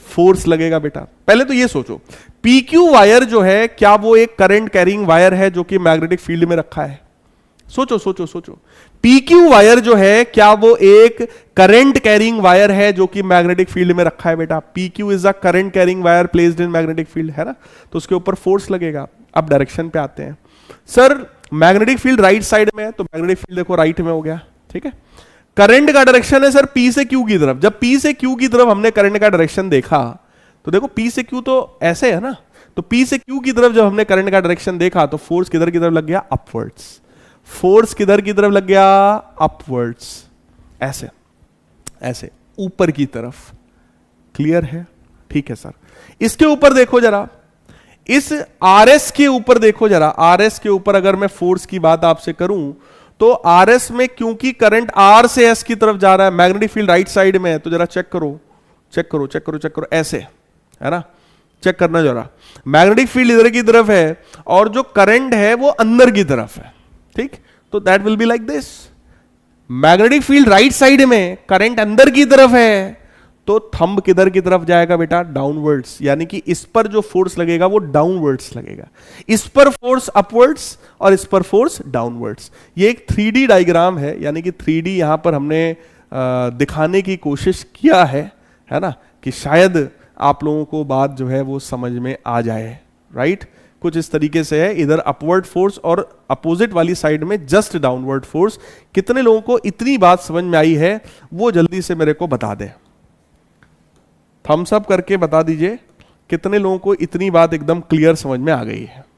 फोर्स लगेगा बेटा। पहले तो यह सोचो, PQ वायर जो है क्या वो एक करंट कैरिंग वायर है जो कि मैग्नेटिक फील्ड में रखा है? सोचो सोचो सोचो, PQ वायर जो है क्या वो एक करंट कैरिंग वायर है जो कि मैग्नेटिक फील्ड में रखा है बेटा? PQ is a current carrying wire placed in magnetic field, है ना, तो उसके ऊपर फोर्स लगेगा। अब डायरेक्शन पे आते हैं, sir magnetic field right side में है, तो मैग्नेटिक फील्ड देखो राइट में हो गया, ठीक है। करंट का डायरेक्शन है सर P से Q की तरफ, जब P से Q की तरफ हमने करंट का डायरेक्शन देखा तो देखो P से Q तो ऐसे है ना, तो P से Q की तरफ जब हमने करंट का डायरेक्शन देखा तो फोर्स किधर की तरफ लग गया? अपवर्ड्स। फोर्स किधर की तरफ लग गया? अपवर्ड्स, ऐसे ऐसे ऊपर की तरफ। क्लियर है? ठीक है सर। इसके ऊपर देखो जरा, इस RS के ऊपर देखो जरा, RS के ऊपर अगर मैं फोर्स की बात आपसे करूं तो RS में क्योंकि करंट R से S की तरफ जा रहा है, मैग्नेटिक फील्ड राइट साइड में है, तो जरा चेक करो चेक करो चेक करो चेक करो, ऐसे है ना, चेक करना जरा, मैग्नेटिक फील्ड इधर की तरफ है और जो करंट है वो अंदर की तरफ है, ठीक, तो that will be like this. Magnetic field right side में, करंट अंदर की तरफ है, तो थंब किधर की तरफ जाएगा बेटा? डाउनवर्ड्स, यानी कि इस पर जो फोर्स लगेगा वो डाउनवर्ड्स लगेगा, इस पर फोर्स अपवर्ड्स और इस पर फोर्स डाउनवर्ड्स। ये एक 3D डायग्राम है, यानी कि 3D यहां पर हमने दिखाने की कोशिश किया है ना, कि शायद आप लोगों को बात जो है वो समझ में आ जाए, राइट। कुछ इस तरीके से है, इधर अपवर्ड फोर्स और अपोजिट वाली साइड में जस्ट डाउनवर्ड फोर्स। कितने लोगों को इतनी बात समझ में आई है वो जल्दी से मेरे को बता दें, थम्स अप करके बता दीजिए कितने लोगों को इतनी बात एकदम क्लियर समझ में आ गई है।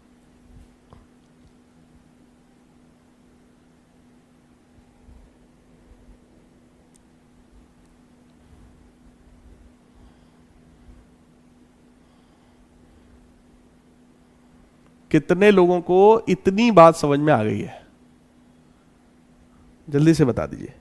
कितने लोगों को इतनी बात समझ में आ गई है? जल्दी से बता दीजिए।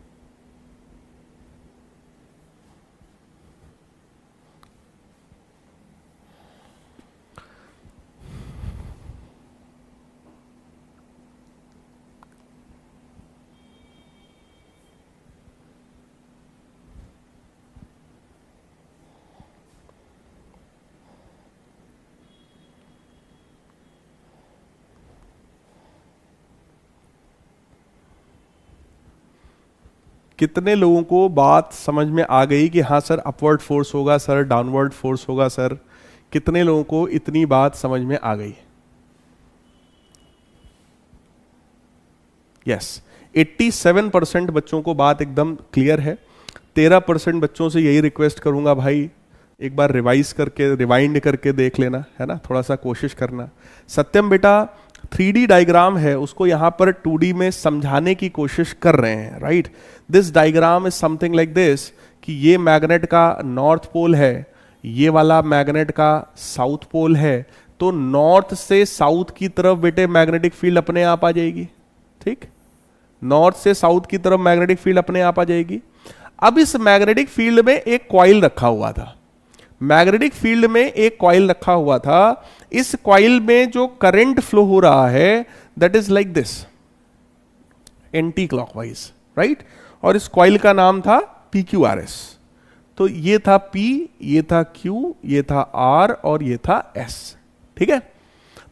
कितने लोगों को बात समझ में आ गई कि हाँ सर अपवर्ड फोर्स होगा, सर डाउनवर्ड फोर्स होगा? सर कितने लोगों को इतनी बात समझ में आ गई? यस, 87% बच्चों को बात एकदम क्लियर है। 13% बच्चों से यही रिक्वेस्ट करूंगा, भाई एक बार रिवाइज करके, रिवाइंड करके देख लेना, है ना, थोड़ा सा कोशिश करना। सत्यम बेटा 3D डायग्राम है, उसको यहां पर 2D में समझाने की कोशिश कर रहे हैं, right. This diagram is something like this, कि ये मैग्नेट का नॉर्थ पोल है, ये वाला मैग्नेट का साउथ पोल है, तो नॉर्थ से साउथ की तरफ बेटे मैग्नेटिक फील्ड अपने आप आ जाएगी, ठीक, नॉर्थ से साउथ की तरफ मैग्नेटिक फील्ड अपने आप आ जाएगी। अब इस मैग्नेटिक फील्ड में एक कॉइल रखा हुआ था, मैग्नेटिक फील्ड में एक कॉइल रखा हुआ था, इस कॉइल में जो करंट फ्लो हो रहा है that is like this, anti clockwise, right, और इस कॉइल का नाम था PQRS। तो ये था P, ये था Q, ये था R और ये था S, ठीक है।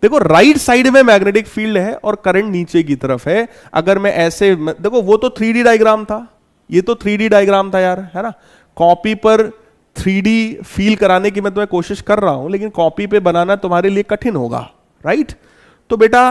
देखो राइट साइड में मैग्नेटिक फील्ड है और करंट नीचे की तरफ है। अगर मैं ऐसे देखो, वो तो 3D डायग्राम था, ये तो 3D डायग्राम था यार, है ना। कॉपी पर 3D फील कराने की मैं तुम्हें कोशिश कर रहा हूं, लेकिन कॉपी पे बनाना तुम्हारे लिए कठिन होगा, राइट। तो बेटा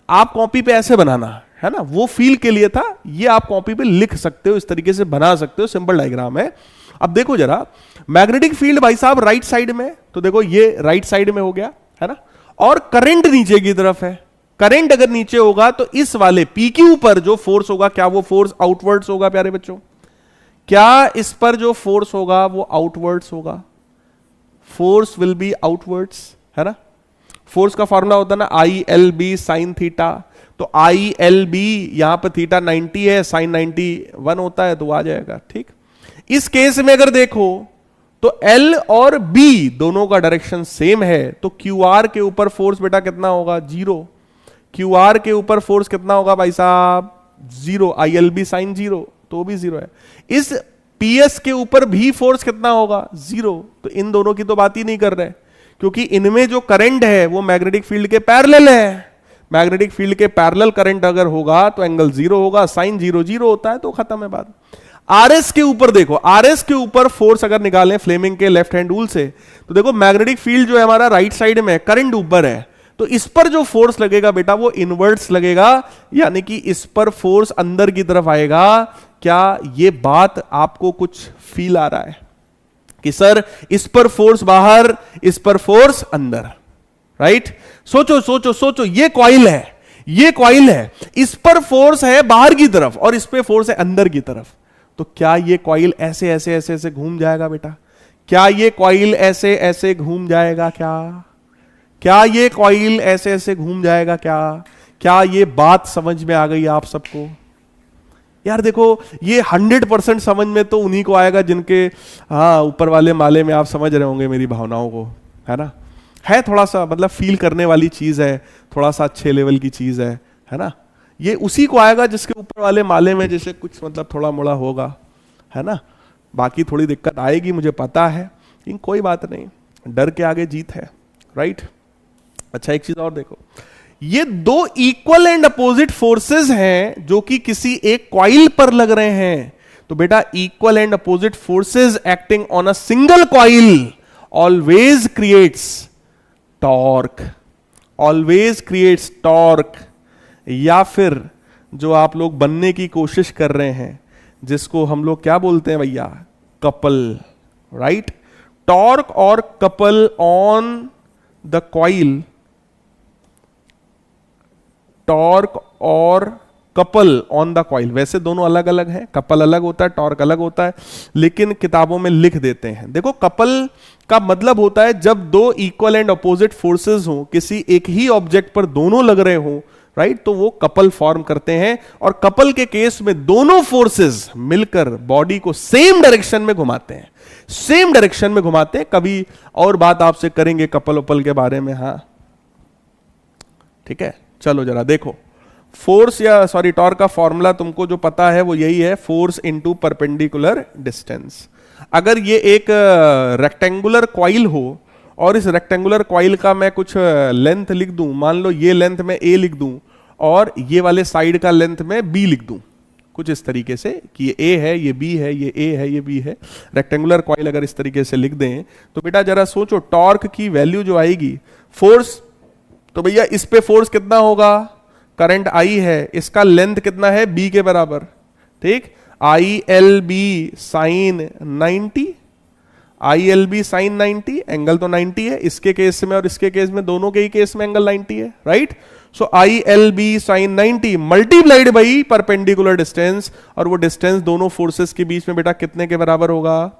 आप कॉपी पे ऐसे बनाना, है ना, वो फील के लिए था, ये आप कॉपी पे लिख सकते हो, इस तरीके से बना सकते हो, सिंपल डायग्राम है। अब देखो जरा, मैग्नेटिक फील्ड भाई साहब राइट साइड में, तो देखो ये राइट साइड में हो गया, है ना, और करंट नीचे की तरफ है। करंट अगर नीचे होगा तो इस वाले PQ पर जो फोर्स होगा, क्या वो फोर्स आउटवर्ड्स होगा प्यारे बच्चों? क्या इस पर जो फोर्स होगा वो आउटवर्ड्स होगा? फोर्स विल बी आउटवर्ड्स, है ना। फोर्स का फॉर्मूला होता है ना I L B sine theta, तो आई एल बी यहां पर थीटा 90 है, साइन 91 होता है, तो आ जाएगा। ठीक, इस केस में अगर देखो तो L और B दोनों का डायरेक्शन सेम है, तो QR के ऊपर फोर्स बेटा कितना होगा, 0। QR के ऊपर फोर्स कितना होगा भाई साहब, 0। ILB साइन 0, तो भी 0 है। इस PS के ऊपर भी फोर्स कितना होगा, 0। तो इन दोनों की तो बात ही नहीं कर रहे, क्योंकि इनमें जो करंट है वो मैग्नेटिक फील्ड के पैरेलल है। मैग्नेटिक फील्ड के पैरेलल करंट अगर होगा तो एंगल 0 होगा, साइन 0 0 होता है, तो खत्म है बात। आरएस के ऊपर देखो, आरएस के ऊपर फोर्स अगर निकालें फ्लेमिंग के लेफ्ट हैंड रूल से, तो देखो मैग्नेटिक फील्ड जो है हमारा राइट साइड में, करंट ऊपर है, तो इस पर जो फोर्स लगेगा बेटा वो इनवर्ट्स लगेगा, यानी कि इस पर फोर्स अंदर की तरफ आएगा। क्या ये बात आपको कुछ फील आ रहा है कि सर इस पर फोर्स बाहर, इस पर फोर्स अंदर, राइट? सोचो सोचो सोचो, ये कॉइल है, ये कॉइल है, इस पर फोर्स है बाहर की तरफ और इस पे फोर्स है अंदर की तरफ, तो क्या ये कॉइल ऐसे ऐसे ऐसे ऐसे घूम जाएगा बेटा? क्या ये कॉइल ऐसे ऐसे घूम जाएगा? क्या ये कॉइल ऐसे ऐसे घूम जाएगा? क्या ये बात समझ में आ गई आप सबको? यार देखो, ये 100% समझ में तो उन्हीं को आएगा जिनके ऊपर वाले माले में, आप समझ रहे होंगे मेरी भावनाओं को, है ना। है थोड़ा सा मतलब फील करने वाली चीज है, थोड़ा सा अच्छे लेवल की चीज है ना। ये उसी को आएगा जिसके ऊपर वाले माले में जैसे कुछ मतलब थोड़ा मोड़ा होगा, है ना। बाकी थोड़ी दिक्कत आएगी मुझे पता है, लेकिन कोई बात नहीं, डर के आगे जीत है, राइट। अच्छा एक चीज और देखो, ये दो इक्वल एंड अपोजिट फोर्सेस हैं जो कि किसी एक कॉइल पर लग रहे हैं। तो बेटा equal and opposite forces acting on a single coil always creates torque, always creates torque. या फिर जो आप लोग बनने की कोशिश कर रहे हैं, जिसको हम लोग क्या बोलते हैं भैया, कपल, राइट। टॉर्क और couple on the coil, torque और कपल ऑन द कॉइल, वैसे दोनों अलग अलग हैं, कपल अलग होता है, टॉर्क अलग होता है, लेकिन किताबों में लिख देते हैं। देखो कपल का मतलब होता है जब दो इक्वल एंड अपोजिट फोर्सेस हो, किसी एक ही ऑब्जेक्ट पर दोनों लग रहे हो, राइट, तो वो कपल फॉर्म करते हैं। और कपल के केस में दोनों फोर्सेस मिलकर बॉडी को सेम डायरेक्शन में घुमाते हैं, सेम डायरेक्शन में घुमाते हैं। कभी और बात आपसे करेंगे कपल उपल के बारे में, हाँ ठीक है। चलो जरा देखो, फोर्स या सॉरी टॉर्क का फॉर्मूला तुमको जो पता है वो यही है, फोर्स इनटू परपेंडिकुलर डिस्टेंस। अगर ये एक रेक्टेंगुलर कॉइल हो और इस रेक्टेंगुलर कॉइल का मैं कुछ लेंथ लिख दूं, मान लो ये लेंथ में a लिख दूं और ये वाले साइड का लेंथ में b लिख दूं, कुछ इस तरीके से कि ये a है, ये b है, ये a है, ये b है। रेक्टेंगुलर कॉइल अगर इस तरीके से लिख दें तो बेटा जरा सोचो, टॉर्क की वैल्यू जो आएगी, फोर्स तो भैया इस पे फोर्स कितना होगा, करंट I है, इसका लेंथ कितना है, b के बराबर, ठीक। ILB sine 90, ILB sine 90, angle तो 90 है इसके केस में और इसके केस में, दोनों के ही केस में एंगल 90 है, right. So ILB sine 90 multiplied by perpendicular distance, और वो डिस्टेंस दोनों फोर्सेस के बीच में बेटा कितने के बराबर होगा,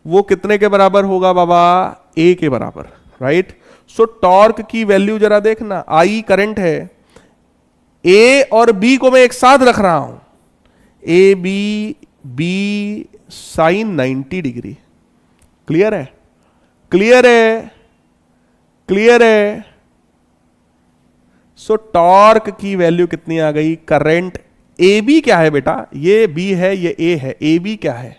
वो कितने के बराबर होगा बाबा, A के बराबर, राइट। सो टॉर्क की वैल्यू जरा देखना, I करंट है, A और B को मैं एक साथ रख रहा हूं, AB B sine 90 degree, clear है, क्लियर है, क्लियर है। सो टॉर्क की वैल्यू कितनी आ गई, करंट AB क्या है बेटा, ये B है, ये A है, AB क्या है,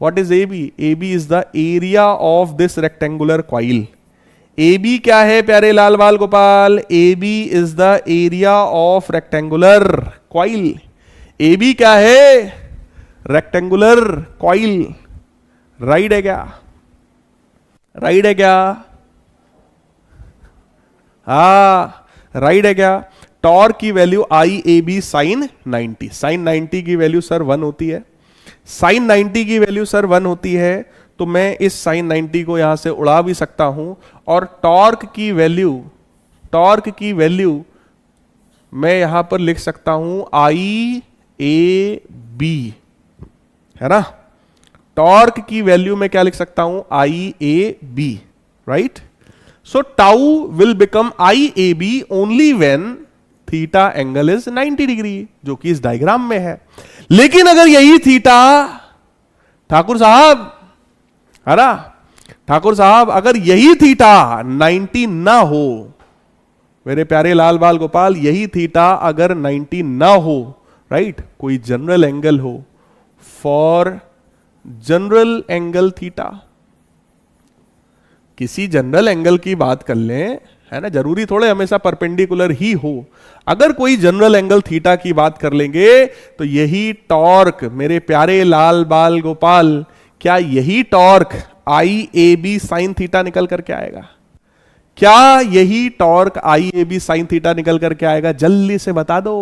what is AB, AB is the area of this rectangular coil. AB क्या है प्यारे लाल बाल Gopal, AB is the area of rectangular coil. AB क्या है, रेक्टेंगुलर कॉइल, राइट है क्या, राइट है क्या, हा राइट है क्या। टॉर्क की वैल्यू IAB साइन 90, साइन 90 की वैल्यू सर 1 होती है, साइन 90 की वैल्यू सर 1 होती है, तो मैं इस साइन 90 को यहां से उड़ा भी सकता हूं, और टॉर्क की वैल्यू, टॉर्क की वैल्यू मैं यहां पर लिख सकता हूं IAB, है ना। टॉर्क की वैल्यू में क्या लिख सकता हूं, IAB, right. So tau will become I A B only when theta angle is 90 degree, जो कि इस डायग्राम में है। लेकिन अगर यही थीटा, ठाकुर साहब, है ना ठाकुर साहब, अगर यही थीटा 90 ना हो, मेरे प्यारे लाल बाल गोपाल, यही थीटा अगर 90 ना हो, राइट, कोई जनरल एंगल हो, फॉर जनरल एंगल थीटा, किसी जनरल एंगल की बात कर लें, है ना, जरूरी थोड़े हमेशा परपेंडिकुलर ही हो। अगर कोई जनरल एंगल थीटा की बात कर लेंगे तो यही टॉर्क, मेरे प्यारे लाल बाल गोपाल, क्या यही torque I A B sine theta निकल करके आएगा? क्या यही torque I A B sine theta निकल करके आएगा? जल्दी से बता दो,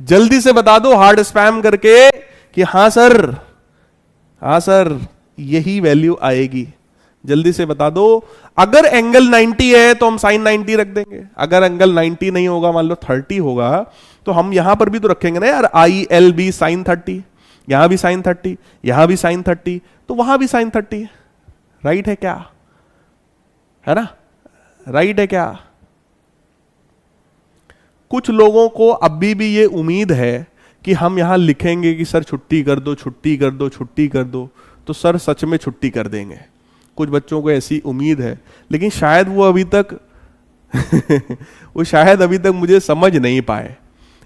जल्दी से बता दो हार्ड स्पैम करके कि हां सर, हां सर, यही वैल्यू आएगी। जल्दी से बता दो। अगर एंगल 90 है तो हम साइन 90 रख देंगे, अगर एंगल 90 नहीं होगा, मान लो 30 होगा, तो हम यहां पर भी तो रखेंगे ना यार, आई एल बी साइन 30, यहां भी साइन 30, यहां भी साइन 30, तो वहां भी साइन 30। राइट है क्या? है ना, राइट है क्या? कुछ लोगों को अभी भी ये उम्मीद है कि हम यहां लिखेंगे कि सर छुट्टी कर दो, छुट्टी कर दो, छुट्टी कर दो, तो सर सच में छुट्टी कर देंगे। कुछ बच्चों को ऐसी उम्मीद है, लेकिन शायद वो अभी तक वो शायद अभी तक मुझे समझ नहीं पाए।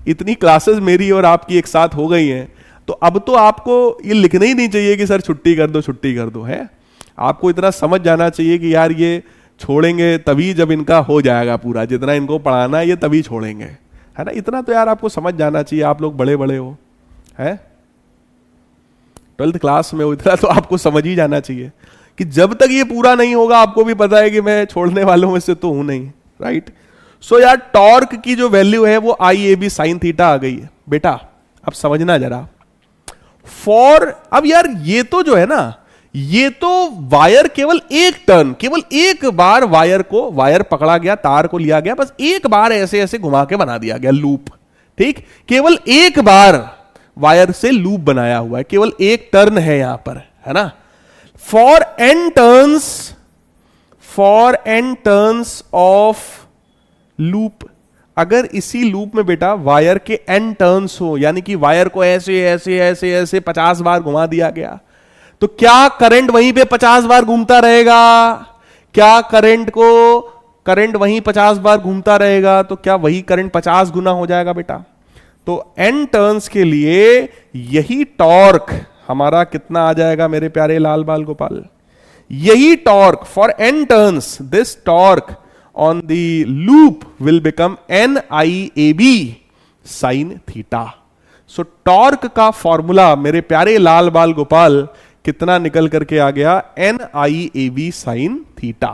इतनी क्लासेस मेरी और आपकी एक साथ हो गई हैं, तो अब तो आपको ये लिखना ही नहीं चाहिए कि सर छुट्टी कर दो, छुट्टी कर दो, है। आपको इतना समझ जाना चाहिए कि यार ये छोड़ेंगे तभी जब इनका हो जाएगा पूरा, जितना इनको पढ़ाना है ये तभी छोड़ेंगे, है ना। इतना तो यार आपको समझ जाना चाहिए, आप लोग बड़े बड़े हो, है, 12th क्लास में हो, इतना तो आपको समझ ही जाना चाहिए कि जब तक ये पूरा नहीं होगा, आपको भी पता है कि मैं छोड़ने वालों में से तो हूं नहीं, राइट। सो यार टॉर्क की जो वैल्यू है वो आई ए बी साइन थीटा आ गई है। बेटा अब समझना जरा, फॉर, अब यार ये तो जो है ना, ये तो वायर केवल एक टर्न, केवल एक बार वायर को, वायर पकड़ा गया, तार को लिया गया, बस एक बार ऐसे ऐसे घुमा के बना दिया गया लूप, ठीक, केवल एक बार वायर से लूप बनाया हुआ है, केवल एक टर्न है यहां पर, है ना। For n turns of loop, अगर इसी लूप में बेटा वायर के n टर्न्स हो, यानी कि वायर को ऐसे ऐसे ऐसे ऐसे 50 बार घुमा दिया गया, तो क्या करंट वहीं पे 50 बार घूमता रहेगा? क्या करंट वहीं 50 बार घूमता रहेगा? तो क्या वही करंट 50 गुना हो जाएगा बेटा? तो n टर्न्स के लिए यही टॉर्क हमारा कितना आ जाएगा मेरे प्यारे लाल बाल गोपाल? यही torque for n turns, this torque on the loop will become n I A B sine theta. So torque का फॉर्मूला मेरे प्यारे लाल बाल गोपाल कितना निकल करके आ गया? n I A B sine theta,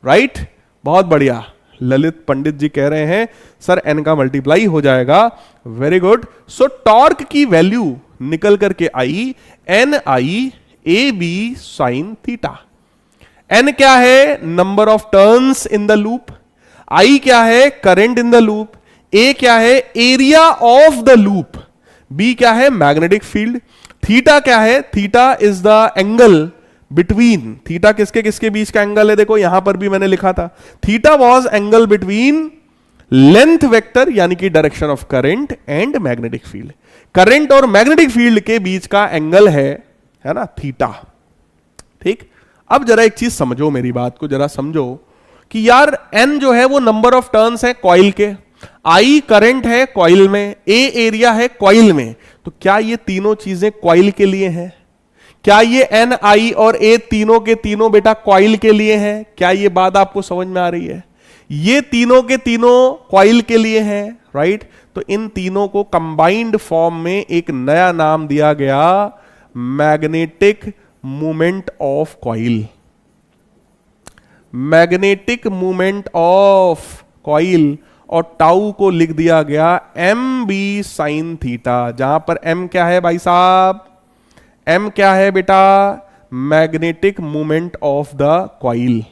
right. बहुत बढ़िया, ललित पंडित जी कह रहे हैं सर n का मल्टीप्लाई हो जाएगा, वेरी गुड। सो टॉर्क की वैल्यू निकल करके आई n I A B sine theta. n क्या है? Number of turns in the loop, i क्या है? Current in the loop, a क्या है? Area of the loop, b क्या है? मैग्नेटिक फील्ड, थीटा क्या है? Theta is the angle between, theta किसके किसके बीच का एंगल है? देखो यहां पर भी मैंने लिखा था, theta was angle between length vector यानी कि direction of current and magnetic field. Current और मैग्नेटिक फील्ड के बीच का एंगल है ना थीटा, ठीक। अब जरा एक चीज समझो, मेरी बात को जरा समझो कि यार n जो है वो नंबर ऑफ टर्न्स है कॉइल के, I करंट है कॉइल में, A एरिया है कॉइल में, तो क्या ये तीनों चीजें कॉइल के लिए हैं? क्या ये n, I और A तीनों के तीनों बेटा कॉइल के लिए हैं? क्या ये बात आपको समझ में आ रही है? ये तीनों के तीनों कॉइल के लिए हैं, राइट। तो इन तीनों को कंबाइंड फॉर्म में एक नया नाम दिया गया, magnetic movement of coil, magnetic movement of coil, और टाउ को लिख दिया गया एम बी साइन थीटा, जहां पर m क्या है भाई साहब? m क्या है बेटा? Magnetic movement of the coil,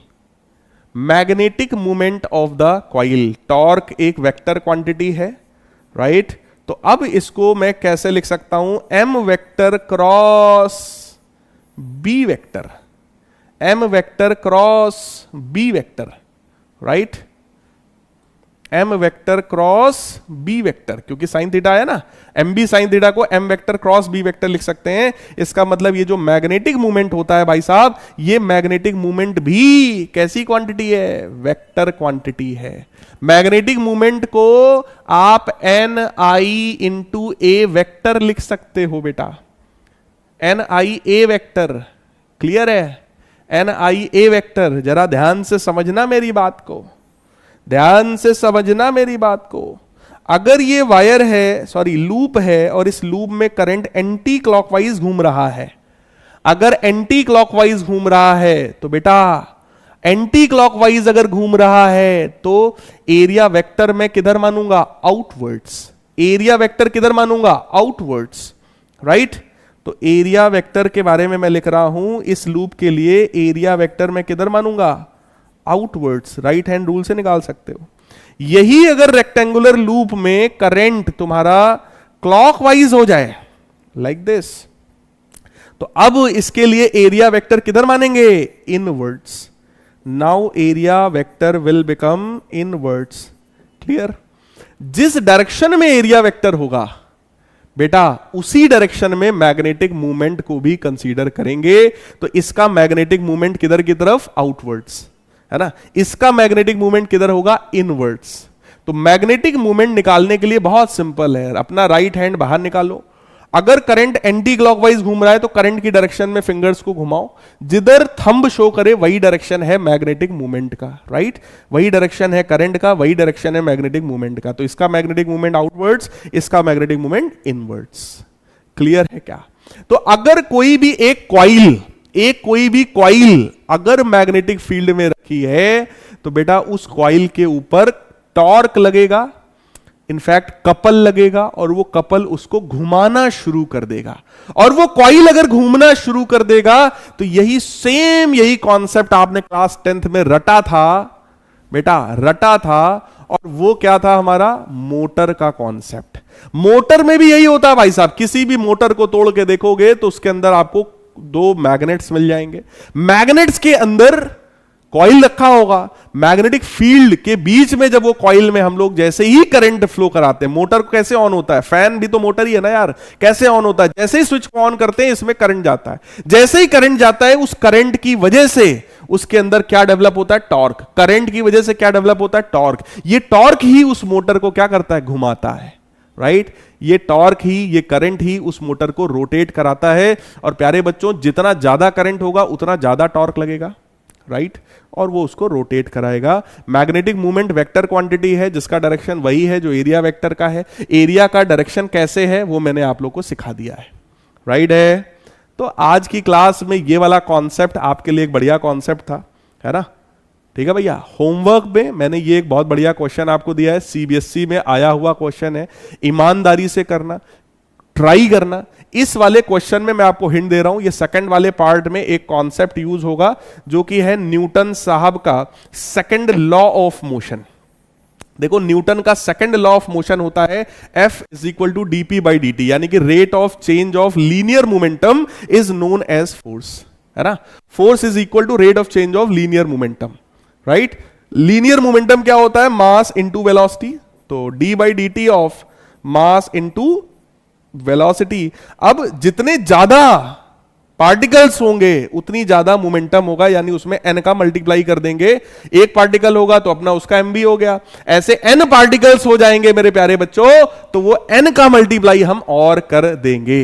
magnetic movement of the coil. Torque एक वेक्टर क्वांटिटी है, राइट। तो अब इसको मैं कैसे लिख सकता हूं? m vector cross b vector, m vector cross b vector, right, m vector cross b vector, क्योंकि साइन थीटा है ना, mb साइन थीटा को m vector cross b vector लिख सकते हैं। इसका मतलब ये जो मैग्नेटिक मूवमेंट होता है भाई साहब, ये मैग्नेटिक मूवमेंट भी कैसी क्वांटिटी है, वेक्टर क्वांटिटी है। मैग्नेटिक मूवमेंट को आप ni इंटू ए वेक्टर लिख सकते हो बेटा, ni ए वेक्टर, क्लियर है, ni ए वेक्टर। जरा ध्यान से समझना मेरी बात को, ध्यान से समझना मेरी बात को। अगर ये वायर है, सॉरी लूप है, और इस लूप में करंट एंटी क्लॉकवाइज घूम रहा है, अगर एंटी क्लॉकवाइज घूम रहा है तो बेटा एंटी क्लॉकवाइज अगर घूम रहा है तो एरिया वेक्टर मैं किधर मानूंगा, आउटवर्ड्स। एरिया वेक्टर किधर मानूंगा, आउटवर्ड्स, राइट। तो एरिया वेक्टर के बारे में मैं लिख रहा हूं, इस लूप के लिए एरिया वेक्टर मैं किधर मानूंगा, आउटवर्ड्स। राइट हैंड रूल से निकाल सकते हो। यही अगर रेक्टेंगुलर लूप में करंट तुम्हारा क्लॉकवाइज हो जाए, लाइक दिस, तो अब इसके लिए एरिया वेक्टर किधर मानेंगे, inwards. Now area vector will become inwards, clear. जिस डायरेक्शन में एरिया वेक्टर होगा बेटा, उसी डायरेक्शन में मैग्नेटिक मूवमेंट को भी कंसीडर करेंगे। तो इसका मैग्नेटिक मूवमेंट किधर की तरफ, आउटवर्ड्स, है ना। इसका मैग्नेटिक मूवमेंट किधर होगा, इनवर्ड्स। तो मैग्नेटिक मूवमेंट निकालने के लिए बहुत सिंपल है, अपना राइट हैंड बाहर निकालो। अगर करंट एंटी क्लॉकवाइज घूम रहा है तो करंट की डायरेक्शन में फिंगर्स को घुमाओ, जिधर थंब शो करे वही डायरेक्शन है मैग्नेटिक मूवमेंट का, राइट। वही डायरेक्शन है करंट का, वही डायरेक्शन है मैग्नेटिक मूवमेंट का। तो इसका मैग्नेटिक मूवमेंट आउटवर्ड्स, इसका मैग्नेटिक मूवमेंट इनवर्ड्स। क्लियर है क्या। तो अगर कोई भी एक कॉइल अगर मैग्नेटिक फील्ड में रखी है तो बेटा उस कॉइल के ऊपर टॉर्क लगेगा, इनफैक्ट कपल लगेगा, और वो कपल उसको घुमाना शुरू कर देगा। और वो कॉइल अगर घूमना शुरू कर देगा तो यही कॉन्सेप्ट आपने क्लास 10th में रटा था बेटा, रटा था। और वो क्या था हमारा, मोटर का कॉन्सेप्ट। मोटर में भी यही होता है भाई साहब, किसी भी मोटर को तोड़ के देखोगे तो उसके अंदर आपको दो मैग्नेट्स मिल जाएंगे। मैग्नेट्स के अंदर कॉइल रखा होगा, मैग्नेटिक फील्ड के बीच में जब वो कॉइल में हम लोग जैसे ही करंट फ्लो कराते हैं, मोटर को कैसे ऑन होता है, फैन भी तो मोटर ही है ना यार, कैसे ऑन होता है, जैसे ही स्विच को ऑन करते हैं इसमें करंट जाता है। जैसे ही करंट जाता है उस करंट की वजह से उसके अंदर क्या डेवलप होता है, टॉर्क। करंट की वजह से क्या डेवलप होता है, टॉर्क। ये टॉर्क ही उस मोटर को क्या करता है, घुमाता है, राइट। ये टॉर्क ही, ये करंट ही उस मोटर को रोटेट कराता है। और प्यारे बच्चों, जितना ज्यादा करंट होगा उतना ज्यादा टॉर्क लगेगा, राइट, और वो उसको रोटेट कराएगा। मैग्नेटिक मूवमेंट वेक्टर क्वांटिटी है जिसका डायरेक्शन वही है जो एरिया वेक्टर का है। एरिया का डायरेक्शन कैसे है वो मैंने आप लोग को सिखा दिया है, राइट है। तो आज की क्लास में ये वाला कॉन्सेप्ट आपके लिए एक बढ़िया कॉन्सेप्ट था, है ना। ठीक है भैया। होमवर्क में मैंने ये एक बहुत बढ़िया क्वेश्चन आपको दिया है, सीबीएसई में आया हुआ क्वेश्चन है। ईमानदारी से करना, ट्राई करना। इस वाले क्वेश्चन में मैं आपको हिंट दे रहा हूं, ये सेकंड वाले पार्ट में एक कॉन्सेप्ट यूज होगा जो कि है न्यूटन साहब का सेकंड लॉ ऑफ मोशन। देखो, न्यूटन का सेकंड लॉ ऑफ मोशन होता है F is equal to D P by D T, यानी कि rate of change of linear momentum is known as force, है ना। Force is equal to rate of change of linear momentum, right. Linear momentum क्या होता है, मास इंटू वेलोसिटी। तो D by D T of mass into velocity. अब जितने ज्यादा पार्टिकल्स होंगे उतनी ज्यादा मोमेंटम होगा, यानी उसमें n का मल्टीप्लाई कर देंगे। एक पार्टिकल होगा तो अपना उसका mv हो गया, ऐसे n पार्टिकल्स हो जाएंगे मेरे प्यारे बच्चों, तो वो n का मल्टीप्लाई हम और कर देंगे,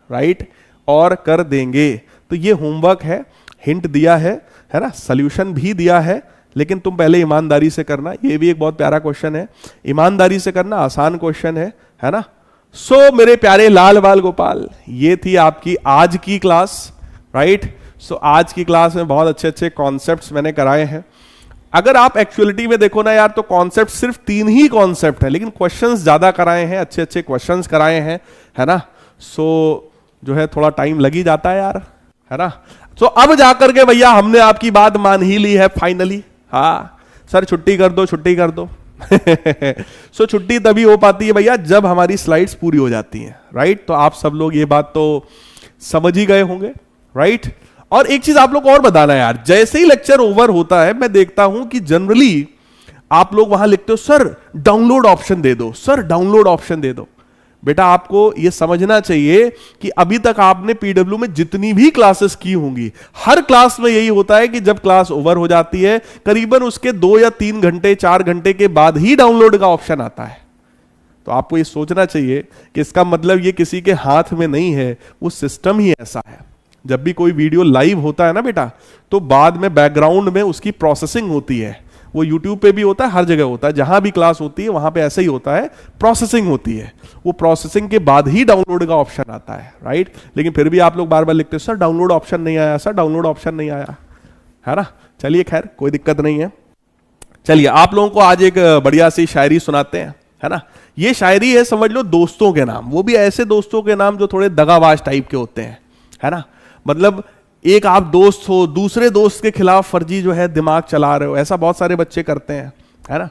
राइट, और कर देंगे। तो ये होमवर्क है, हिंट दिया है ना, सॉल्यूशन भी दिया है, लेकिन तुम पहले ईमानदारी से करना। ये भी एक बहुत प्यारा क्वेश्चन है, ईमानदारी से करना, आसान क्वेश्चन है ना। सो मेरे प्यारे लाल बाल गोपाल, ये थी आपकी आज की क्लास, राइट। सो आज की क्लास में बहुत अच्छे अच्छे कॉन्सेप्ट्स मैंने कराए हैं। अगर आप एक्चुअलिटी में देखो ना यार, तो कॉन्सेप्ट सिर्फ 3 ही कॉन्सेप्ट है, लेकिन क्वेश्चंस ज्यादा कराए हैं, अच्छे अच्छे क्वेश्चंस कराए हैं, है ना। सो जो है थोड़ा टाइम लग ही जाता है यार, है ना। सो अब जाकर के भैया हमने आपकी बात मान ही ली है फाइनली। हाँ सर, छुट्टी कर दो, छुट्टी कर दो। सो छुट्टी तभी हो पाती है भैया जब हमारी स्लाइड्स पूरी हो जाती हैं, राइट। तो आप सब लोग ये बात तो समझ ही गए होंगे, राइट। और एक चीज आप लोग को और बताना है यार, जैसे ही लेक्चर ओवर होता है मैं देखता हूं कि जनरली आप लोग वहां लिखते हो सर डाउनलोड ऑप्शन दे दो, सर डाउनलोड ऑप्शन दे दो। बेटा आपको यह समझना चाहिए कि अभी तक आपने पीडब्ल्यू में जितनी भी क्लासेस की होंगी, हर क्लास में यही होता है कि जब क्लास ओवर हो जाती है करीबन उसके 2 या 3 घंटे 4 घंटे के बाद ही डाउनलोड का ऑप्शन आता है। तो आपको ये सोचना चाहिए कि इसका मतलब ये किसी के हाथ में नहीं है, वो सिस्टम ही ऐसा है। जब भी कोई वीडियो लाइव होता है ना बेटा, तो बाद में बैकग्राउंड में उसकी प्रोसेसिंग होती है। वो यूट्यूब पे भी होता है, हर जगह होता है, जहां भी क्लास होती है वहां पे ऐसे ही होता है, प्रोसेसिंग होती है। वो प्रोसेसिंग के बाद ही डाउनलोड का ऑप्शन आता है, राइट। लेकिन फिर भी आप लोग बार बार लिखते हैं सर डाउनलोड ऑप्शन नहीं आया, सर डाउनलोड ऑप्शन नहीं आया, है ना। चलिए खैर कोई दिक्कत नहीं है। चलिए आप लोगों को आज एक बढ़िया सी शायरी सुनाते हैं, है ना। ये शायरी है, समझ लो दोस्तों के नाम, वो भी ऐसे दोस्तों के नाम जो थोड़े दगाबाज टाइप के होते हैं, है ना। मतलब एक आप दोस्त हो, दूसरे दोस्त के खिलाफ फर्जी जो है दिमाग चला रहे हो, ऐसा बहुत सारे बच्चे करते हैं, है ना।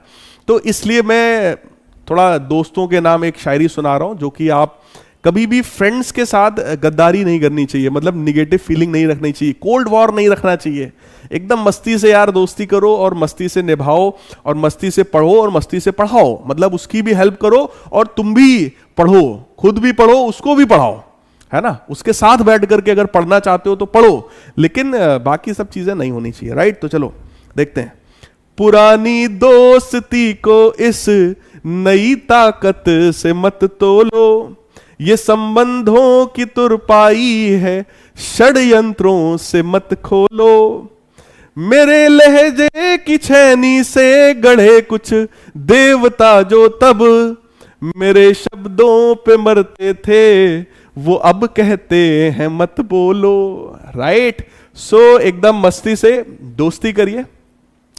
तो इसलिए मैं थोड़ा दोस्तों के नाम एक शायरी सुना रहा हूं, जो कि आप कभी भी फ्रेंड्स के साथ गद्दारी नहीं करनी चाहिए, मतलब निगेटिव फीलिंग नहीं रखनी चाहिए, कोल्ड वॉर नहीं रखना चाहिए। एकदम मस्ती से यार दोस्ती करो और मस्ती से निभाओ और मस्ती से पढ़ो और मस्ती से पढ़ाओ, मतलब उसकी भी हेल्प करो और तुम भी पढ़ो, खुद भी पढ़ो उसको भी पढ़ाओ, है ना। उसके साथ बैठ करके अगर पढ़ना चाहते हो तो पढ़ो, लेकिन बाकी सब चीजें नहीं होनी चाहिए, राइट। तो चलो देखते हैं। पुरानी दोस्ती को इस नई ताकत से मत तोलो, ये संबंधों की तुरपाई है, षड्यंत्रों से मत खोलो। मेरे लहजे की छैनी से गढ़े कुछ देवता जो तब मेरे शब्दों पे मरते थे, वो अब कहते हैं मत बोलो, राइट। सो एकदम मस्ती से दोस्ती करिए,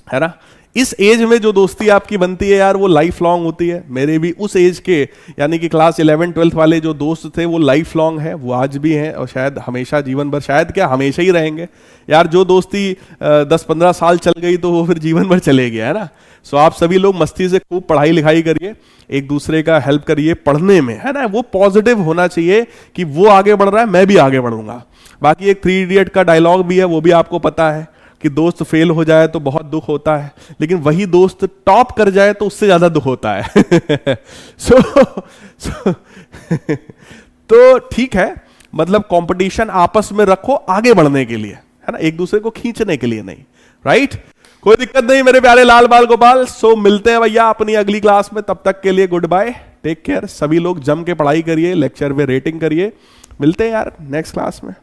है ना। इस एज में जो दोस्ती आपकी बनती है यार वो लाइफ लॉन्ग होती है। मेरे भी उस एज के यानी कि क्लास 11 12 वाले जो दोस्त थे वो लाइफ लॉन्ग है, वो आज भी हैं और शायद हमेशा जीवन भर, शायद क्या हमेशा ही रहेंगे यार। जो दोस्ती 10-15 साल चल गई तो वो फिर जीवन भर चलेगी, है ना। सो आप सभी लोग मस्ती से खूब पढ़ाई लिखाई करिए, एक दूसरे का हेल्प करिए पढ़ने में, है ना। वो पॉजिटिव होना चाहिए कि वो आगे बढ़ रहा है मैं भी आगे बढ़ूंगा। बाकी एक 3 इडियट का डायलॉग भी है, वो भी आपको पता है कि दोस्त फेल हो जाए तो बहुत दुख होता है, लेकिन वही दोस्त टॉप कर जाए तो उससे ज्यादा दुख होता है। तो ठीक है, मतलब कंपटीशन आपस में रखो आगे बढ़ने के लिए, है ना, एक दूसरे को खींचने के लिए नहीं, राइट। कोई दिक्कत नहीं मेरे प्यारे लाल बाल गोपाल। सो मिलते हैं भैया अपनी अगली क्लास में, तब तक के लिए गुड बाय, टेक केयर। सभी लोग जम के पढ़ाई करिए, लेक्चर में रेटिंग करिए, मिलते हैं यार नेक्स्ट क्लास में।